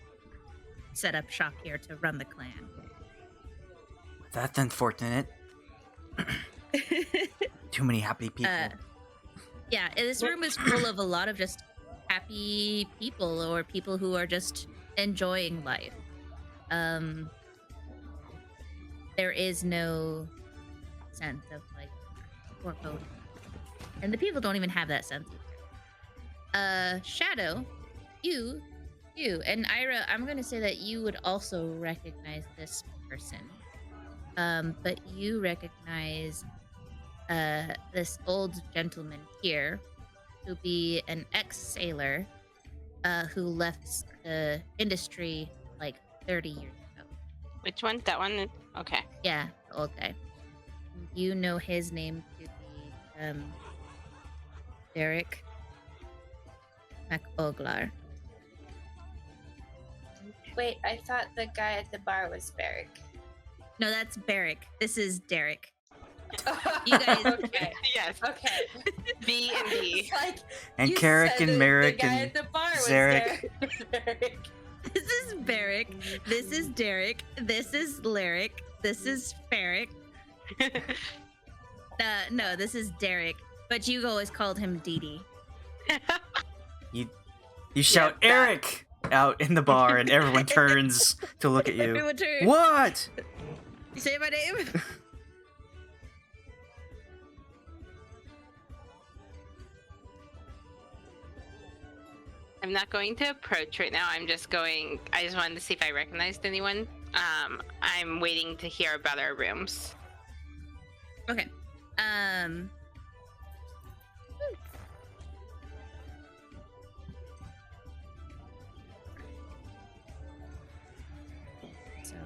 set up shop here to run the clan. That's unfortunate. Too many happy people. Yeah, this room is full of a lot of just happy people or people who are just enjoying life. There is no sense of like foreboding, and the people don't even have that sense either. Shadow, you, and Ayre, I'm gonna say that you would also recognize this person, but you recognize this old gentleman here, who be an ex-sailor, who left the industry like 30 years ago. Which one? That one? Okay. Yeah, the old guy. You know his name to be Derek McOglar. Wait, I thought the guy at the bar was Barrick. No, that's Barrick. This is Derek. You guys- Okay. Yes. Okay. B and D. It's like, And you Carrick said and that Merrick the guy and at the bar was Xerix. Barrick. This is Barrick. This is Derek. This is Lyric. This is Ferrick. No, this is Derek. But you always called him Dee. You shout that. Eric out in the bar, and everyone turns to look at you. Everyone turn. What? You say my name? I'm not going to approach right now. I just wanted to see if I recognized anyone. I'm waiting to hear about our rooms. Okay. So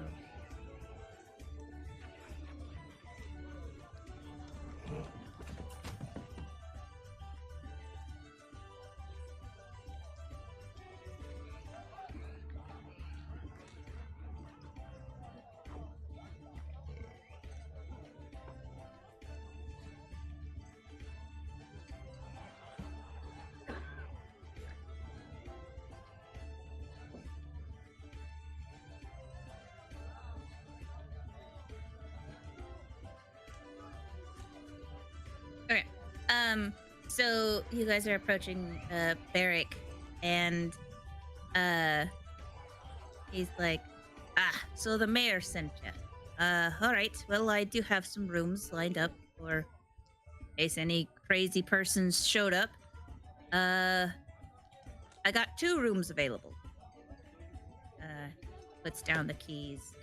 okay. So you guys are approaching Barrick, and he's like, so the mayor sent you. All right. Well, I do have some rooms lined up for in case any crazy persons showed up. I got 2 rooms available. Puts down the keys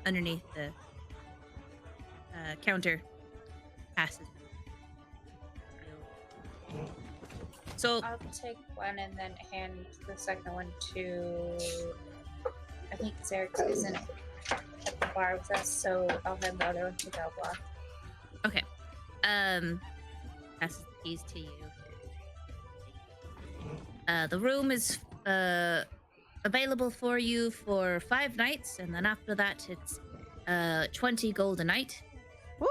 underneath the counter, passes. So I'll take one and then hand the second one to. I think Xerix isn't at the bar with us, so I'll hand the other one to Geldloth. okay, passes the keys to you. The room is available for you for 5 nights, and then after that, it's 20 gold a night. Woo!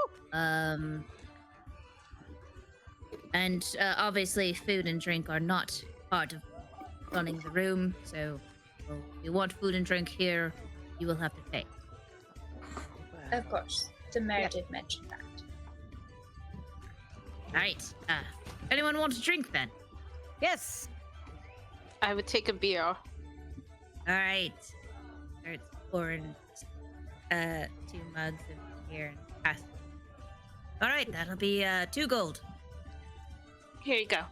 And obviously, food and drink are not part of running the room, so if you want food and drink here, you will have to pay. Of course, the mayor did mention that. All right. Anyone want a drink then? Yes. I would take a beer. All right. Starts pouring 2 mugs of beer and pass. All right, that'll be 2 gold. Here you go.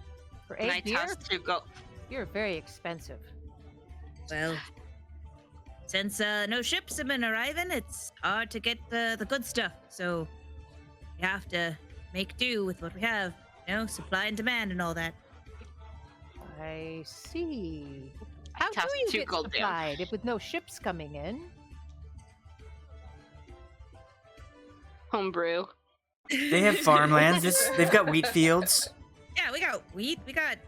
For And I 8 beer, toss 2 gold. you're very expensive. Well, since no ships have been arriving, it's hard to get the good stuff. So we have to make do with what we have. You know, supply and demand and all that. I see. How do Toss you 2 get gold down. supplied if with no ships coming in? Homebrew. They have farmlands. They've got wheat fields. Yeah, we got wheat. We got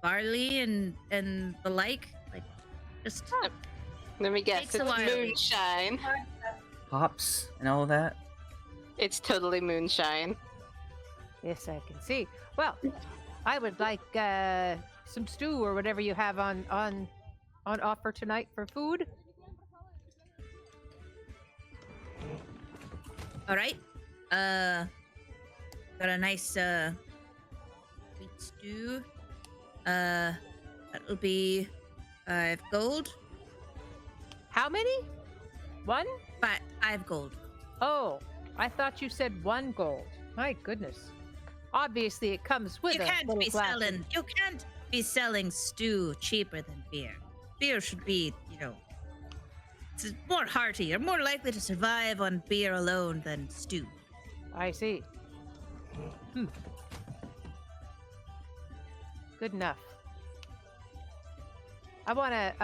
barley and the like. Like, just Let me guess. Takes a It's while. moonshine. Hops and all of that. It's totally moonshine. Yes, I can see. Well, I would like some stew or whatever you have on offer tonight for food. all right. Got a nice wheat stew. That'll be 5 gold. How many? One? 5 gold. Oh, I thought you said 1 gold. My goodness. Obviously, it comes with You a can't little be glass of- selling. You can't be selling stew cheaper than beer. Beer should be, you know, it's more hearty. You're more likely to survive on beer alone than stew. I see. Good enough. I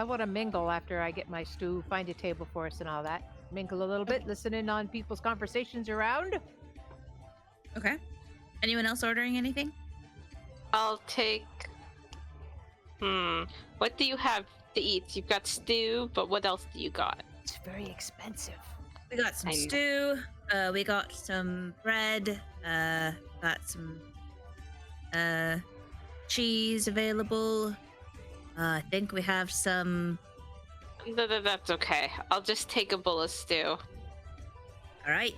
wanna mingle after I get my stew, find a table for us and all that. Mingle a little bit, listen in on people's conversations around. Okay. Anyone else ordering anything? I'll take. What do you have to eat? You've got stew, but what else do you got? It's very expensive. We got some I know. stew. We got some bread. Got some cheese available. I think we have some. That's okay. I'll just take a bowl of stew. All right.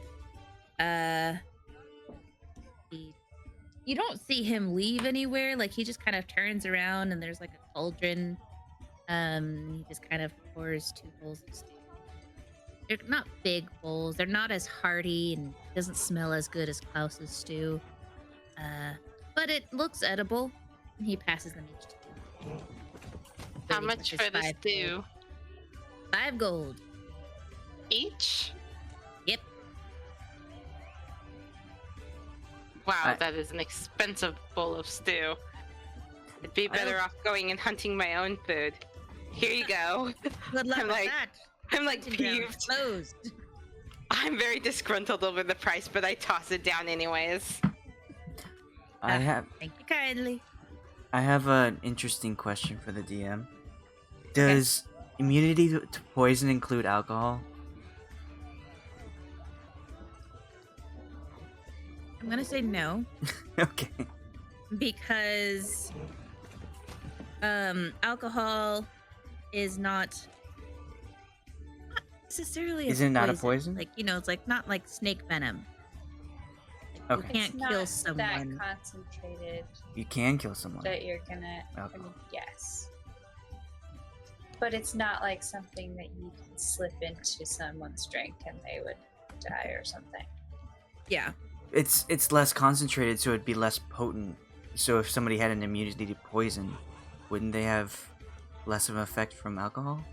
You don't see him leave anywhere. Like, he just kind of turns around and there's like a cauldron. He just kind of pours 2 bowls of stew. They're not big bowls. They're not as hearty and doesn't smell as good as Klaus's stew. But it looks edible. And he passes them each to you. How Thirty much versus for the 5 stew? gold. 5 gold. Each? Yep. Wow, that is an expensive bowl of stew. I'd be I better don't- off going and hunting my own food. Here you go. Good luck I'm with like that. I'm like Hunting ground peeved. closed. I'm very disgruntled over the price, but I toss it down anyways. I have Thank you kindly. an interesting question for the DM. Does immunity to poison include alcohol? I'm gonna say no Okay. because alcohol is not necessarily. Is it not a poison? Like, you know, it's like not like snake venom. Okay. You can't It's not kill that someone. concentrated You can kill someone. that you're gonna. I Alcohol. mean, yes. But it's not like something that you can slip into someone's drink and they would die or something. Yeah. It's less concentrated, so it'd be less potent. So if somebody had an immunity to poison, wouldn't they have less of an effect from alcohol?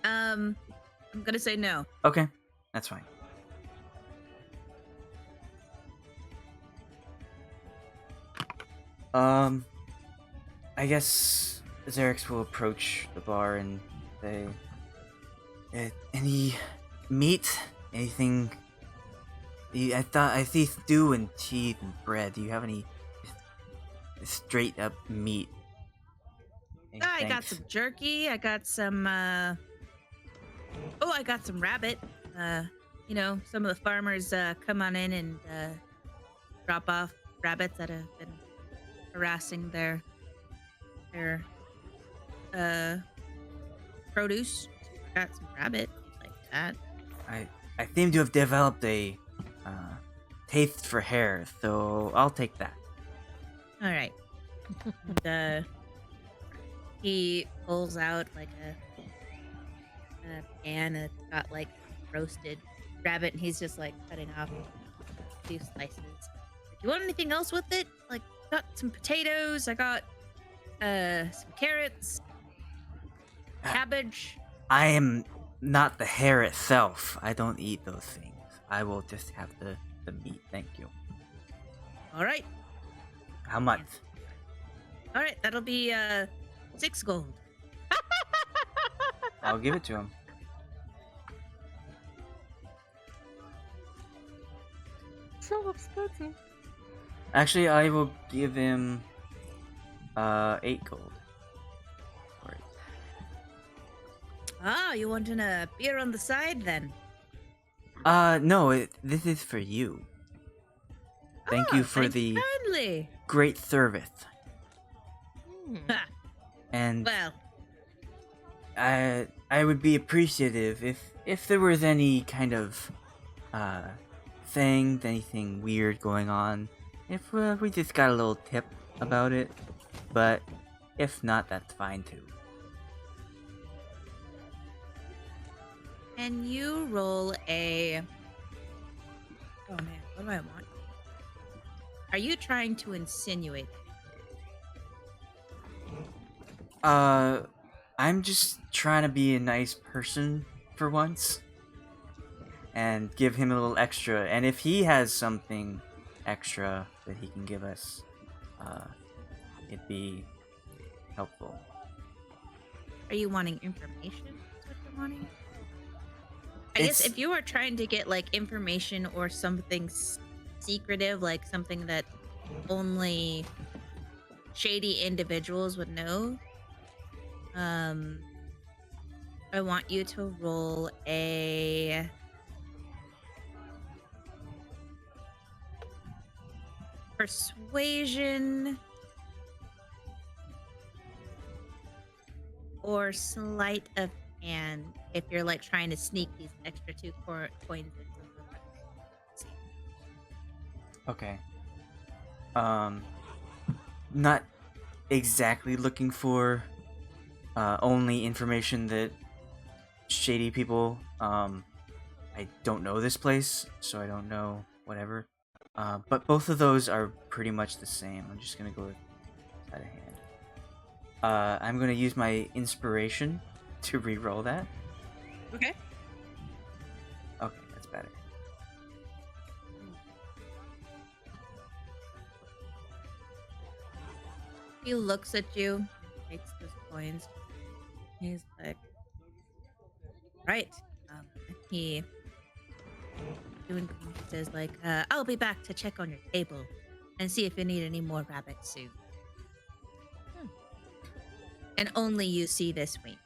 I'm gonna say no. Okay, that's fine. I guess Xerix will approach the bar and say, "Any meat? Anything? I see stew and cheese and bread. Do you have any straight up meat?" Hey, I got thanks. some jerky. I got some. Oh, I got some rabbit. You know, some of the farmers come on in and drop off rabbits that have been harassing their produce. I got some rabbit like that. I seem to have developed a taste for hair, so I'll take that. All right. And, he pulls out like a pan that's got like roasted rabbit, and he's just like cutting off a few slices. Do you want anything else with it? Like, got some potatoes. I got some carrots, cabbage. I am Not the hair itself. I don't eat those things. I will just have the meat. Thank you. All right. How much? All right. That'll be 6 gold. I'll give it to him. So expensive. Actually, I will give him 8 gold. For it. Ah, you wanting a beer on the side then? No, this is for you. Thank you for thanks the kindly. great service. Ha, And well, I would be appreciative if there was any kind of anything weird going on. If we just got a little tip about it, but if not, that's fine too. can you roll a... Oh man, what do I want? Are you trying to insinuate? I'm just trying to be a nice person for once. And give him a little extra. And if he has something extra that he can give us, it'd be helpful. Are you wanting information? Is what you're wanting? I guess It's- if you are trying to get like information or something secretive, like something that only shady individuals would know, I want you to roll a persuasion or sleight of hand if you're like trying to sneak these extra 2 coins in. Okay. Not exactly looking for only information that shady people. I don't know this place, so I don't know whatever. But both of those are pretty much the same. I'm just gonna go with sleight of hand. I'm gonna use my inspiration to re-roll that. Okay. Okay, that's better. He looks at you, takes those coins. He's like, right. He doing says like, I'll be back to check on your table and see if you need any more rabbits soon. And only you see this week.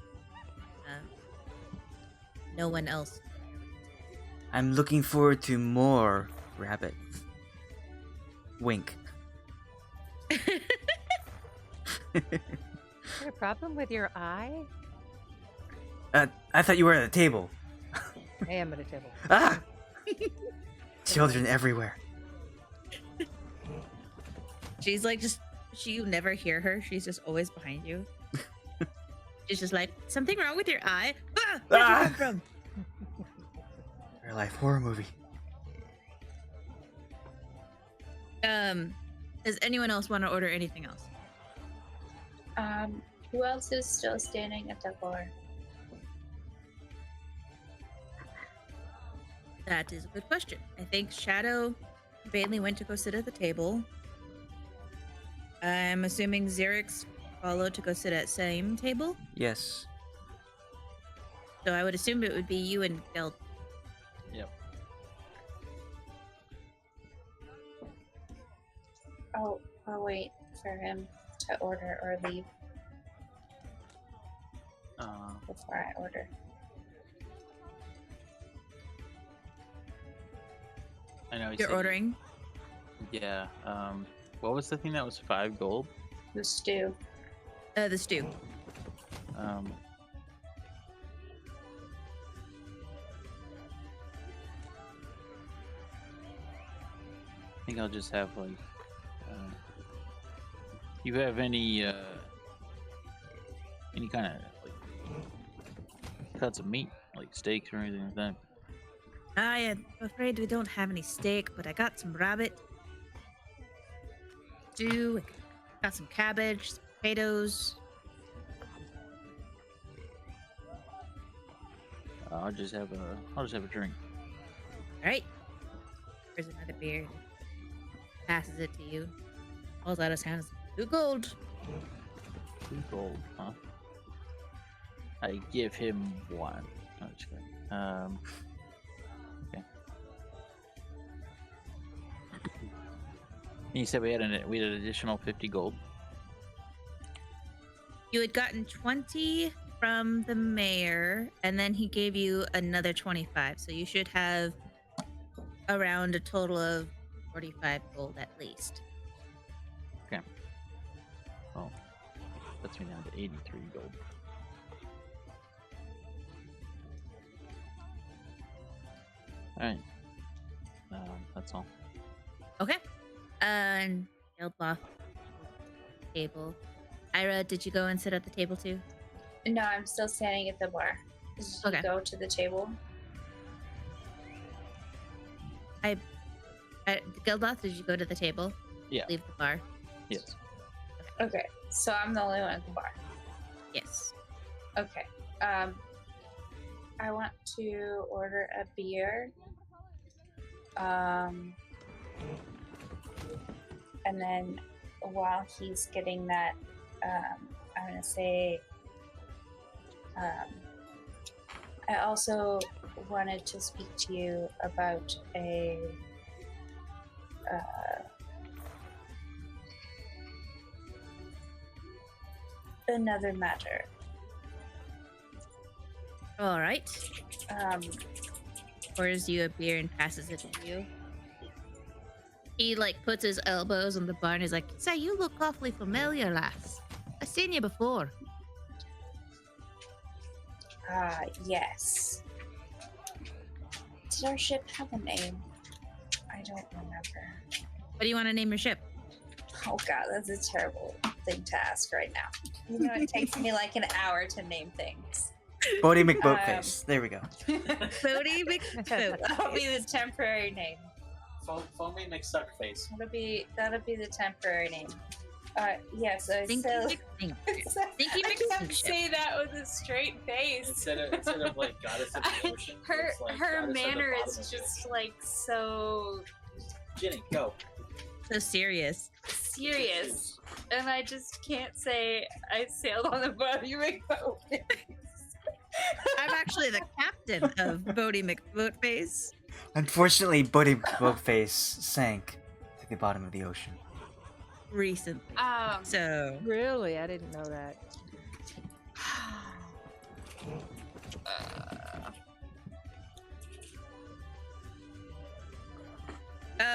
No one else. I'm looking forward to more rabbits. Wink. Is there a problem with your eye? I thought you were at a table. I am at a table. Ah! Children everywhere. She's like you never hear her. She's just always behind you. She's just like, something wrong with your eye? Ah, where'd you come from? Real life horror movie. Does anyone else want to order anything else? Who else is still standing at the bar? That is a good question. I think Shadow Bei-leigh went to go sit at the table. I'm assuming Xerix followed to go sit at same table. Yes. So I would assume it would be you and Geld. Yep. I'll wait for him to order or leave before I order. I know. he You're said- ordering. Yeah. What was the thing that was 5 gold? The stew. The stew. I think I'll just have like. You have any kind of like cuts of meat, like steaks or anything like that? I am afraid we don't have any steak, but I got some rabbit stew. Got some cabbage, some potatoes. I'll just have a drink. All right. There's another beer. Passes it to you. Pulls out his hands. 2 gold. 2 gold, huh? I give him 1. No, just kidding. Okay. You said we had an additional 50 gold. You had gotten 20 from the mayor, and then he gave you another 25. So you should have around a total of 45 gold at least. Okay. Well, puts me down to 83 gold. Alright. That's all. Okay. And Geldloth table. Ayre, did you go and sit at the table too? No, I'm still standing at the bar. Did you Okay. go to the table? Geldloth, did you go to the table? Yeah. Leave the bar? Yes. Okay, so I'm the only one at the bar. Yes. Okay. I want to order a beer. And then while he's getting that, I'm gonna say, I also wanted to speak to you about another matter. All right. Pours you a beer and passes it to you. He puts his elbows on the bar and is like, "Say, you look awfully familiar, lass. I've seen you before." Yes. Did our ship have a name? I don't remember. What do you want to name your ship? Oh god, that's a terrible thing to ask right now. You know, it takes me like an hour to name things. Bodie McBoatface. There we go. Bodie McBoat. That'll be the temporary name. Foamy McSuckface. That'll be the temporary name. Yes, I Stinky said. Stinky I can't McSink ship. say that with a straight face. Instead of like goddess of the ocean, her it's like her goddess of the manner bottom is of the just like so Ginny, go. So serious. serious, and I just can't say I sailed on the Bodie McBoat. I'm actually the captain of Bodie McBoatface. Unfortunately, Bodie McBoatface sank to the bottom of the ocean. Recently. So Really? I didn't know that.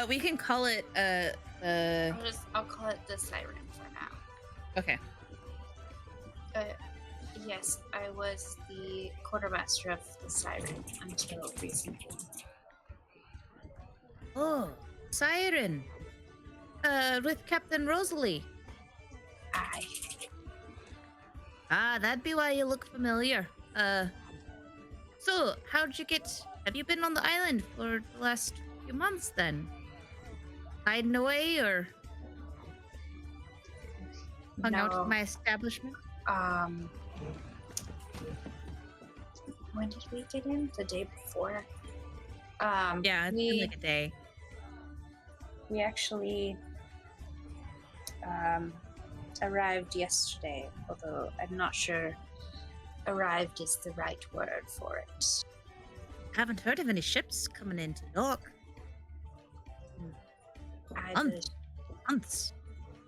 we can call it I'll call it the Siren for now. okay. Yes, I was the quartermaster of the Siren until recently. Oh, Siren. With Captain Rosalie. Aye. Ah, that'd be why you look familiar. So have you been on the island for the last few months then? Hiding away or hung out at my establishment? When did we get in? The day before? Yeah, it's been like a day. We actually arrived yesterday, although I'm not sure arrived is the right word for it. Haven't heard of any ships coming into dock. Months.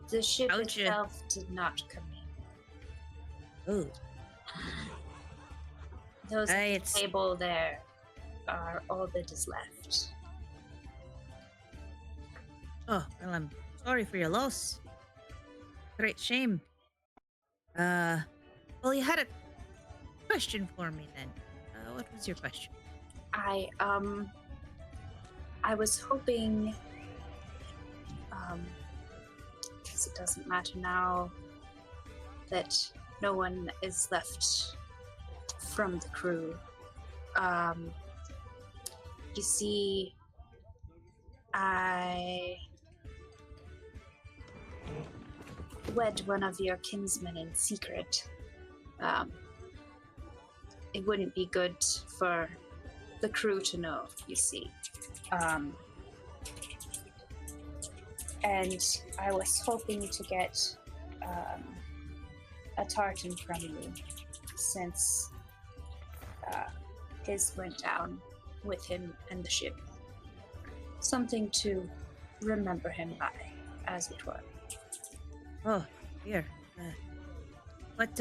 The ship How'd you- itself did not come in. Oh, Those at it's- the table there are all that is left. oh, well, I'm sorry for your loss. Great shame. Well, you had a question for me then. What was your question? I was hoping, because it doesn't matter now that no one is left from the crew. You see, I wed one of your kinsmen in secret. it wouldn't be good for the crew to know, you see. And I was hoping to get a tartan from you, since his went down with him and the ship. Something to remember him by, as it were. Oh, here. What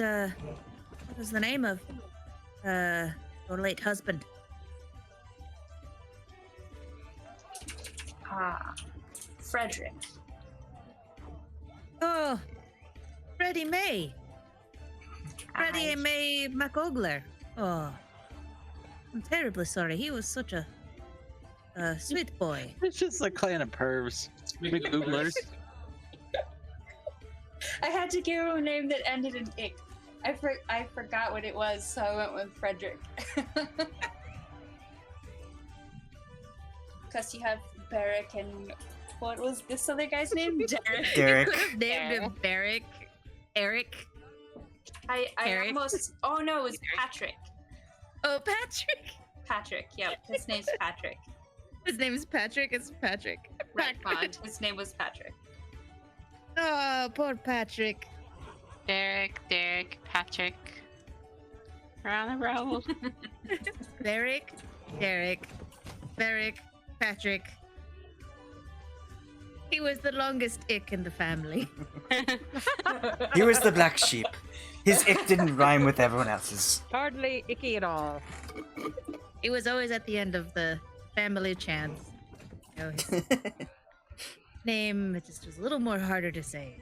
was the name of your late husband? Frederick. Oh, Freddie May. Freddie I- May McOgler. Oh, I'm terribly sorry. He was such a sweet boy. It's just a clan of pervs. Big googlers. I had to give him a name that ended in ick. I forgot what it was, so I went with Frederick. Because you have Barrick and what was this other guy's name? Derek. Derek. You could have named him Barrick. Eric. I Eric. almost. Oh no, it was Patrick. Oh, Patrick. Patrick. Yep, his name's Patrick. His name is Patrick. It's Patrick. Retconned. His name was Patrick. Oh, poor Patrick. Derek, Patrick. We're on a roll. Derek, Patrick. He was the longest ick in the family. He was the black sheep. His ick didn't rhyme with everyone else's. Hardly icky at all. He was always at the end of the family chants. You know, his name just was a little more harder to say.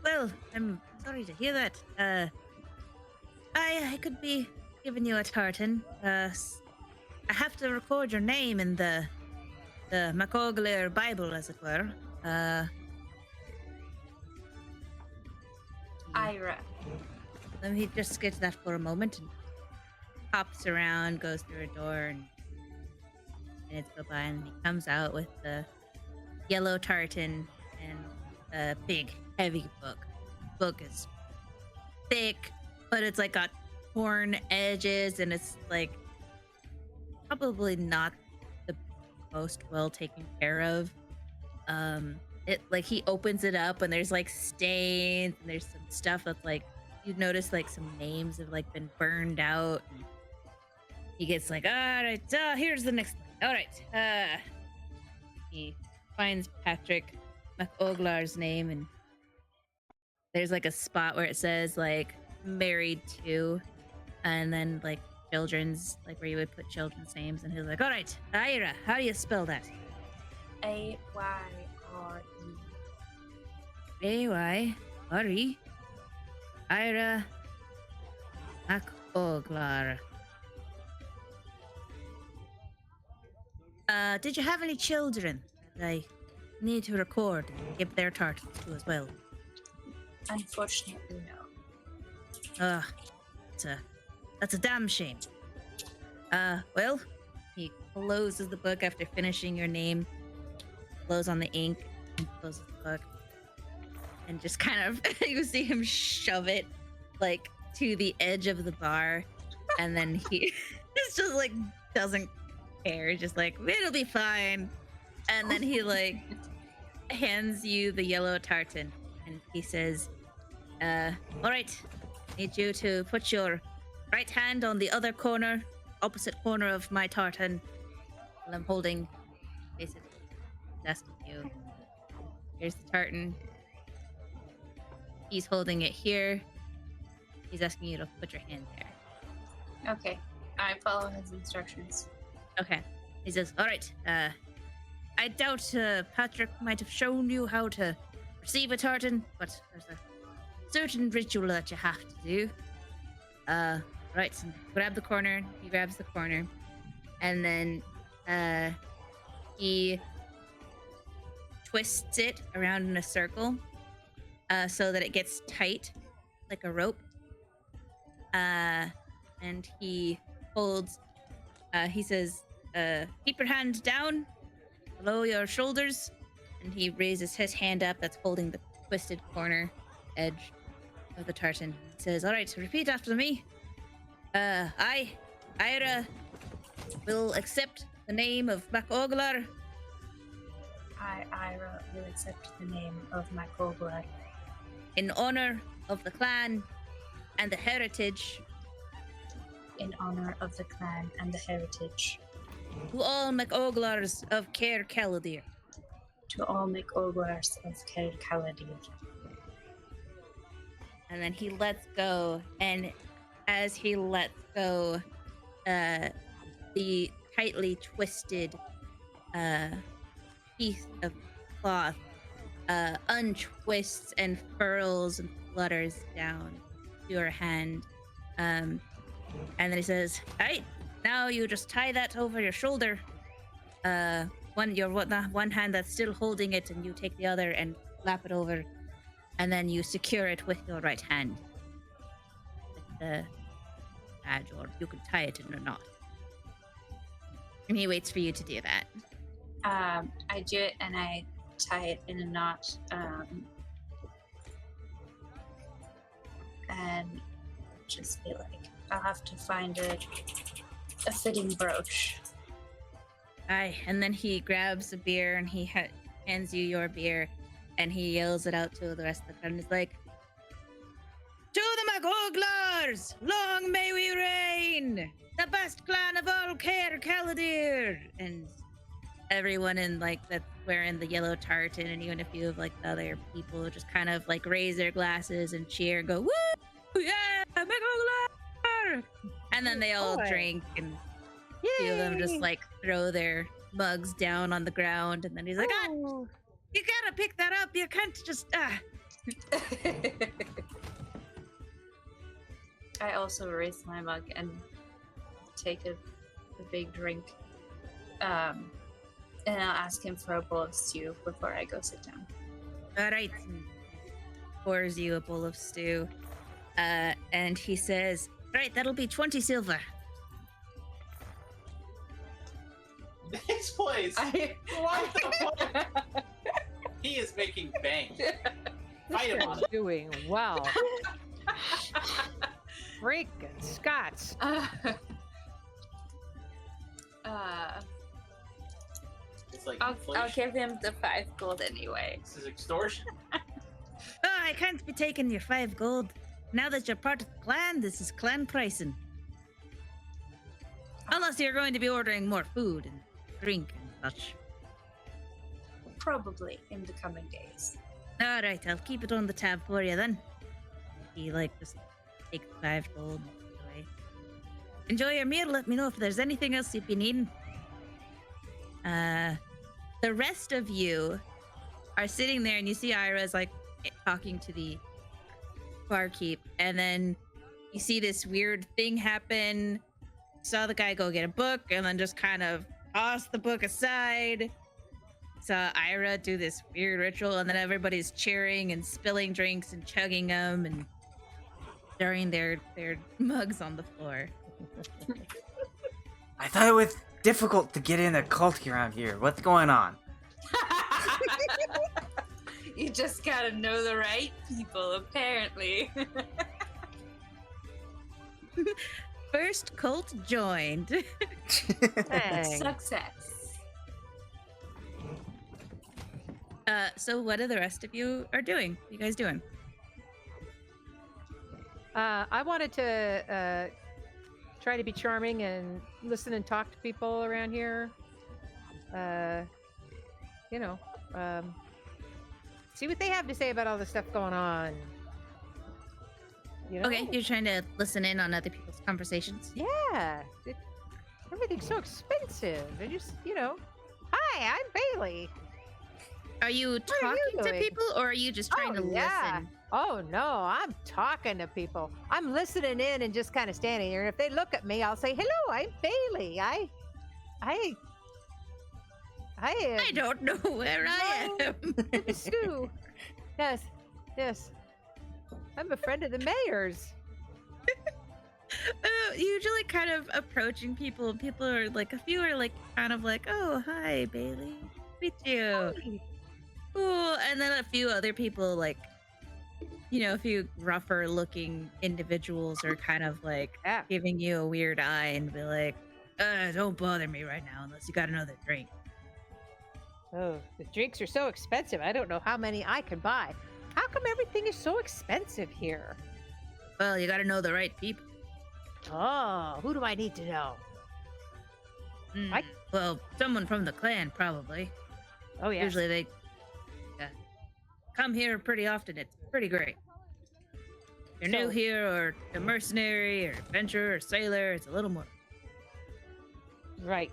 Well, I'm sorry to hear that. I could be giving you a tartan. I have to record your name in the McOgler Bible, as it were. Ayre. Let me just get to that for a moment. And hops around, goes through a door, and minutes go by, and he comes out with the yellow tartan and a big, heavy book. The book is thick, but it's like got torn edges, and it's like probably not the most well taken care of. It like he opens it up, and there's like stains, and there's some stuff that's like you notice like some names have like been burned out. And he gets like, all right, here's the next one. All right, he finds Patrick McOglar's name, and there's like a spot where it says like married to, and then like children's, like where you would put children's names, and he's like, all right, Ayre, how do you spell that? Ayre. Ayre. Ayre McOglar. Did you have any children that I need to record and give their tartans to as well? Unfortunately, no. That's a damn shame. Well, he closes the book after finishing your name, blows on the ink, and closes the book, and just kind of, you see him shove it, like, to the edge of the bar, and then he just like, doesn't care, just like, it'll be fine. And then he, like, hands you the yellow tartan, and he says, all right, need you to put your right hand on the other corner, opposite corner of my tartan, while I'm holding, basically, asking you. Here's the tartan. He's holding it here. He's asking you to put your hand there. Okay, I follow his instructions. Okay. He says, all right, I doubt Patrick might have shown you how to receive a tartan, but there's a certain ritual that you have to do. Right, so grab the corner. He grabs the corner, and then he twists it around in a circle so that it gets tight, like a rope. And he holds. He says, "Keep your hand down, below your shoulders." And he raises his hand up that's holding the twisted corner edge, of the tartan. He says, "All right, so repeat after me. I, Ayre, will accept the name of MacOglar Ira will accept the name of MacOglar in honor of the clan and the heritage in honor of the clan and the heritage. to all MacOglars of Caer Caladir." To all MacOglars of Caer Caladir. And then he lets go, and as he lets go, the tightly twisted piece of cloth untwists and furls and flutters down to your hand. And then he says, "All right, now you just tie that over your shoulder. One hand that's still holding it, and you take the other and flap it over, and then you secure it with your right hand with the badge, or you can tie it in a knot." And he waits for you to do that. I do it and I tie it in a knot. And just be like, I'll have to find a fitting brooch. Aye, and then he grabs a beer and he hands you your beer, and he yells it out to the rest of the crowd. And he's like, "To the MacOglars, long may we reign, the best clan of all Caer Caladir!" And everyone in like that's wearing the yellow tartan, and even a few of like the other people, just kind of like raise their glasses and cheer and go, "Woo! Yeah, MacOglar!" And then they all drink, and a few of them just like throw their mugs down on the ground, and then he's like, "Ah, you gotta pick that up. You can't just I also raise my mug and take a big drink. And I'll ask him for a bowl of stew before I go sit down. All right." And pours you a bowl of stew. And he says, "Right, that'll be 20 silver." This place. What the fuck? He is making bank. Fight him on it. Doing well. Freaking Scots. It's like I'll inflation. give him the 5 gold anyway. This is extortion. "Oh, I can't be taking your 5 gold. Now that you're part of the clan, this is clan pricing. Unless you're going to be ordering more food and drink and such." Probably in the coming days. "All right, I'll keep it on the tab for you then." He like just takes 5 gold away. "Enjoy your meal. Let me know if there's anything else you'd be needing." The rest of you are sitting there, and you see Ira's like talking to the barkeep, and then you see this weird thing happen. Saw the guy go get a book, and then just kind of toss the book aside. Saw Ayre do this weird ritual, and then everybody's cheering and spilling drinks and chugging them and throwing their mugs on the floor. I thought it was difficult to get in a cult around here. What's going on? You just gotta know the right people, apparently. First cult joined. Dang. Success. So what are the rest of you are doing? What are you guys doing? I wanted to try to be charming and listen and talk to people around here. See what they have to say about all the stuff going on. You know? Okay, you're trying to listen in on other people's conversations. Yeah. Everything's so expensive. And just, hi, I'm Bei-leigh. Are you are you talking to doing? people, or are you just trying to listen? Oh, no, I'm talking to people. I'm listening in and just kind of standing here. And if they look at me, I'll say, hello, I'm Bei-leigh. I am. I don't know where I am. Sue. Yes. I'm a friend of the mayor's. Usually kind of approaching people. People are like, a few are like, kind of like, "Oh, hi, Bei-leigh. Meet you. Hi. Cool." And then a few other people like a few rougher looking individuals are kind of like Yeah. giving you a weird eye and be like, don't bother me right now unless you got another drink. Oh, the drinks are so expensive. I don't know how many I can buy. How come everything is so expensive here? Well, you got to know the right people. Oh, who do I need to know? I- Well, someone from the clan, probably. Oh, yeah. Usually they come here pretty often. It's pretty great. You're new So- here, or a mercenary, or adventurer, or sailor. It's a little more. Right.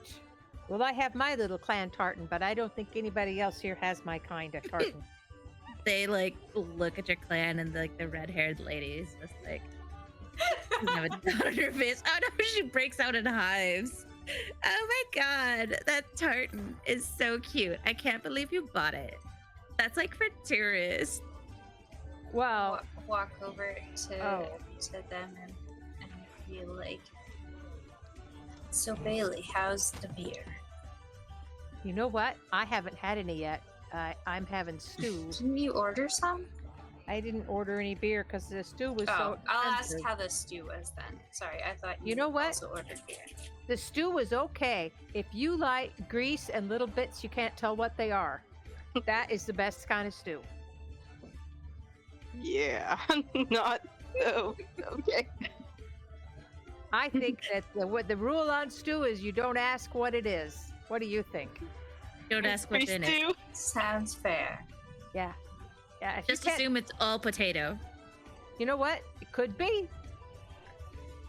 Well, I have my little clan tartan, but I don't think anybody else here has my kind of tartan. They like look at your clan, and like the red-haired lady is just like doesn't have a doubt on her face. Oh no, she breaks out in hives. Oh my god, that tartan is so cute. I can't believe you bought it. That's like for tourists. Well, Walk over to Oh. them and be like, so Bei-leigh, how's the beer? you know what? I haven't had any yet. I'm having stew. Didn't you order some? I didn't order any beer because the stew was Oh, so I'll ask expensive. how the stew was then. Sorry, I thought You know what? also ordered beer. The stew was okay. If you like grease and little bits, you can't tell what they are. That is the best kind of stew. Yeah, not. Oh, okay. I think that what the rule on stew is you don't ask what it is. What do you think? Don't ask what's in it. Stew. Sounds fair. Yeah. Yeah. If Just you, can't- assume it's all potato. you know what? It could be.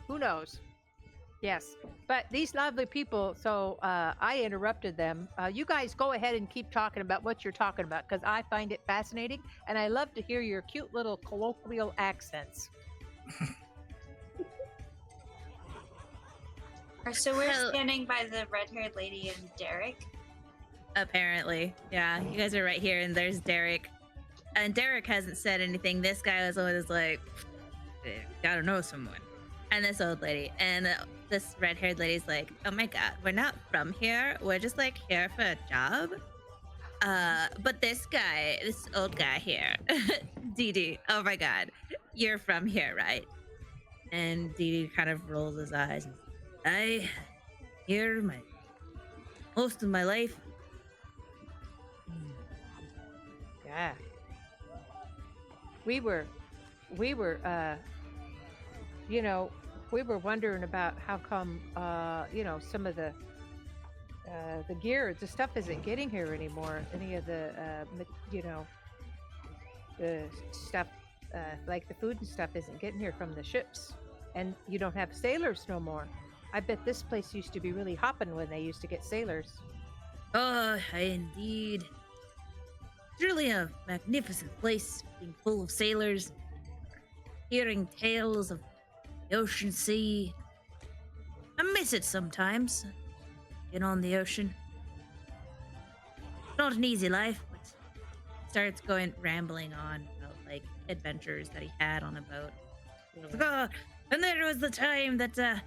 Who knows? Yes. But these lovely people, so I interrupted them. You guys go ahead and keep talking about what you're talking about because I find it fascinating and I love to hear your cute little colloquial accents. So we're Well- standing by the red-haired lady and Derek. Apparently. Yeah, you guys are right here, and there's Derek. And Derek hasn't said anything. This guy was always like, gotta know someone. And this old lady. And this red-haired lady's like, oh my god, we're not from here. We're just like here for a job. But this guy, this old guy here, Dee, oh my god, you're from here, right? And Dee kind of rolls his eyes. I here most of my life. Yeah. We were we were wondering about how come some of the gear, the stuff isn't getting here anymore. Any of the the stuff like the food and stuff isn't getting here from the ships, and you don't have sailors no more. I bet this place used to be really hopping when they used to get sailors. Oh, indeed. It's really a magnificent place, being full of sailors, hearing tales of the ocean sea. I miss it sometimes, being on the ocean. Not an easy life, but starts going rambling on about like adventures that he had on a boat. Like, oh, and there was the time that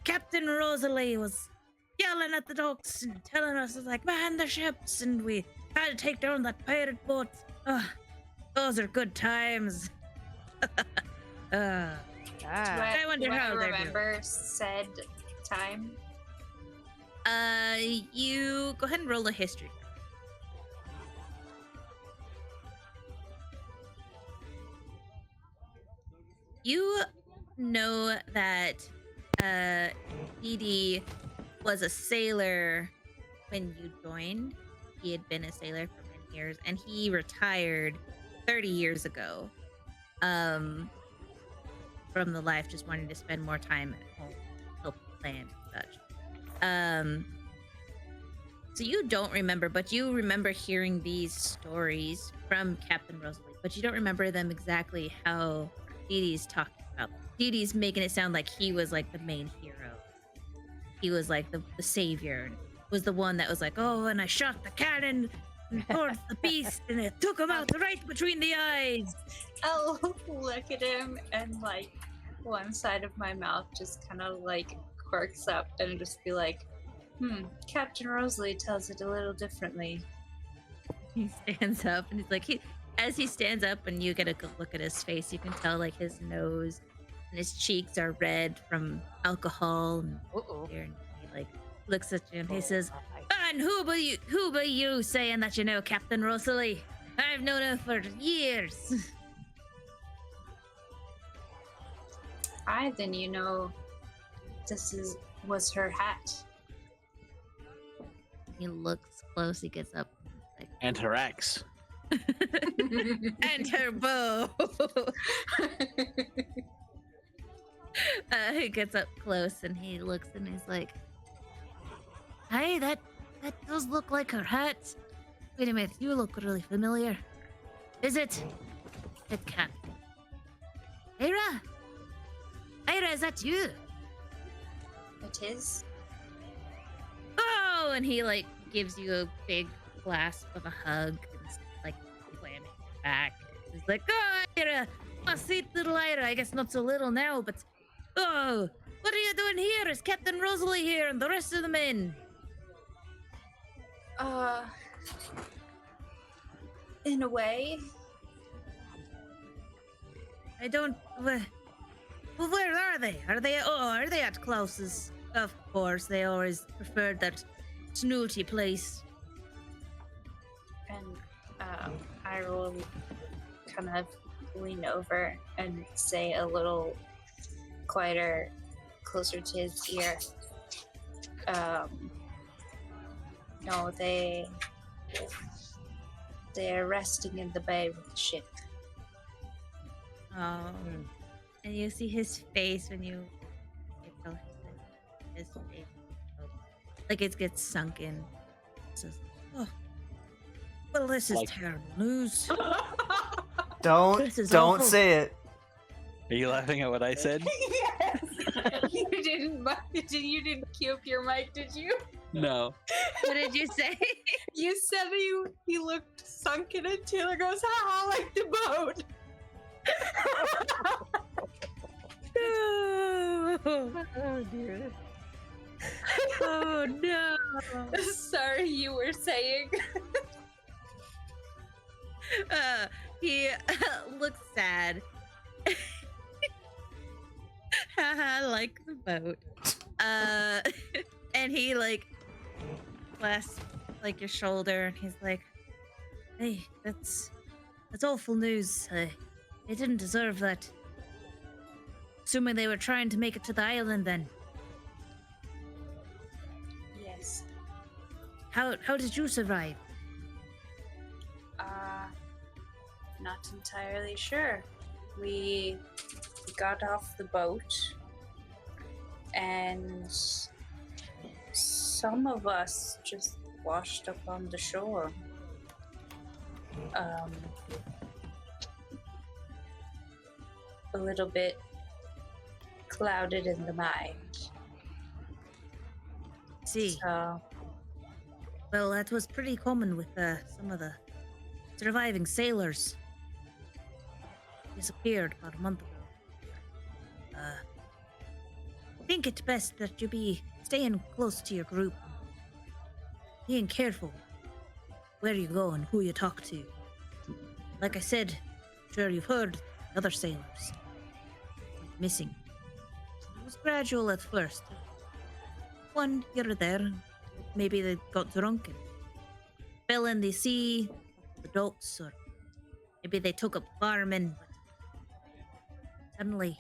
Captain Rosalie was yelling at the docks and telling us, like, man the ships, and we had to take down that pirate boat. Those are good times. Ah. I wonder do how I they're doing. remember said time. You go ahead and roll a history. You know that Dee was a sailor when you joined. He had been a sailor for many years, and he retired 30 years ago from the life, just wanting to spend more time at home, help land and such. So you don't remember, but you remember hearing these stories from Captain Rosalie, but you don't remember them exactly how Dee's talking about them. Dee's making it sound like he was like the main hero. He was like the savior, and was the one that was like, oh, and I shot the cannon towards the beast, and it took him out right between the eyes. I'll look at him and like one side of my mouth just kind of like quirks up and just be like, Captain Rosalie tells it a little differently. He stands up and he's like, as he stands up and you get a good look at his face, you can tell like his nose and his cheeks are red from alcohol and beer, and he like looks at you and he says, "And who be you saying that you know Captain Rosalie? I've known her for years." Then you know was her hat. He looks close, he gets up like, And her axe. and her bow. He gets up close and he looks and he's like, "Hey, that does look like her hat. Wait a minute, you look really familiar. Is it? It can't be. Ayre? Ayre, is that you?" It is. Oh, and he like gives you a big clasp of a hug and like slamming it back. He's like, "Oh, Ayre, my sweet little Ayre. I guess not so little now, but oh, what are you doing here? Is Captain Rosalie here and the rest of the men?" In a way. I don't. Well, where are they? Are they at Klaus's? Of course, they always preferred that snooty place. And I will kind of lean over and say a little quieter, closer to his ear. No, they're resting in the bay with the ship. Oh, and you see his face when you tell his face, like it gets sunk in. It says, "Oh, well, this is Like- terrible news." This is Don't awful. say it. Are you laughing at what I said? Yes. You didn't cue up your mic, did you? No. What did you say? You said he looked sunken, and Taylor goes, "Ha, like the boat." Oh dear. Oh no. Sorry, you were saying. He looks sad. Haha, like the boat. And he like clasps like your shoulder and he's like, "Hey, that's awful news. They didn't deserve that. Assuming they were trying to make it to the island then. Yes. How did you survive?" Not entirely sure. We got off the boat, and some of us just washed up on the shore. A little bit clouded in the mind. See. So, Well, that was pretty common with some of the surviving sailors. Disappeared about a month ago. I think it's best that you be staying close to your group. Being careful where you go and who you talk to. Like I said, sure you've heard the other sailors missing. It was gradual at first. One here or there, maybe they got drunk and fell in the sea, the docks, or maybe they took up farming. But suddenly,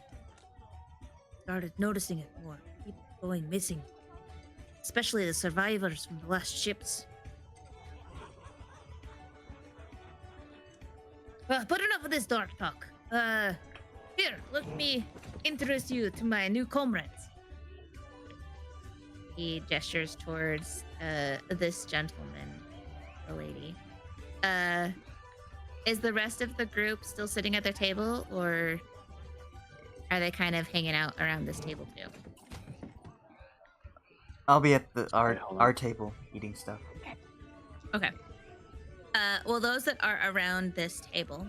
started noticing it more. People going missing, especially the survivors from the last ships. Well, but enough of this dark talk. Here, let me introduce you to my new comrades. He gestures towards this gentleman, the lady. Is the rest of the group still sitting at their table, or are they kind of hanging out around this table too? I'll be at hold on. our table eating stuff. Okay. Well, those that are around this table,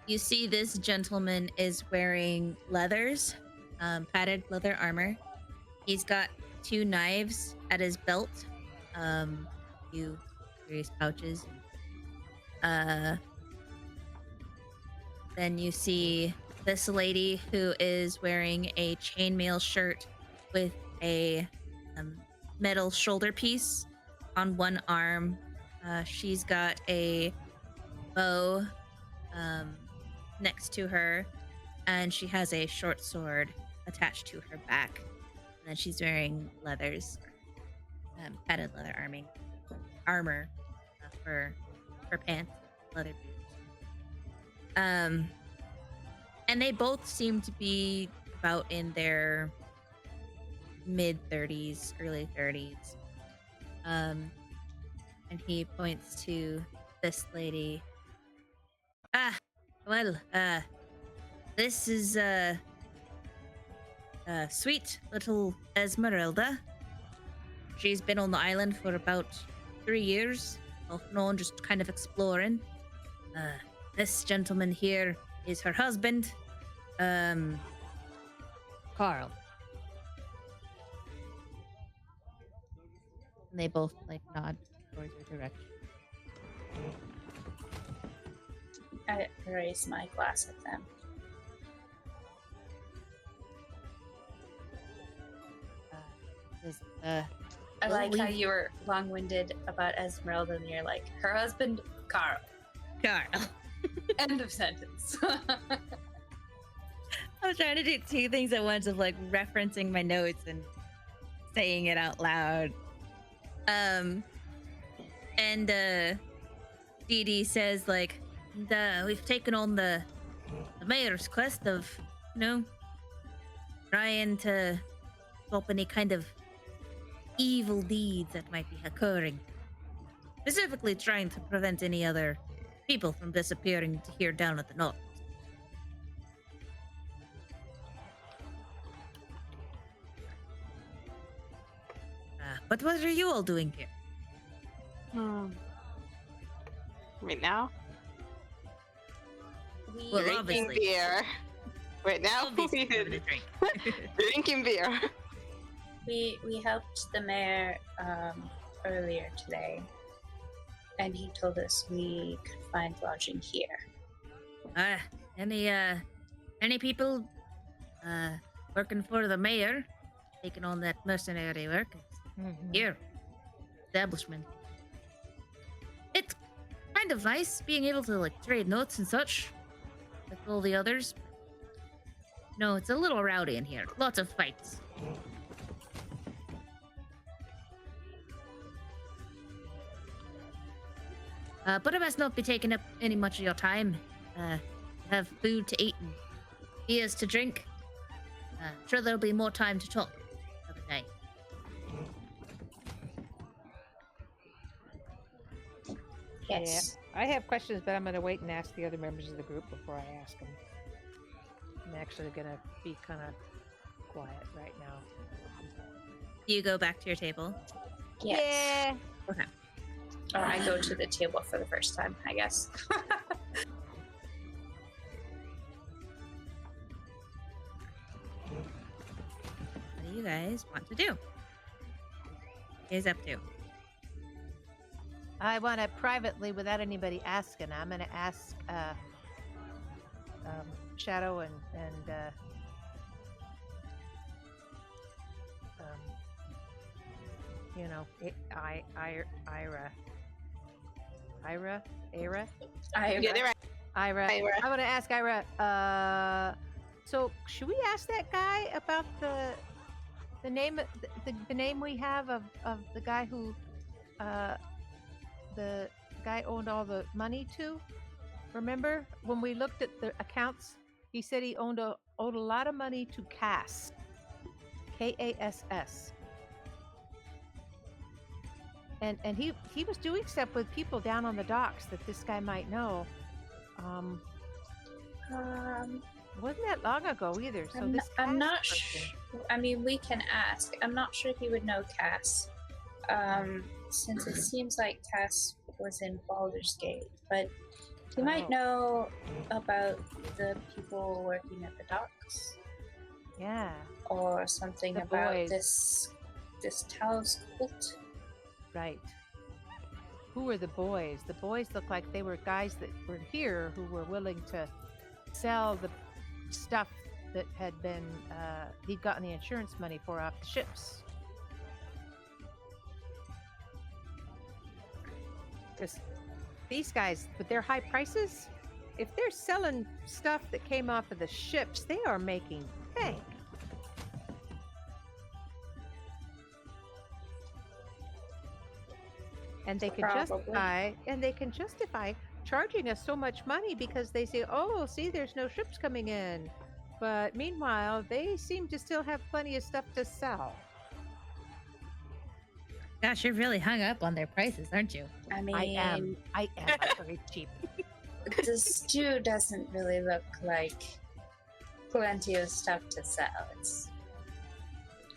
you see this gentleman is wearing leathers, padded leather armor. He's got 2 knives at his belt, few various pouches. then you see this lady who is wearing a chainmail shirt with a metal shoulder piece on one arm. She's got a bow next to her, and she has a short sword attached to her back. And then she's wearing leathers, padded leather armor for pants, leather boots. And they both seem to be about in their mid 30s, early 30s. And he points to this lady. This is sweet little Esmeralda. She's been on the island for about 3 years, off and on, just kind of exploring. This gentleman here is her husband, Carl. And they both nod towards her direction. I raise my glass at them. I like how you were long-winded about Esmeralda, and you're like, her husband, Carl. End of sentence. I was trying to do two things at once of referencing my notes and saying it out loud. And Dee Dee says we've taken on the mayor's quest of, trying to stop any kind of evil deeds that might be occurring. Specifically trying to prevent any other people from disappearing here down at the north. But what are you all doing here? Right now? Well, Drinking obviously. beer. Right now, Obviously having a drink. drinking beer. We helped the mayor earlier today, and he told us we could find lodging here. Any people working for the mayor taking on that mercenary work here establishment. It's kind of nice being able to trade notes and such with all the others. No, it's a little rowdy in here. Lots of fights. But I must not be taking up any much of your time. Have food to eat and beers to drink. Sure there'll be more time to talk another day. Yes. Yeah, I have questions, but I'm going to wait and ask the other members of the group before I ask them. I'm actually going to be kind of quiet right now. You go back to your table. Yes. Yeah. Okay. Or I go to the table for the first time, I guess. What do you guys want to do? What are you guys up to? I want to privately, without anybody asking, I'm going to ask Shadow and Ayre. Yeah, they're right. Ayre. Ayre. I want to ask Ayre. So should we ask that guy about the name the name we have of the guy who the guy owed all the money to? Remember when we looked at the accounts? He said he owed a lot of money to Cass. Kass. And he was doing stuff with people down on the docks that this guy might know. Wasn't that long ago either. So I'm not sure. I mean, we can ask. I'm not sure he would know Cass, since it seems like Cass was in Baldur's Gate, but he might know about the people working at the docks. Yeah. Or something The about boys. this Taos cult. Right. Who were the boys? The boys looked like they were guys that were here who were willing to sell the stuff that had been he'd gotten the insurance money for off the ships. Because these guys, with their high prices, if they're selling stuff that came off of the ships, they are making bank. And they can justify charging us so much money because they say, "Oh, see, there's no ships coming in." But meanwhile, they seem to still have plenty of stuff to sell. Gosh, you're really hung up on their prices, aren't you? I mean, I am very cheap. the stew doesn't really look like plenty of stuff to sell.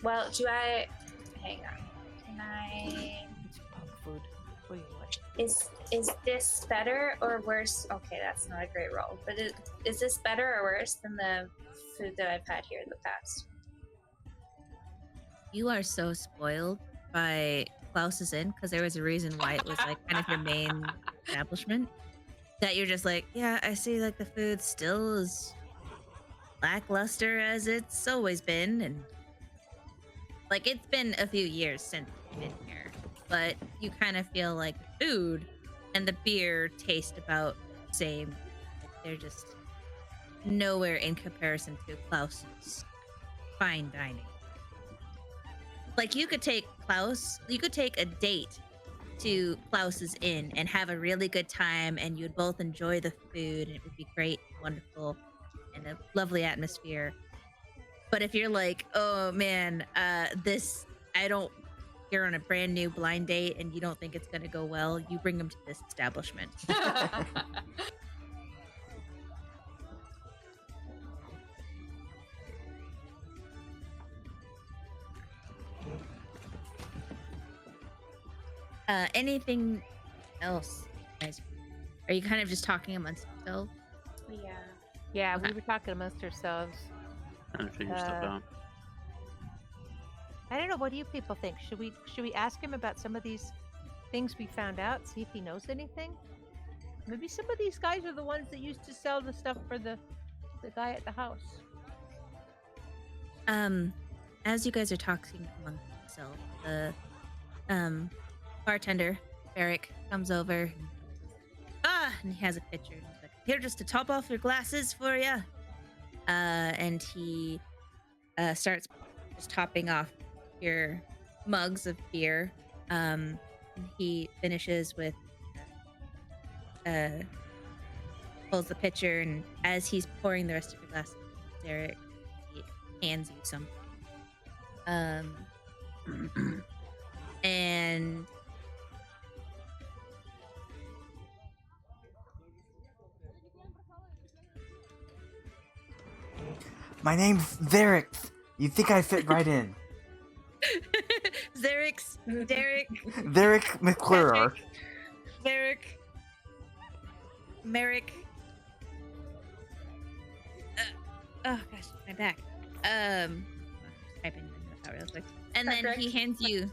Well, hang on. Can I... It's punk food. What do you want? Is this better or worse? Okay, that's not a great roll. But is this better or worse than the food that I've had here in the past? You are so spoiled by Klaus's Inn, because there was a reason why it was like kind of your main establishment, that you're just like, yeah, I see like the food still as lackluster as it's always been, and like it's been a few years since you've been here, but you kind of feel like food and the beer taste about the same. Like, they're just nowhere in comparison to Klaus's fine dining. Like you could take a date to Klaus's Inn and have a really good time, and you'd both enjoy the food, and it would be great, wonderful, and a lovely atmosphere. But if you're like, oh man, you're on a brand new blind date and you don't think it's gonna go well, you bring them to this establishment. Anything else, guys? Are you kind of just talking amongst yourselves? Yeah. Yeah, we were talking amongst ourselves. Trying to figure stuff out. I don't know. What do you people think? Should we ask him about some of these things we found out? See if he knows anything. Maybe some of these guys are the ones that used to sell the stuff for the guy at the house. As you guys are talking amongst yourselves, the bartender Eric comes over. And he has a pitcher. And he's like, "Here, just to top off your glasses for you." And he starts just topping off your mugs of beer. And he finishes with pulls the pitcher, and as he's pouring the rest of your glasses, Eric, he hands you something. And My name's Xerix. You think I fit right in? Xerix, Derek, Xerix McClure. Merrick. Oh gosh, my back. Type in your notes out real quick. And then he hands you,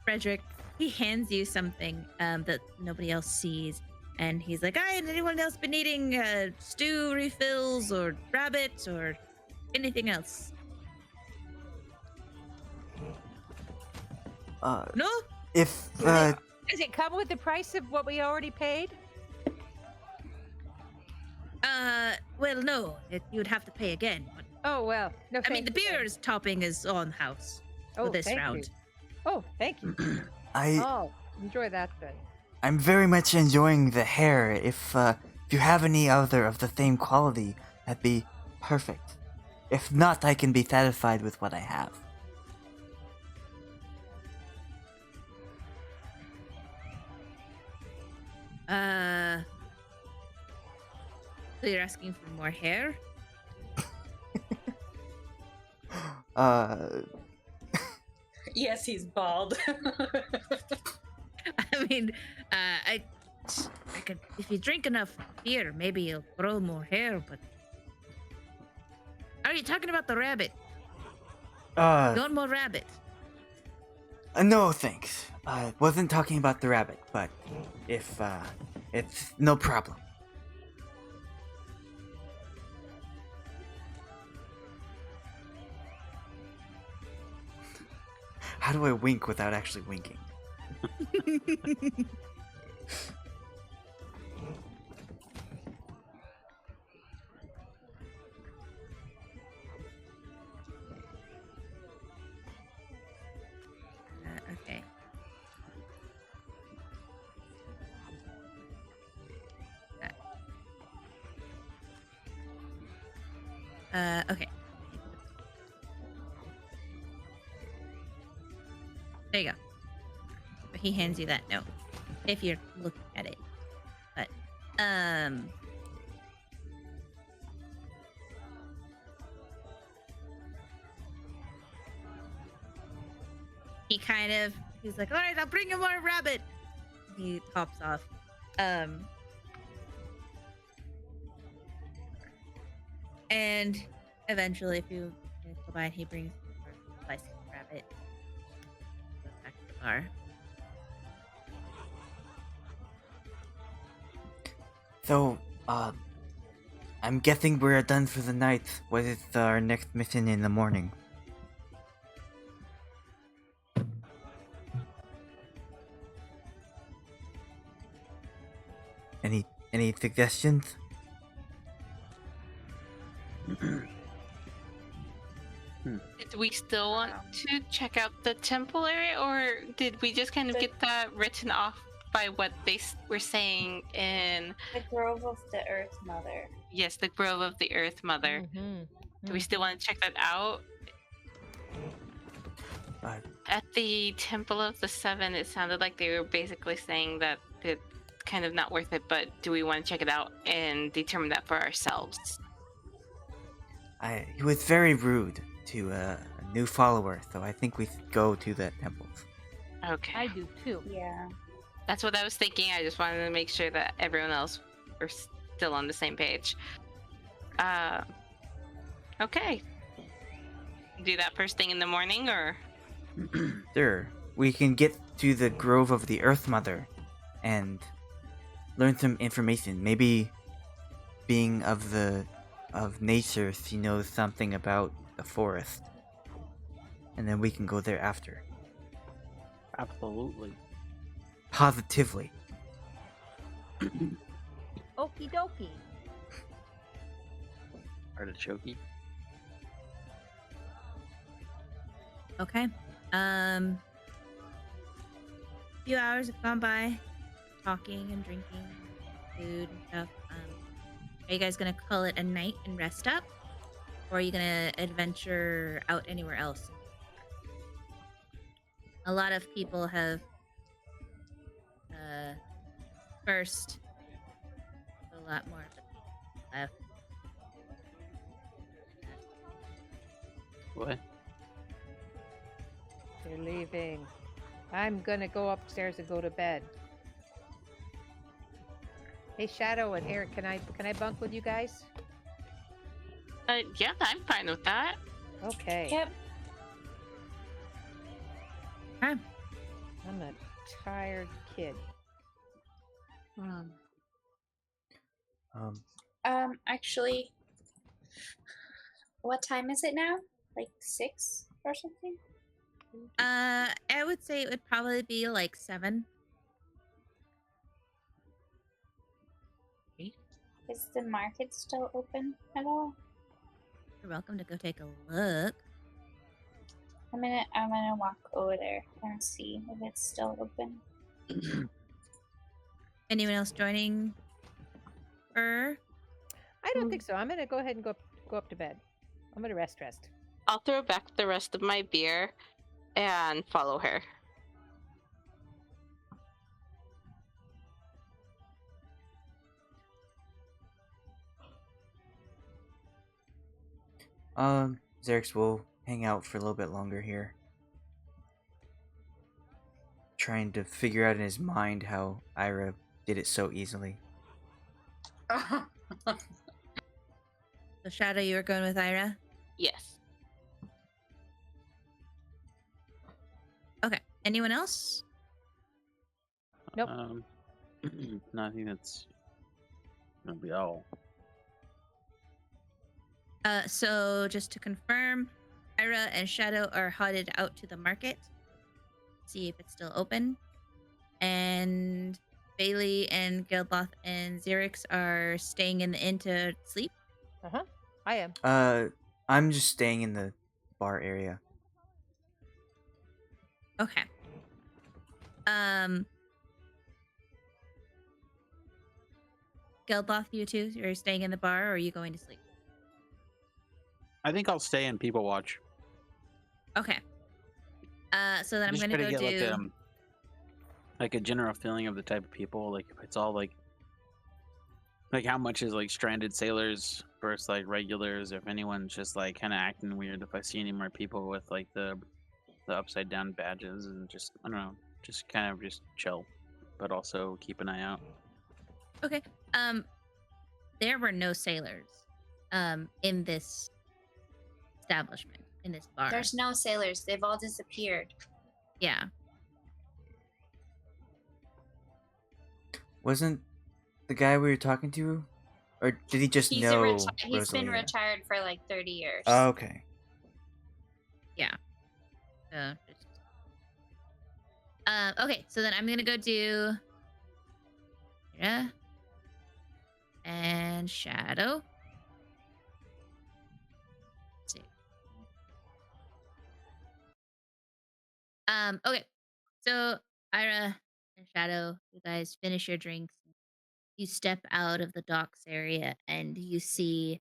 Frederick. He hands you something that nobody else sees, and he's like, "Hey, has anyone else been eating stew refills or rabbit or anything else?" No. If Does it come with the price of what we already paid? Well, no. You would have to pay again. But, Oh well, no. I mean, the thank you. beer's topping is on house Oh, for this thank round. you. Oh, thank you. Oh, enjoy that then. I'm very much enjoying the hair. If you have any other of the same quality, that'd be perfect. If not, I can be satisfied with what I have. So you're asking for more hair? Yes, he's bald. I mean, I could, if you drink enough beer, maybe you'll grow more hair, but... Are you talking about the rabbit? You want more rabbit? No thanks. Wasn't talking about the rabbit, but if, it's no problem. How do I wink without actually winking? Okay. Okay. There you go. He hands you that note if you're looking at it. But he's like, all right, I'll bring you more rabbit. He hops off. And eventually, if you go by, he brings a slice of rabbit. Goes back to the bar. So, I'm guessing we're done for the night. What is our next mission in the morning? Any suggestions? Did we still want to check out the temple area, or did we just kind of get that written off by what they were saying in The Grove of the Earth Mother. Yes, the Grove of the Earth Mother? Do we still want to check that out? At the Temple of the Seven, it sounded like they were basically saying that it's kind of not worth it, but do we want to check it out and determine that for ourselves? He was very rude to a new follower, so I think we should go to the temples. Okay. I do too. Yeah. That's what I was thinking. I just wanted to make sure that everyone else were still on the same page. Okay. Do that first thing in the morning, or? Sure. We can get to the Grove of the Earth Mother and learn some information. Maybe being of nature, she knows something about the forest. And then we can go there after. Absolutely. Positively. Okie dokie. Artichoke. Okay. Few hours have gone by, talking and drinking, food and stuff. Are you guys gonna call it a night and rest up, or are you gonna adventure out anywhere else? A lot of people have first a lot more left. What? They're leaving. I'm gonna go upstairs and go to bed. Hey, Shadow and Eric, can I bunk with you guys? Yeah, I'm fine with that. Okay. Yep. Okay. I'm a tired kid. Actually, what time is it now? Like 6 or something? I would say it would probably be like 7. Is the market still open at all? You're welcome to go take a look. I'm gonna walk over there and see if it's still open. Anyone else joining her? I don't think so. I'm gonna go ahead and go up to bed. I'm gonna rest. I'll throw back the rest of my beer and follow her. Xerix will hang out for a little bit longer here. Trying to figure out in his mind how Ayre did it so easily. So Shadow, you were going with Ayre? Yes. Okay. Anyone else? Nope. No, I think that's gonna be all. So just to confirm, Ayre and Shadow are headed out to the market. see if it's still open. And Bei-leigh and Geldloth and Xerix are staying in the inn to sleep. I am. I'm just staying in the bar area. Okay. Geldloth, you two, you're staying in the bar, or are you going to sleep? I think I'll stay and people watch. Okay. So then I'm Just gonna try to go get do. like a general feeling of the type of people. Like if it's all like how much is like stranded sailors versus like regulars. If anyone's just like kind of acting weird. If I see any more people with like the upside down badges and just I don't know, just kind of just chill, but also keep an eye out. Okay. There were no sailors, in this establishment, in this bar. There's no sailors. They've all disappeared. Yeah. Wasn't the guy we were talking to, or did he just He's know? he's been Rosalia? retired for like 30 years. Oh, okay. Yeah. Okay, so then I'm gonna go do and Shadow. Let's see. Okay. So Ayre and Shadow, you guys finish your drinks. You step out of the docks area and you see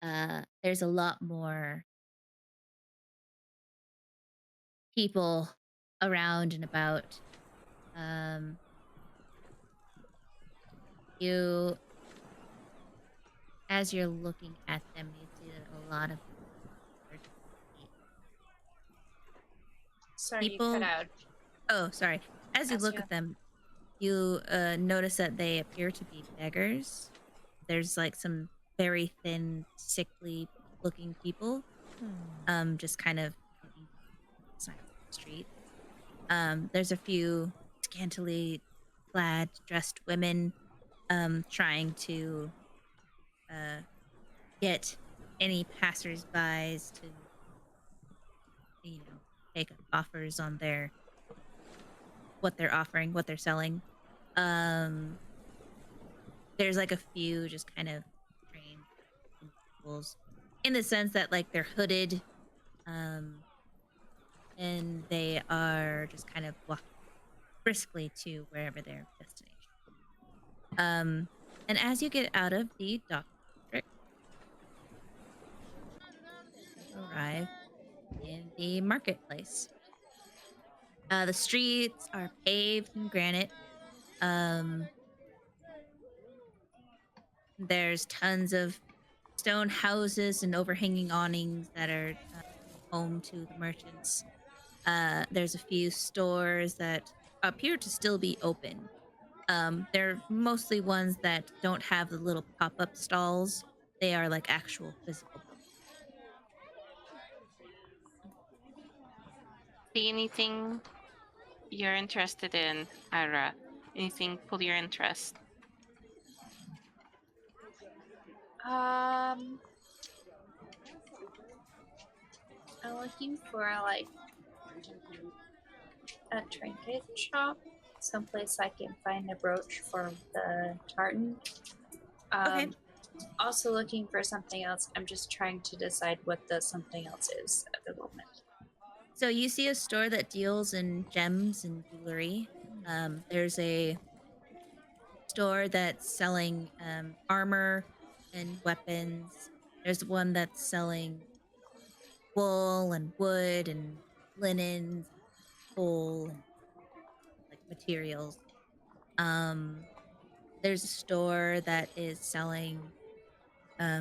there's a lot more people around and about. You, as you're looking at them, you see that a lot of Sorry, people. you cut out. Oh, sorry. As you look at them, you notice that they appear to be beggars. There's like some very thin, sickly looking people, just kind of looking on the street. There's a few scantily clad, dressed women trying to get any passersbys to, take up offers on what they're offering, what they're selling. There's like a few just kind of strange individuals in the sense that like they're hooded, and they are just kind of walking briskly to wherever their destination. And as you get out of the dock district, you arrive in the marketplace. The streets are paved in granite. There's tons of stone houses and overhanging awnings that are home to the merchants. There's a few stores that appear to still be open. They're mostly ones that don't have the little pop-up stalls. They are like actual physical. See anything you're interested in, Ayre? Anything pull your interest? I'm looking for like a trinket shop, someplace I can find a brooch for the tartan. Okay. Also looking for something else. I'm just trying to decide what the something else is at the moment. So you see a store that deals in gems and jewelry. There's a store that's selling armor and weapons. There's one that's selling wool and wood and linens, coal and like materials. There's a store that is selling gosh,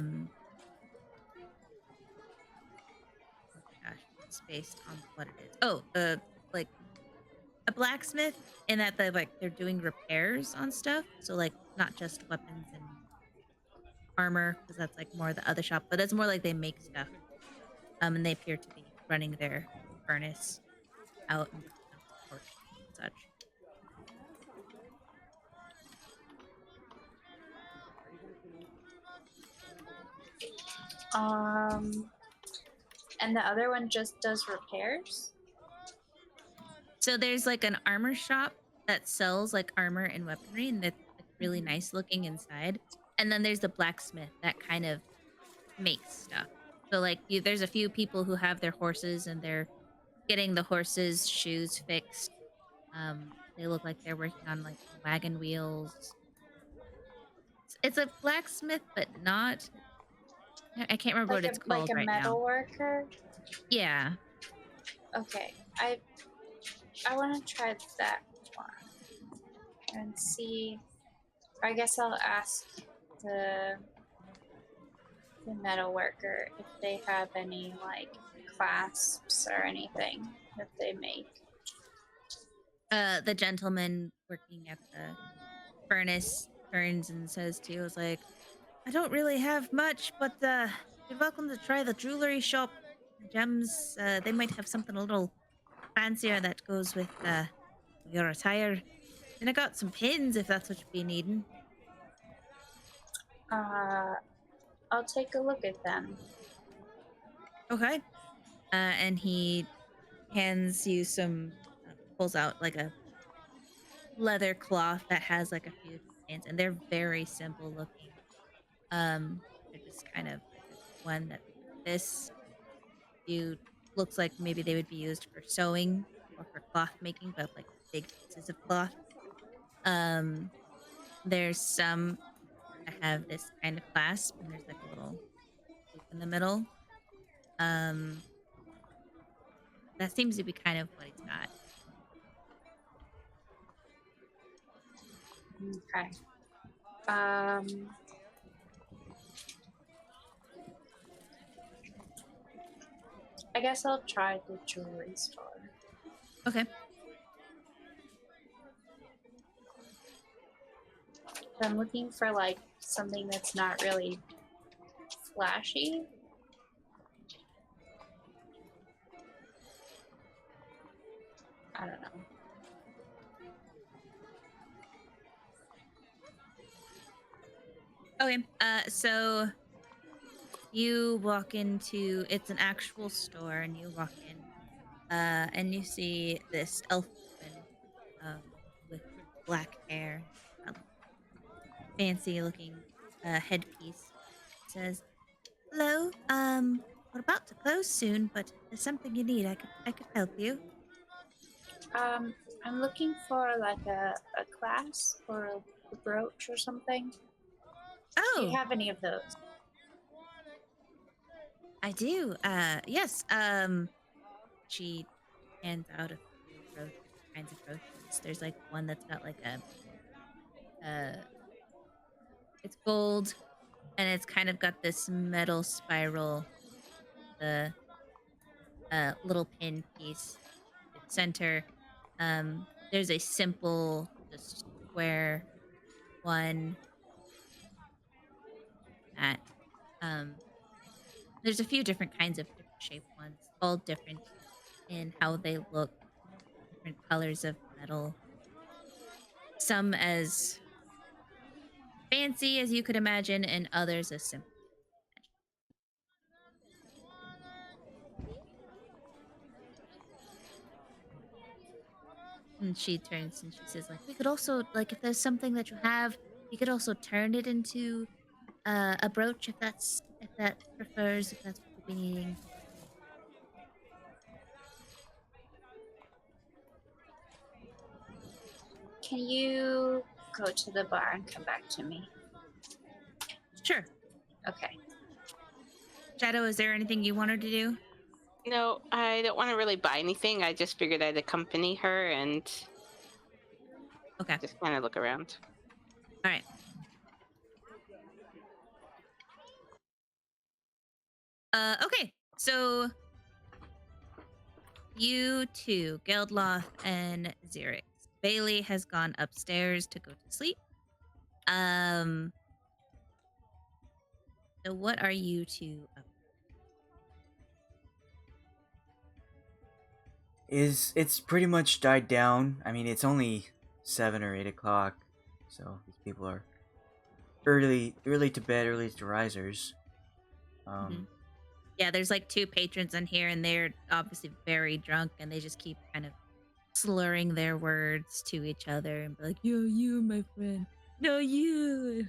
it's based on what it is. Oh, like a blacksmith, in that they're doing repairs on stuff. So like not just weapons and armor, because that's like more the other shop, but it's more like they make stuff. And they appear to be running their furnace out and such. And the other one just does repairs? So there's like an armor shop that sells like armor and weaponry, and that's like really nice looking inside. And then there's the blacksmith that kind of makes stuff. So like there's a few people who have their horses and they're getting the horses' shoes fixed. They look like they're working on like wagon wheels. It's a blacksmith, but not. I can't remember what it's called like a right metal now. worker. Yeah. Okay, I want to try that one and see. I guess I'll ask the metal worker if they have any like clasps or anything that they make. The gentleman working at the furnace turns and says to you, "Was like, I don't really have much, but you're welcome to try the jewelry shop. The gems, they might have something a little fancier that goes with your attire. And I got some pins if that's what you'd be needing." I'll take a look at them. Okay. And he hands you some, pulls out like a leather cloth that has like a few pins, and they're very simple looking. They're just kind of like one that this you looks like maybe they would be used for sewing or for cloth making, but like big pieces of cloth. There's some that have this kind of clasp, and there's like a little loop in the middle. That seems to be kind of what he's got. Okay. I guess I'll try the jewelry store. Okay. I'm looking for like something that's not really flashy. I don't know. Okay. So you walk into, it's an actual store, and you walk in, and you see this elf woman, with black hair, fancy looking headpiece. It says, "Hello, we're about to close soon, but if there's something you need, I could help you." I'm looking for like a class or a brooch or something. Oh, Do you have any of those? I do. Yes. She hands out a few kinds of brooches. There's like one that's got like it's gold, and it's kind of got this metal spiral, the little pin piece center. There's a simple, just square one that there's a few different kinds of different shaped ones, all different in how they look, different colors of metal. Some as fancy as you could imagine, and others as simple. And she turns and she says, like, we could also, like, if there's something that you have, you could also turn it into a brooch if that prefers, if that's what you'd be needing. Can you go to the bar and come back to me? Sure. Okay. Shadow, is there anything you wanted to do? No, I don't want to really buy anything. I just figured I'd accompany her and Okay. just kind of look around. All right. Okay. So you two, Geldloth and Xerix. Bei-leigh has gone upstairs to go to sleep. So what are you two up? It's pretty much died down. I mean, it's only 7 or 8 o'clock, so these people are early to bed, early to risers. Yeah, there's like 2 patrons in here, and they're obviously very drunk, and they just keep kind of slurring their words to each other and be like, yo, you, my friend. No, you.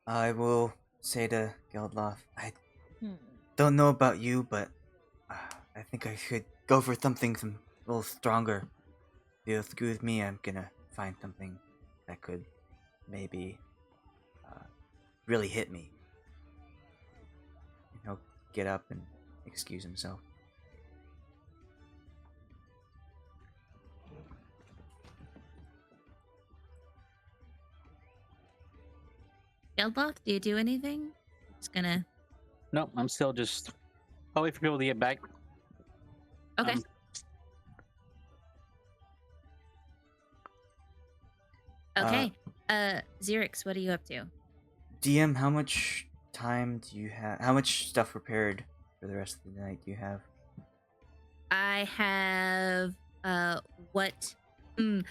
I will say to Geldloth, I Hmm. don't know about you, but I think I should go for something a little stronger. If you agree with me, I'm gonna find something that could maybe really hit me. And he'll get up and excuse himself. Geldloth, do you do anything? Just gonna. Nope, I'm still just. I'll wait for people to get back. Okay. Okay. Xerix, what are you up to? DM, how much time do you have? How much stuff prepared for the rest of the night do you have? I have what all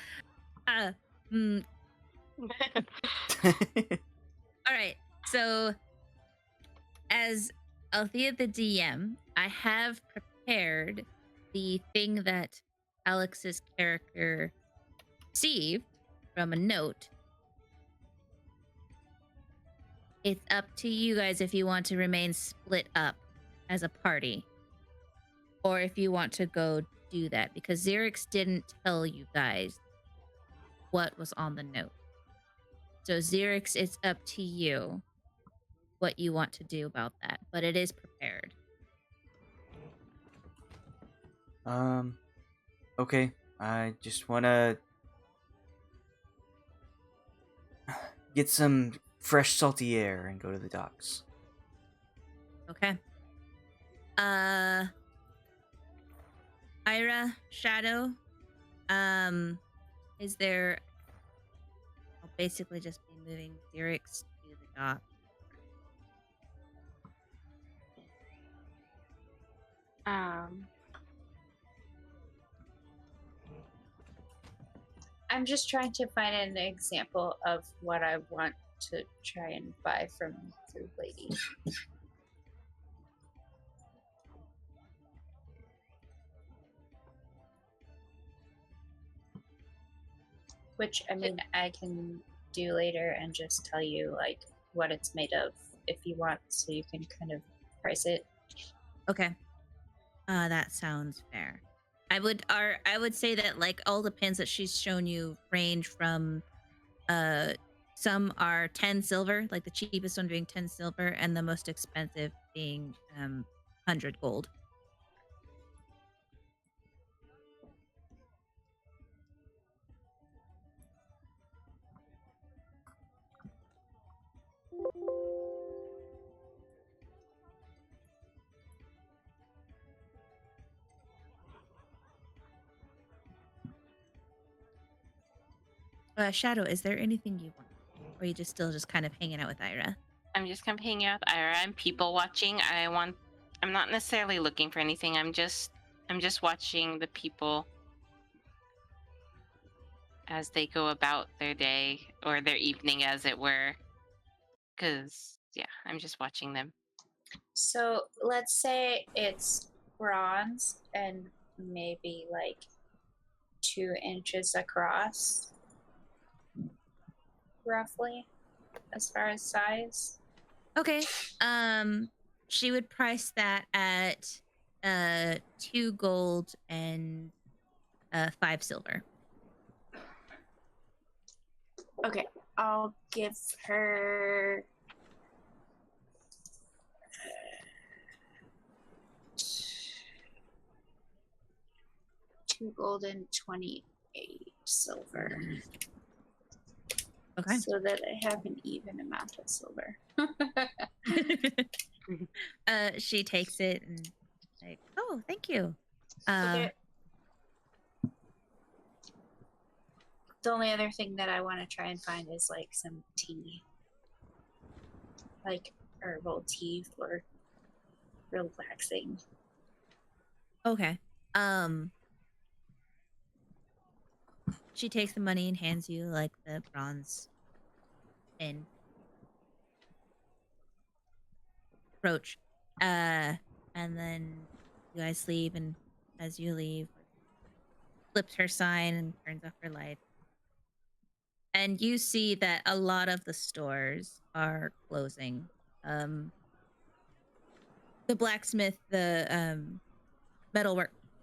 right. So as Althea the DM, I have prepared the thing that Alex's character received from a note. It's up to you guys if you want to remain split up as a party, or if you want to go do that, because Xerix didn't tell you guys what was on the note. So Xerix, it's up to you what you want to do about that, but it is prepared. Okay. I just wanna get some fresh salty air and go to the docks. Okay. Ayre, Shadow, is there... I'll basically just be moving Xerix to the dock. I'm just trying to find an example of what I want to try and buy from Food Lady. Which, I mean, I can do later and just tell you, like, what it's made of if you want, so you can kind of price it. Okay. That sounds fair. I would say that, like, all the pins that she's shown you range from some are 10 silver, like the cheapest one being 10 silver and the most expensive being 100 gold. Shadow, is there anything you want? Or are you just still just kind of hanging out with Ayre? I'm just kind of hanging out with Ayre. I'm people watching. I'm not necessarily looking for anything. I'm just watching the people as they go about their day or their evening, as it were. Because, yeah, I'm just watching them. So let's say it's bronze and maybe like 2 inches across, roughly, as far as size. Okay. She would price that at 2 gold and 5 silver. Okay, I'll give her 2 gold and 28 silver. Okay. So that I have an even amount of silver. She takes it and like, oh, thank you. Okay. The only other thing that I want to try and find is like some tea, like herbal tea for relaxing. Okay. She takes the money and hands you like the bronze pin brooch. And then You guys leave, and as you leave, flips her sign and turns off her lights. And you see that a lot of the stores are closing. The blacksmith, the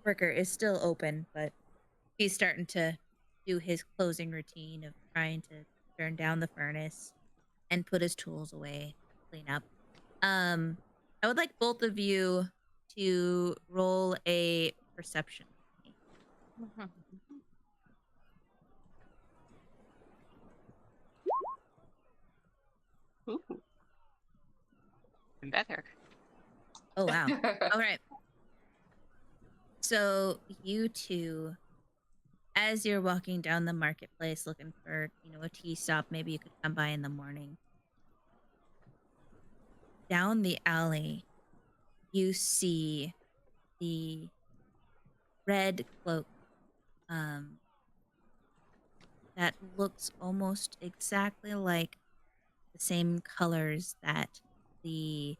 worker is still open, but he's starting to do his closing routine of trying to turn down the furnace and put his tools away, clean up. I would like both of you to roll a perception. Ooh. Better. Oh, wow. All right. So you two, as you're walking down the marketplace looking for, a tea stop, maybe you could come by in the morning. Down the alley, you see the red cloak that looks almost exactly like the same colors that the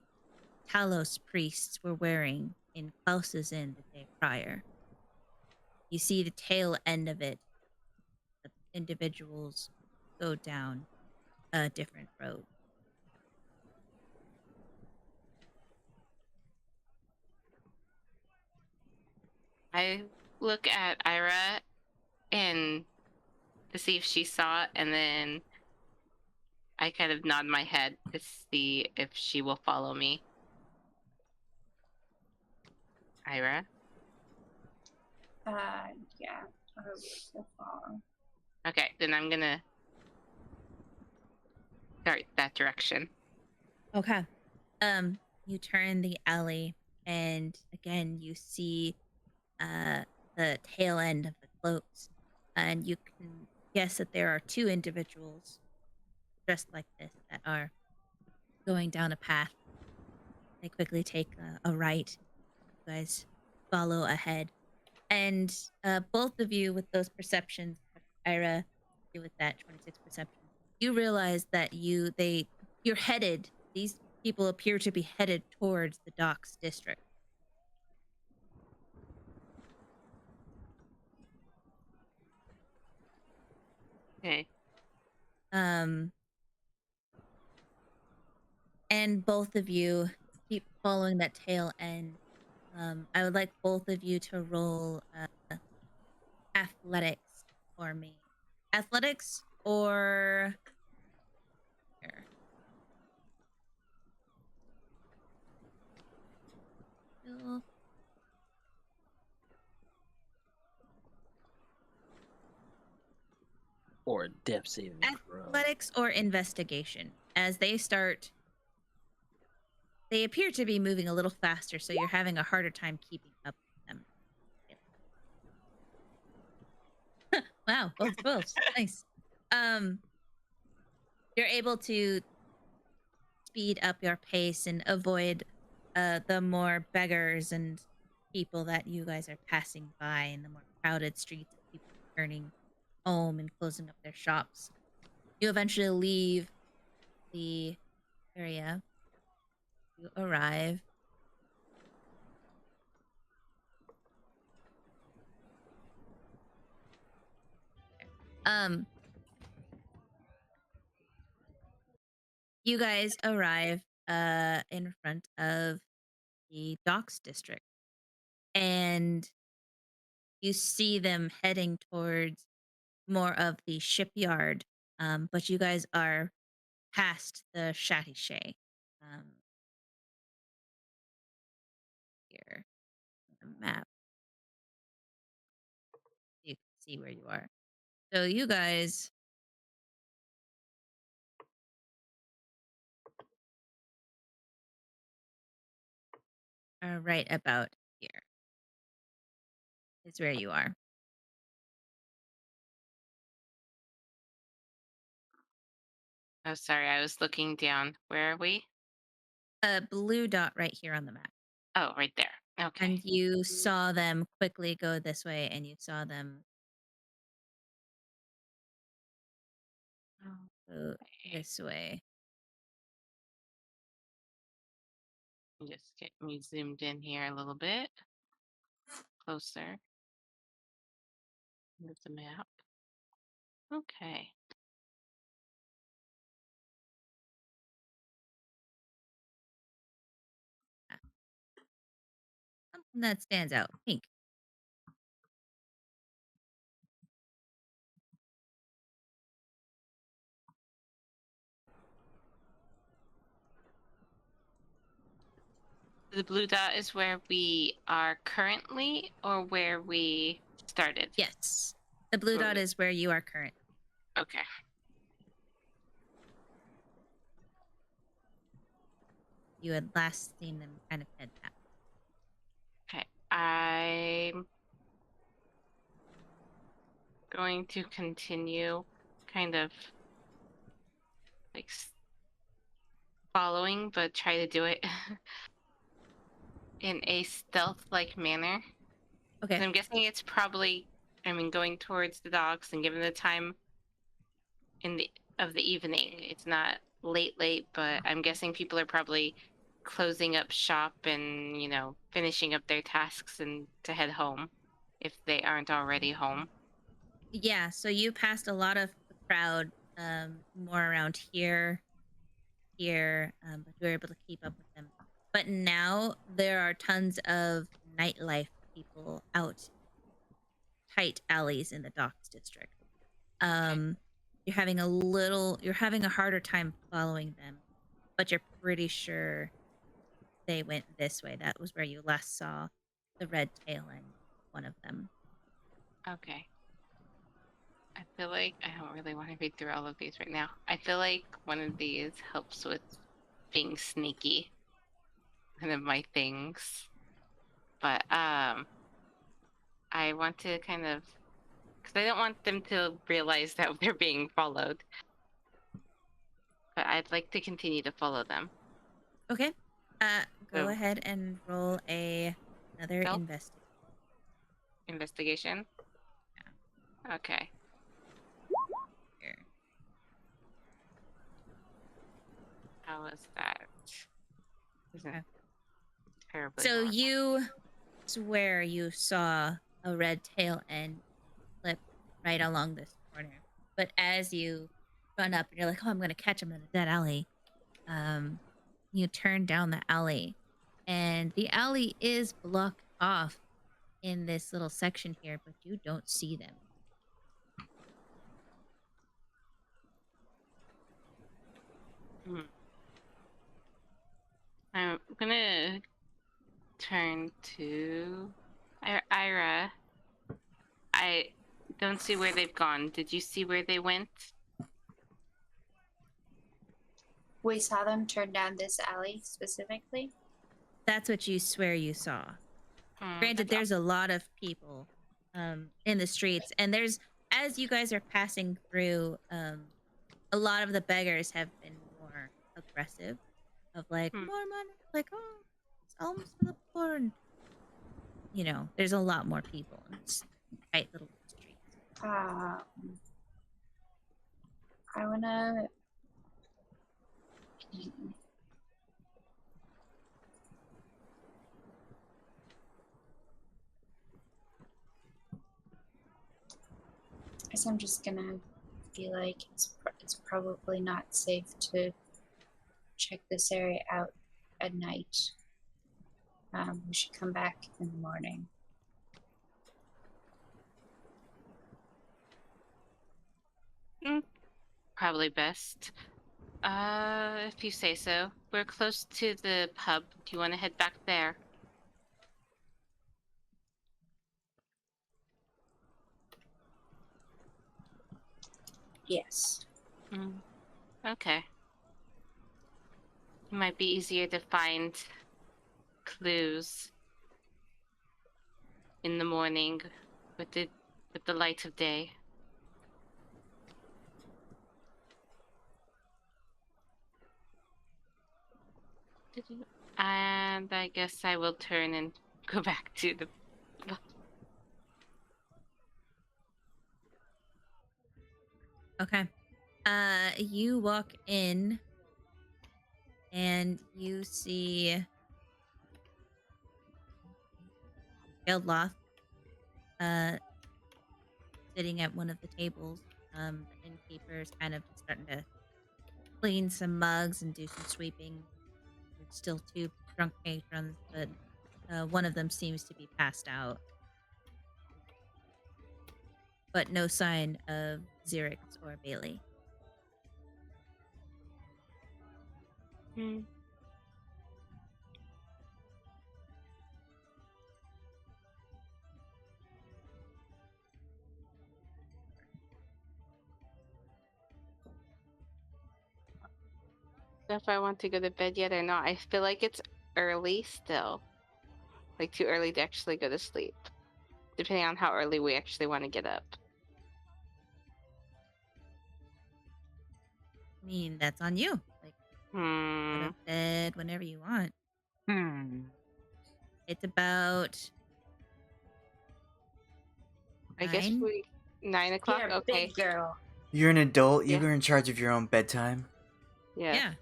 Talos priests were wearing in Klaus's Inn the day prior. You see the tail end of it. The individuals go down a different road. I look at Ayre and to see if she saw it, and then I kind of nod my head to see if she will follow me. Ayre? Yeah, I will follow. Okay, then I'm gonna start that direction. Okay. You turn the alley, and again you see the tail end of the cloaks, and you can guess that there are two individuals dressed like this that are going down a path. They quickly take a right. You guys follow ahead, and both of you with those perceptions, Ira, you with that 26 perception, you realize that you're headed. These people appear to be headed towards the docks district. Okay. And both of you keep following that tail end. I would like both of you to roll athletics for me. Athletics or here. Or a depth saving throw. Athletics or investigation. As they appear to be moving a little faster, so you're having a harder time keeping up with them. Wow, both 12s. Nice. You're able to speed up your pace and avoid the more beggars and people that you guys are passing by in the more crowded streets of people returning home and closing up their shops. You eventually leave the area. You arrive. You guys arrive in front of the docks district, and you see them heading towards more of the shipyard, but you guys are past the Chatichet. Here on the map, you can see where you are. So you guys are right about here. Is where you are. Oh, sorry, I was looking down. Where are we? A blue dot right here on the map. Oh, right there. Okay. And you saw them quickly go this way, and you saw them go this way. Just get me zoomed in here a little bit. closer. Move the map. Okay. Something that stands out. Pink. The blue dot is where we are currently, or where we started? Yes. The blue dot is where you are currently. Okay. You had last seen them kind of head that. Okay. I'm going to continue kind of like following, but try to do it in a stealth-like manner. Okay. I'm guessing it's probably, going towards the docks, and given the time of the evening, it's not late, but I'm guessing people are probably closing up shop and, finishing up their tasks and to head home if they aren't already home. Yeah, so you passed a lot of the crowd, more around here, but you were able to keep up with them. But now there are tons of nightlife people out tight alleys in the docks district. You're having a harder time following them, but you're pretty sure they went this way. That was where you last saw the red tail end, one of them. Okay. I feel like I don't really want to read through all of these right now. I feel like one of these helps with being sneaky. One of my things. But I want to kind of, because I don't want them to realize that they're being followed. But I'd like to continue to follow them. Okay. Go ahead and roll another Stealth? investigation. Investigation? Yeah. Okay. Here. How was that? Isn't terribly So hard. you swear you saw a red tail end flip right along this corner. But as you run up and you're like, oh, I'm going to catch him in a dead alley, you turn down the alley. And the alley is blocked off in this little section here, but you don't see them. I'm gonna turn to Ayra. I don't see where they've gone. Did you see where they went? We saw them turn down this alley specifically. That's what you swear you saw. Granted, there's a lot of people in the streets, and as you guys are passing through, a lot of the beggars have been more aggressive, of like, more money, like, oh, it's almost for the poor, and there's a lot more people in this tight little street. I wanna. I guess I'm just gonna be like, it's probably not safe to check this area out at night. We should come back in the morning. Probably best. If you say so. We're close to the pub. Do you want to head back there? Yes. Okay. It might be easier to find clues in the morning with the light of day. And I guess I will turn and go back to the... Okay. You walk in and you see Geldloth sitting at one of the tables. The innkeeper's kind of just starting to clean some mugs and do some sweeping. There's still 2 drunk patrons, but one of them seems to be passed out. But no sign of Xerix or Bei-leigh. Hmm. If I want to go to bed yet or not. I feel like it's early still. Like too early to actually go to sleep. Depending on how early we actually want to get up. I mean, that's on you. Like, go to bed whenever you want. It's about I guess 9. 9 o'clock? You're a Okay. big girl. You're an adult. Yeah. You're in charge of your own bedtime. Yeah.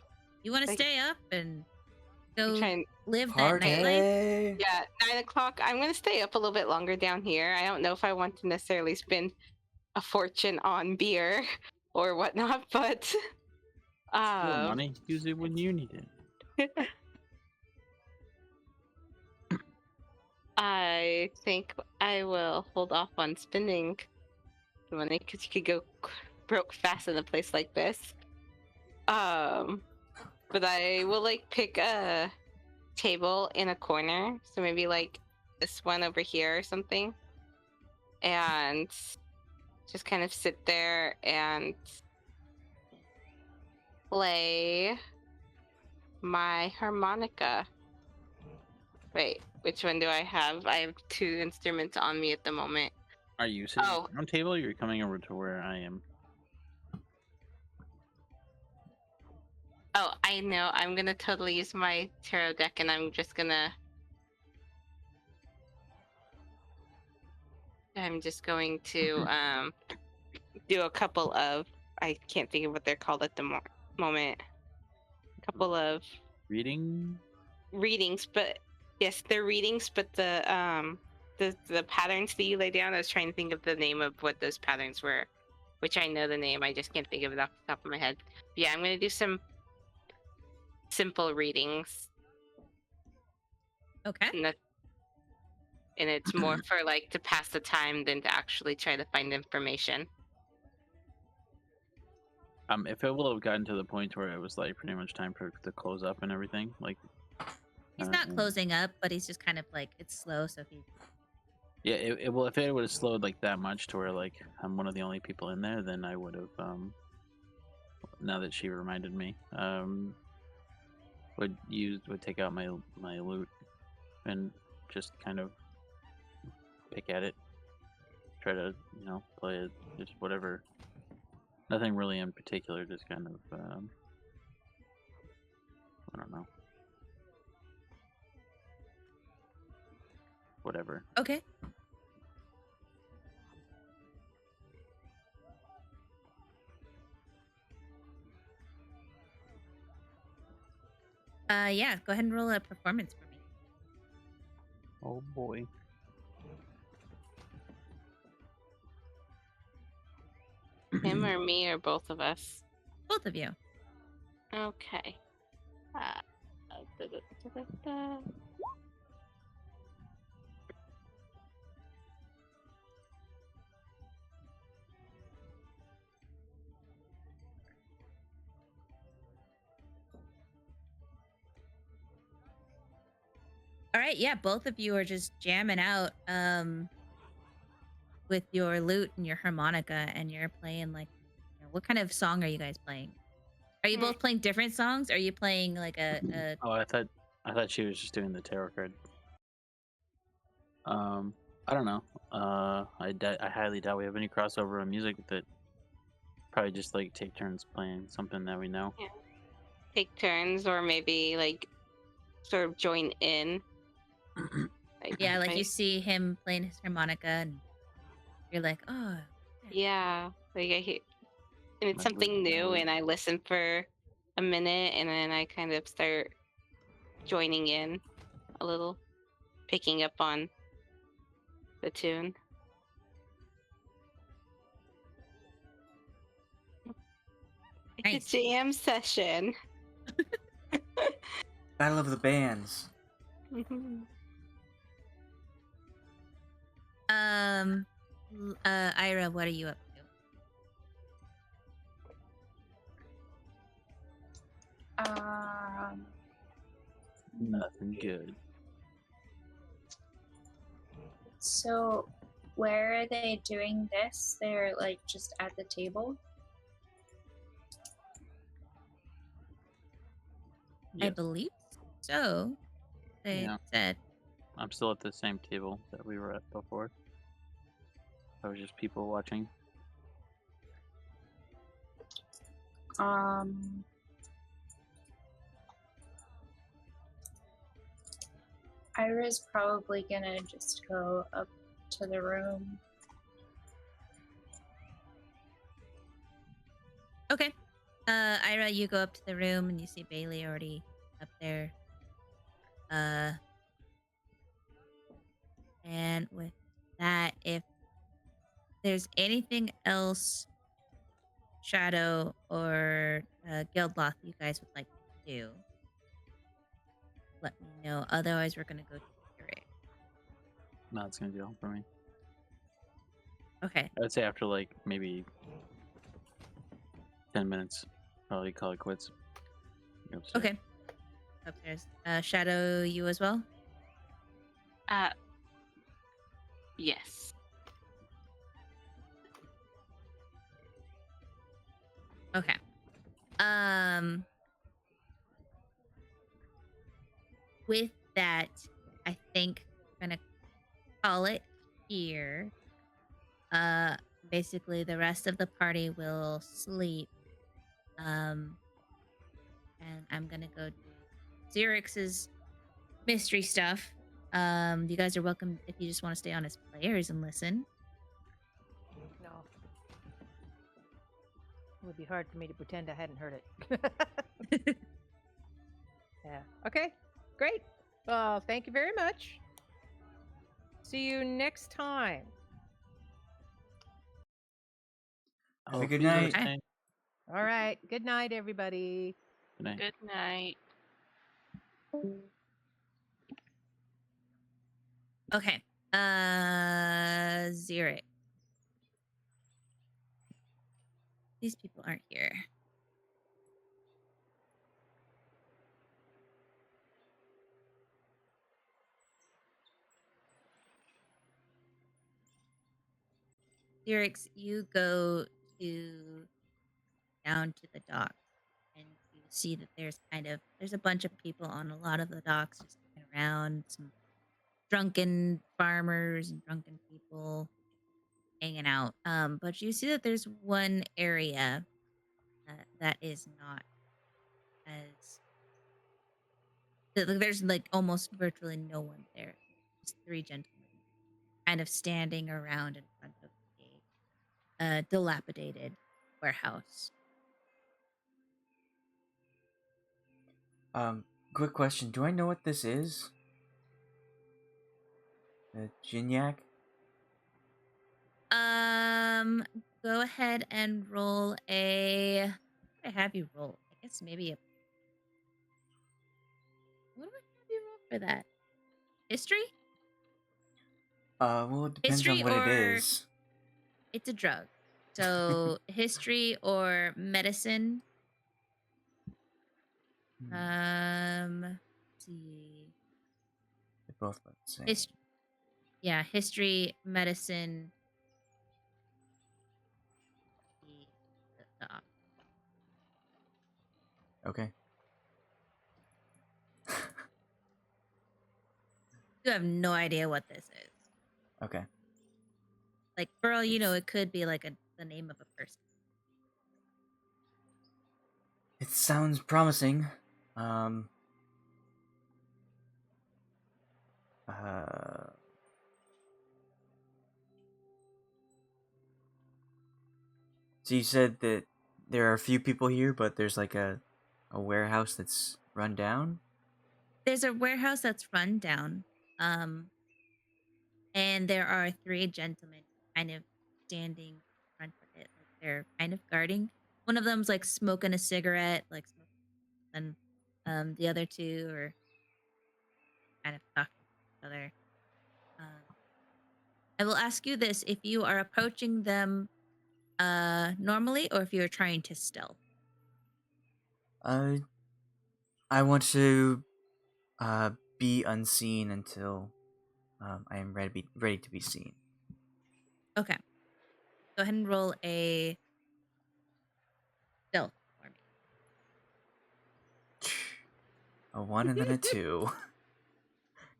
You want to Like- stay up and go Trying, live that Party. nightlife? yeah, 9 o'clock. I'm going to stay up a little bit longer down here. I don't know if I want to necessarily spend a fortune on beer or whatnot, but More money. Use it when you need it. I think I will hold off on spending the money because you could go broke fast in a place like this. But I will like pick a table in a corner, so maybe like this one over here or something, and just kind of sit there and play my harmonica. Wait, which one do I have? I have 2 instruments on me at the moment. Are you sitting Oh. at the round table? Or you're coming over to where I am. Oh, I know. I'm gonna totally use my tarot deck, and I'm just going to do a couple of, I can't think of what they're called at the moment. A couple of Reading? readings, but yes, they're readings, but the patterns that you lay down, I was trying to think of the name of what those patterns were, which I know the name, I just can't think of it off the top of my head. But yeah, I'm gonna do some simple readings. Okay. And it's more for like to pass the time than to actually try to find information. If it will have gotten to the point where it was like pretty much time for it to close up and everything, like He's not closing up, but he's just kind of like, it's slow, so he... yeah, it will. If it would have slowed like that much to where like I'm one of the only people in there, then I would have. Now that she reminded me, would take out my lute and just kind of pick at it, try to play it, just whatever. Nothing really in particular, just kind of I don't know. Whatever. Okay. Yeah, go ahead and roll a performance for me. Oh boy. Him or me or both of us? Both of you. Okay. All right, yeah, both of you are just jamming out with your lute and your harmonica, and you're playing like, what kind of song are you guys playing? Are you both playing different songs? Or are you playing like a Oh, I thought she was just doing the tarot card. I don't know. I highly doubt we have any crossover in music. That probably just like take turns playing something that we know. Yeah. Take turns, or maybe like sort of join in. yeah, like you see him playing his harmonica, and you're like, oh. Yeah, like I hear, and it's something new, and I listen for a minute, and then I kind of start joining in a little, picking up on the tune. Nice. Jam session. Battle of the Bands. Ira, what are you up to? Nothing good. So, where are they doing this? They're like just at the table. I Yes. believe so. They Yeah. said. I'm still at the same table that we were at before. I was just people watching. Ira's probably gonna just go up to the room. Okay. Ira, you go up to the room and you see Bei-leigh already up there. And with that, if there's anything else Shadow or Geldloth you guys would like to do, let me know. Otherwise, we're gonna go to Xerix. No, it's gonna do all for me. Okay. I'd say after like maybe 10 minutes, probably call it quits. Go upstairs. Okay. Upstairs. Shadow, you as well? Yes. Okay. With that, I think I'm gonna call it here. Basically the rest of the party will sleep. And I'm gonna go do Xerix's mystery stuff. You guys are welcome if you just want to stay on as players and listen. No. It would be hard for me to pretend I hadn't heard it. Yeah. Okay. Great. Well, thank you very much. See you next time. Have a good night. Okay. All right. Good night, everybody. Good night. Good night. Okay. Xerix. These people aren't here. Xerix, you go down to the dock and you see that there's a bunch of people on a lot of the docks just hanging around, some drunken farmers and drunken people hanging out. But you see that there's one area that is not as there's like almost virtually no one there. Just three gentlemen kind of standing around in front of a dilapidated warehouse. Quick question. Do I know what this is? Gignac? Go ahead and roll a. What do I have you roll? I guess maybe a. What do I have you roll for that? History? Well, it depends History on what it or- is. It's a drug. So history or medicine. Let's see. They're both about the same. Yeah, history, medicine. Okay. You have no idea what this is. Okay. Like, for all you know, it could be like the name of a person. It sounds promising. So you said that there are a few people here, but there's like a warehouse that's run down? There's a warehouse that's run down. And there are three gentlemen kind of standing in front of it, like they're kind of guarding. one of them's like smoking a cigarette, like, and the other two are kind of talking to each other. I will ask you this: if you are approaching them normally, or if you're trying to stealth. I want to be unseen until I am ready to be seen. Okay. Go ahead and roll a stealth for me. A 1 and then a 2.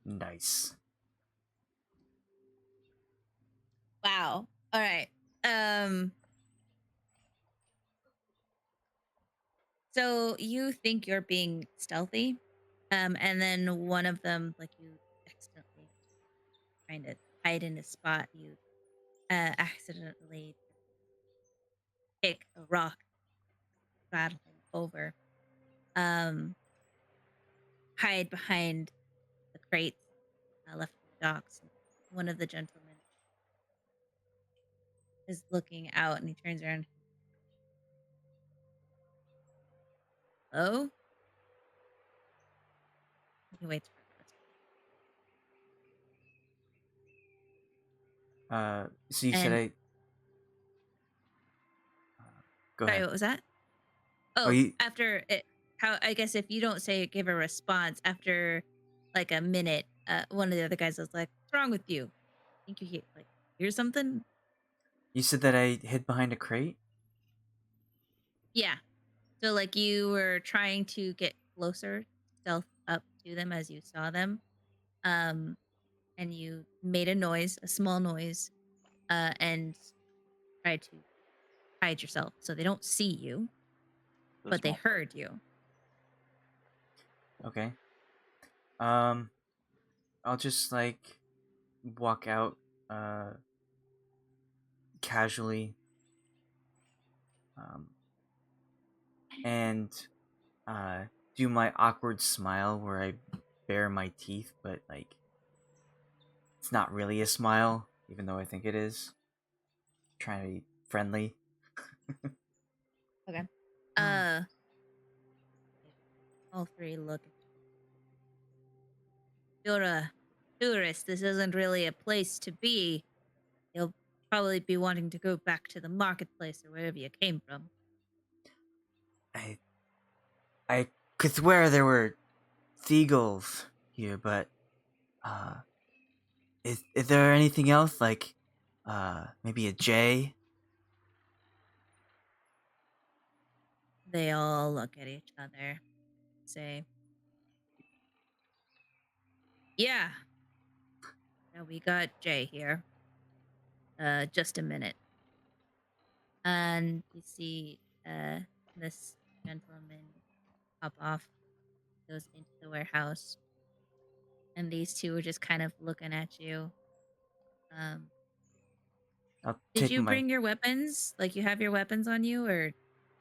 Nice. Wow. All right. So you think you're being stealthy, and then one of them, like, you accidentally trying to hide in a spot, you accidentally pick a rock, rattling over, um, hide behind the crates left in the docks. One of the gentlemen is looking out, and he turns around. Hello? He waits for the rest. So you said And I. Go sorry, ahead. what was that? Oh, Oh, you. after it, how, I guess if you don't say give a response after like a minute, one of the other guys was like, "What's wrong with you? Think you hear something?" You said that I hid behind a crate. Yeah. So like you were trying to get closer, stealth up to them as you saw them, and you made a noise, a small noise, and tried to hide yourself so they don't see you, The but they small heard you. Okay. I'll just like walk out casually and do my awkward smile where I bare my teeth, but like it's not really a smile, even though I think it is. Trying to be friendly. Okay. All three look. You're a tourist. This isn't really a place to be. You'll probably be wanting to go back to the marketplace or wherever you came from. I could swear there were seagulls here, but is there anything else like maybe a jay? They all look at each other, say, "Yeah, we got Jay here. Just a minute." And you see this gentleman hop off, goes into the warehouse, and these two are just kind of looking at you. I'll Did take you my bring your weapons? Like, you have your weapons on you, or?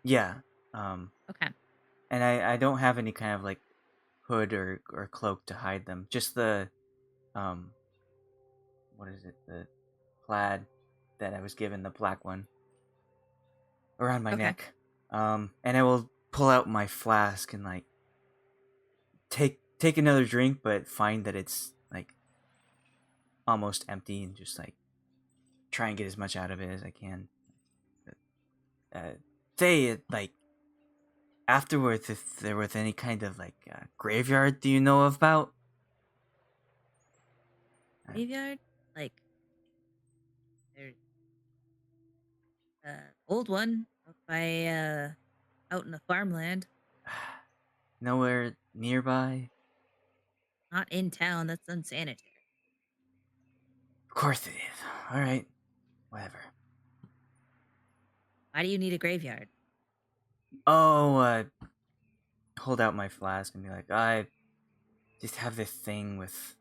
yeah. Okay. And I don't have any kind of like hood or cloak to hide them. Just the what is it? The plaid that I was given, the black one, around my Okay. neck. And I will pull out my flask and like take another drink, but find that it's like almost empty, and just like try and get as much out of it as I can. Say it like afterwards, if there was any kind of like graveyard, do you know about? Graveyard? Like, there's old one up by out in the farmland. Nowhere nearby. Not in town. That's unsanitary. Of course it is. All right, whatever. Why do you need a graveyard? Oh, hold out my flask and be like, I just have this thing with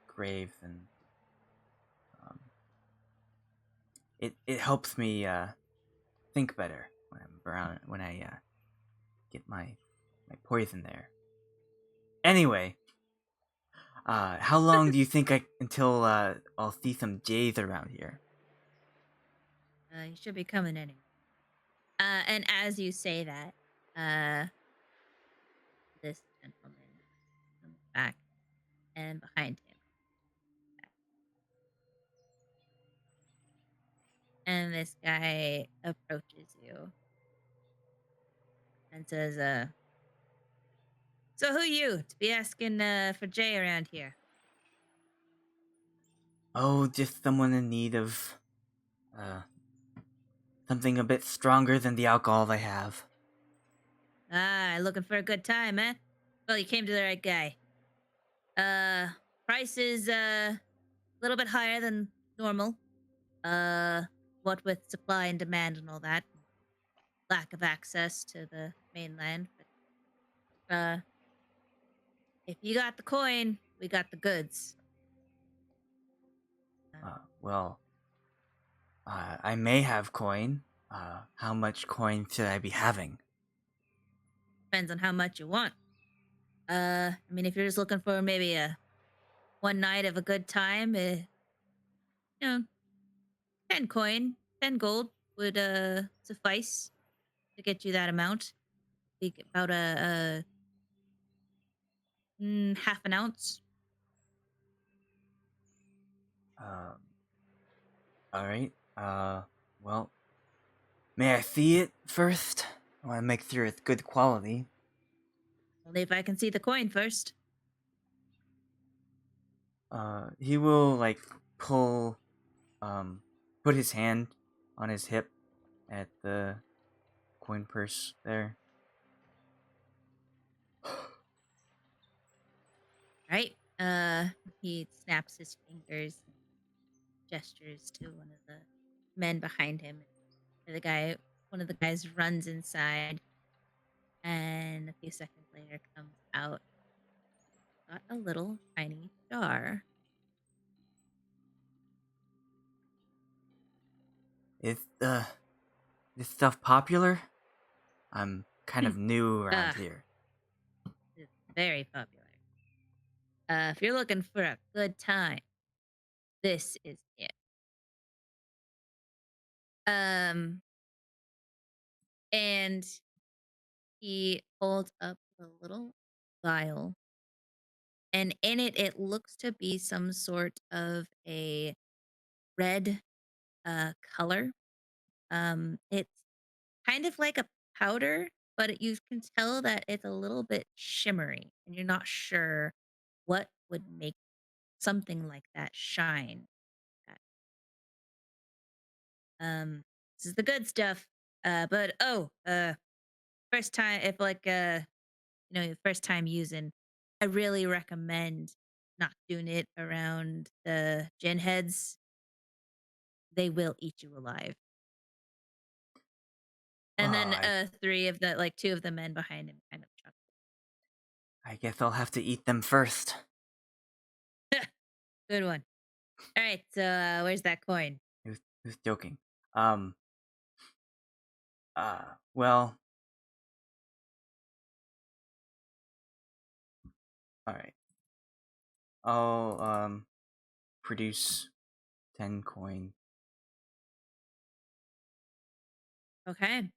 graves, and it helps me think better when I'm around, when I get my poison there. Anyway, how long do you think until I'll see some jays around here? You should be coming anyway. And as you say that, this gentleman comes back, and behind him, and this guy approaches you and says, "So who you to be asking for Jay around here?" Oh, just someone in need of something a bit stronger than the alcohol they have. Ah, looking for a good time, eh? Well, you came to the right guy. Price is a little bit higher than normal. What with supply and demand and all that, lack of access to the mainland. But if you got the coin, we got the goods. Well, I may have coin. How much coin should I be having? Depends on how much you want. I mean, if you're just looking for maybe a one night of a good time, you know, 10 coin, 10 gold would suffice to get you that amount. Be about a half an ounce. All right. Well, may I see it first? I want to make sure it's good quality. Only if I can see the coin first. He will like pull, put his hand on his hip at the coin purse there. Right? He snaps his fingers and gestures to one of the men behind him. One of the guys runs inside, and a few seconds later comes out. Got a little tiny jar. Is this stuff popular? I'm kind of new around here. It's very popular. If you're looking for a good time, this is it. And he holds up a little vial, and in it, it looks to be some sort of a red color. It's kind of like a powder, but you can tell that it's a little bit shimmery, and you're not sure what would make something like that shine. This is the good stuff. But first time, if like your first time using, I really recommend not doing it around the gin heads. They will eat you alive. And then two of the men behind him kind of chuckle. I guess I'll have to eat them first. Good one. All right, so where's that coin? Who's joking? Well. All right. I'll produce 10 coin. Okay.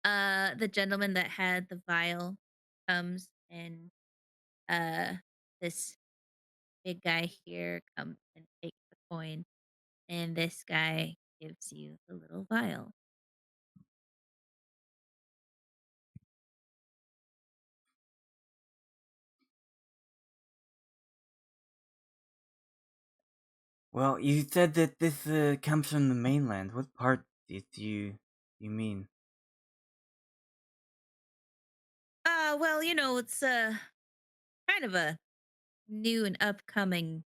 The gentleman that had the vial comes, and this big guy here comes and takes the coin, and this guy gives you the little vial. Well, you said that this comes from the mainland. What part do you mean? Well, it's kind of a new and upcoming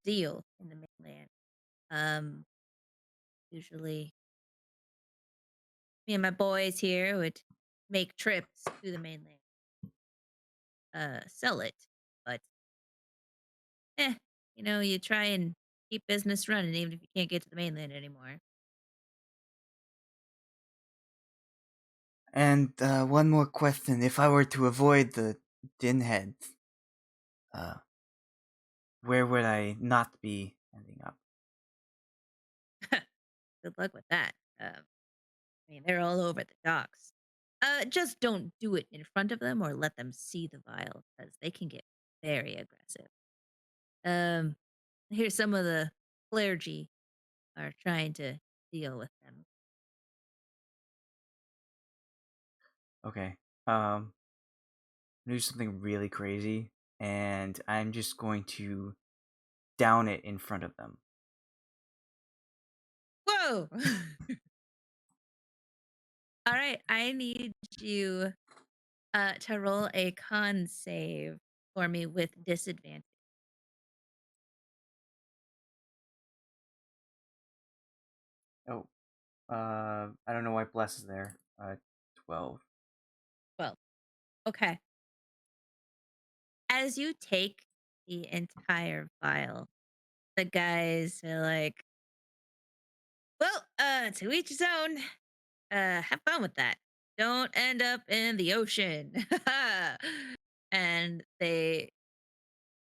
deal in the mainland. Usually me and my boys here would make trips to the mainland, sell it, but you try and keep business running even if you can't get to the mainland anymore. And one more question: if I were to avoid the din heads, where would I not be ending up? Good luck with that. I mean, they're all over the docks. Just don't do it in front of them or let them see the vial because they can get very aggressive. Um, Here's some of the clergy are trying to deal with them. Okay. Do something really crazy, and I'm just going to down it in front of them. Whoa! All right, I need you to roll a con save for me with disadvantage. Oh, I don't know why bless is there. 12. Well, okay. As you take the entire vial, the guys are like, well, to each his own. Have fun with that. Don't end up in the ocean. And they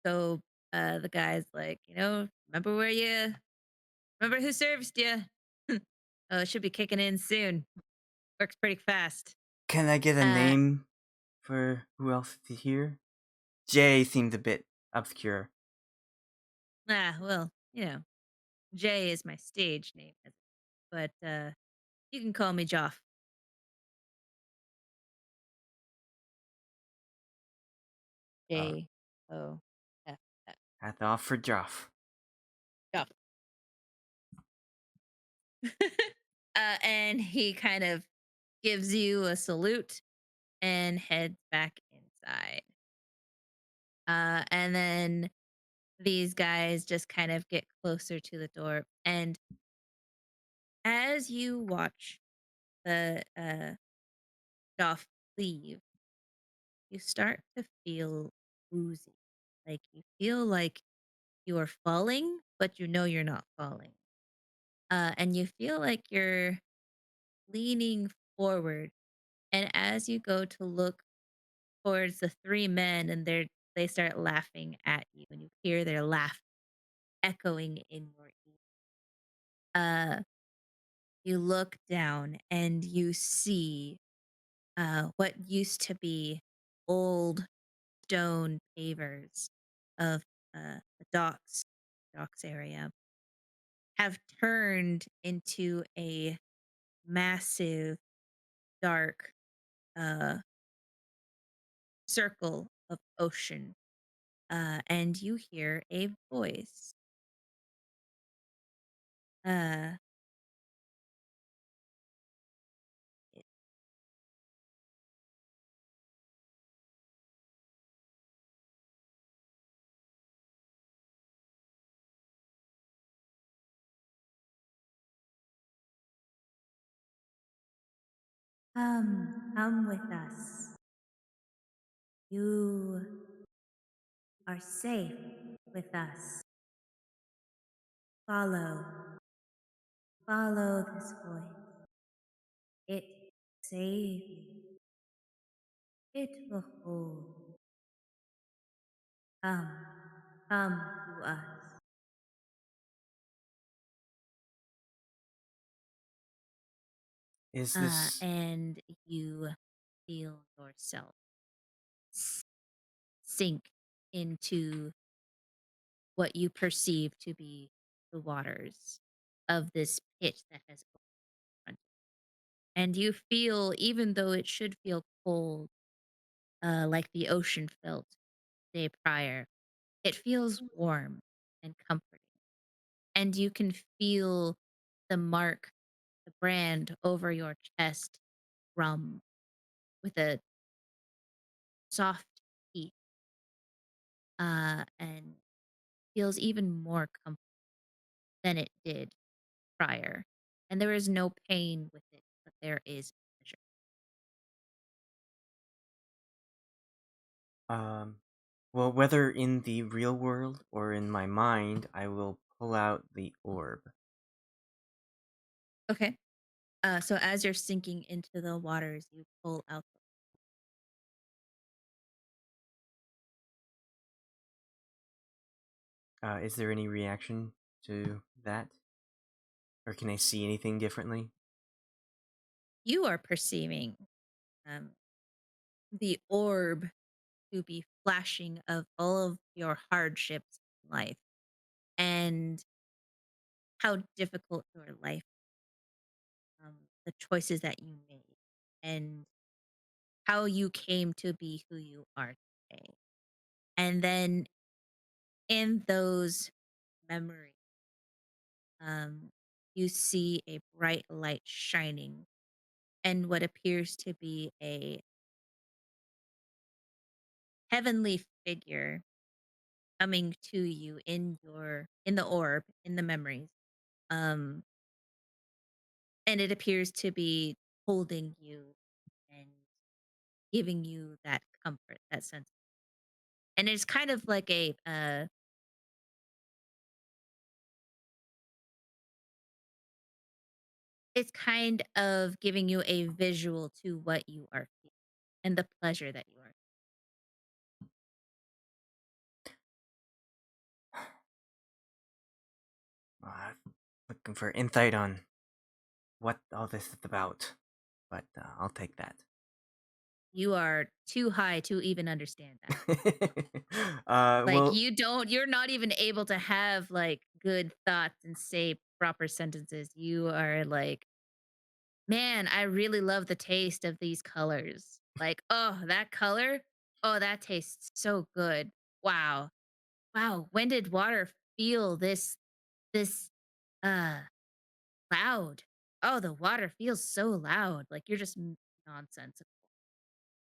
go, the guy's like, remember who serviced you? Oh, it should be kicking in soon. Works pretty fast. Can I get a Uh, name for who else is here? Jay seemed a bit obscure. well, Jay is my stage name, but you can call me Joff. Uh, Joff. Hat off for Joff. Joff. And he kind of gives you a salute and heads back inside. And then these guys just kind of get closer to the door. And as you watch the Joff leave, you start to feel woozy. Like you feel like you are falling, but you know you're not falling. And you feel like you're leaning forward. And as you go to look towards the three men, and they start laughing at you, and you hear their laugh echoing in your ear. You look down and you see what used to be old stone pavers of the docks area have turned into a massive dark uh circle of ocean, and you hear a voice. uh come with us. You are safe with us. Follow this voice. It will save you. It will hold you. Come, come to us. Is this And you feel yourself sink into what you perceive to be the waters of this pit that has opened. And you feel, even though it should feel cold, like the ocean felt the day prior, it feels warm and comforting. And you can feel the mark, the brand over your chest rum with a soft heat, and feels even more comforting than it did prior. And there is no pain with it, but there is pleasure. well, whether in the real world or in my mind, I will pull out the orb. Okay. So as you're sinking into the waters, you pull out. Is there any reaction to that? Or can I see anything differently? you are perceiving um, the orb to be flashing of all of your hardships in life and how difficult your life, the choices that you made, and how you came to be who you are today. And then in those memories, um, you see a bright light shining and what appears to be a heavenly figure coming to you in the orb in the memories, um and it appears to be holding you and giving you that comfort, that sense, and it's kind of like a it's kind of giving you a visual to what you are feeling and the pleasure that you are. Looking for insight on what all this is about, but I'll take that. You are too high to even understand that. Like well, you're not even able to have like good thoughts and say proper sentences. You are like, man, I really love the taste of these colors. Like, oh, that color, oh, that tastes so good. Wow. Wow, when did water feel this uh loud? Oh, the water feels so loud. Like you're just nonsensical.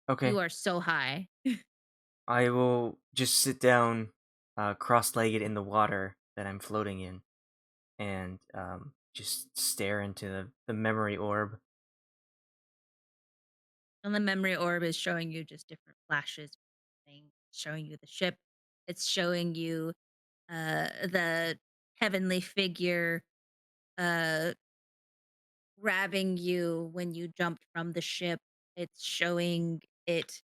You okay. are so high. I will just sit down, cross-legged in the water that I'm floating in, and just stare into the memory orb. And the memory orb is showing you just different flashes, things, showing you the ship. It's showing you the heavenly figure uh grabbing you when you jumped from the ship. It's showing it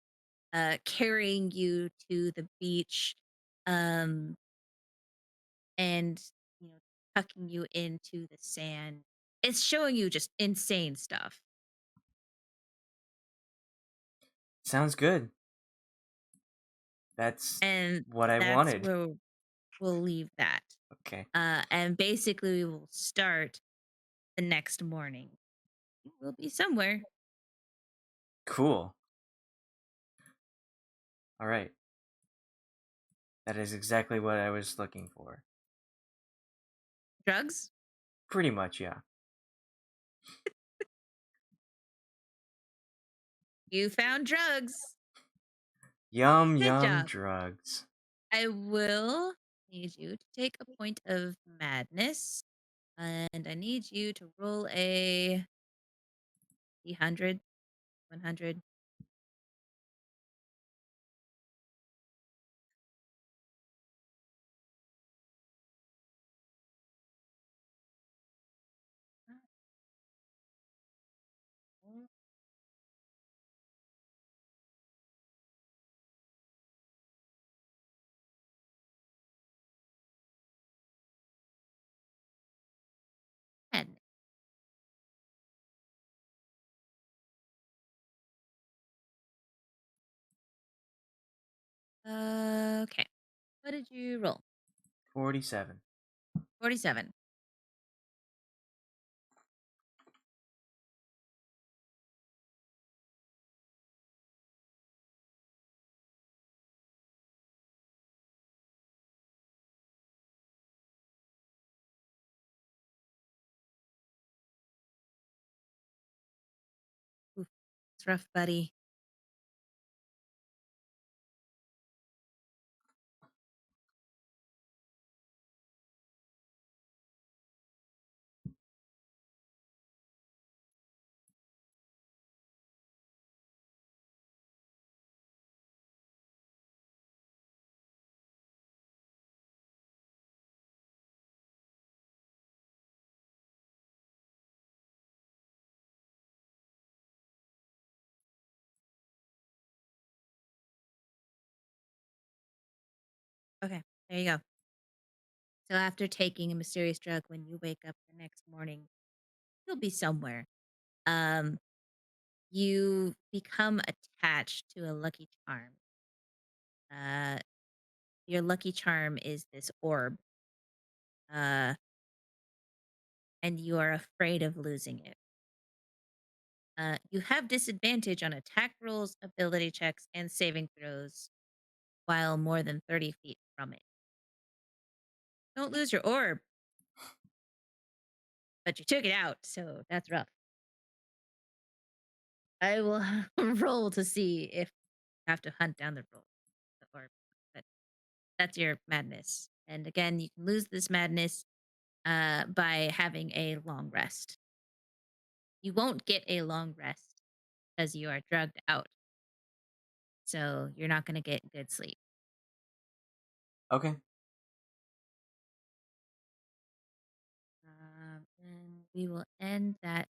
carrying you to the beach, um and tucking you into the sand. It's showing you just insane stuff. Sounds good. That's And what I that's wanted. where we'll leave that. Okay. And basically, we will start the next morning. We'll be somewhere. Cool. All right. That is exactly what I was looking for. Drugs? Pretty much, yeah. You found drugs. Yum, Good yum, job. drugs. I will need you to take a point of madness. And I need you to roll a 100, 100. Madness. Okay. What did you roll? 47. 47. Oof, it's rough, buddy. Okay, there you go. So after taking a mysterious drug, when you wake up the next morning, you'll be somewhere. Um, you become attached to a lucky charm. Your lucky charm is this orb, uh, and you are afraid of losing it. You have disadvantage on attack rolls, ability checks, and saving throws while more than 30 feet from it. Don't lose your orb, but you took it out, so that's rough. I will roll to see if you have to hunt down the orb, but that's your madness. And again, you can lose this madness by having a long rest. You won't get a long rest because you are drugged out. So you're not going to get good sleep. Okay. And we will end that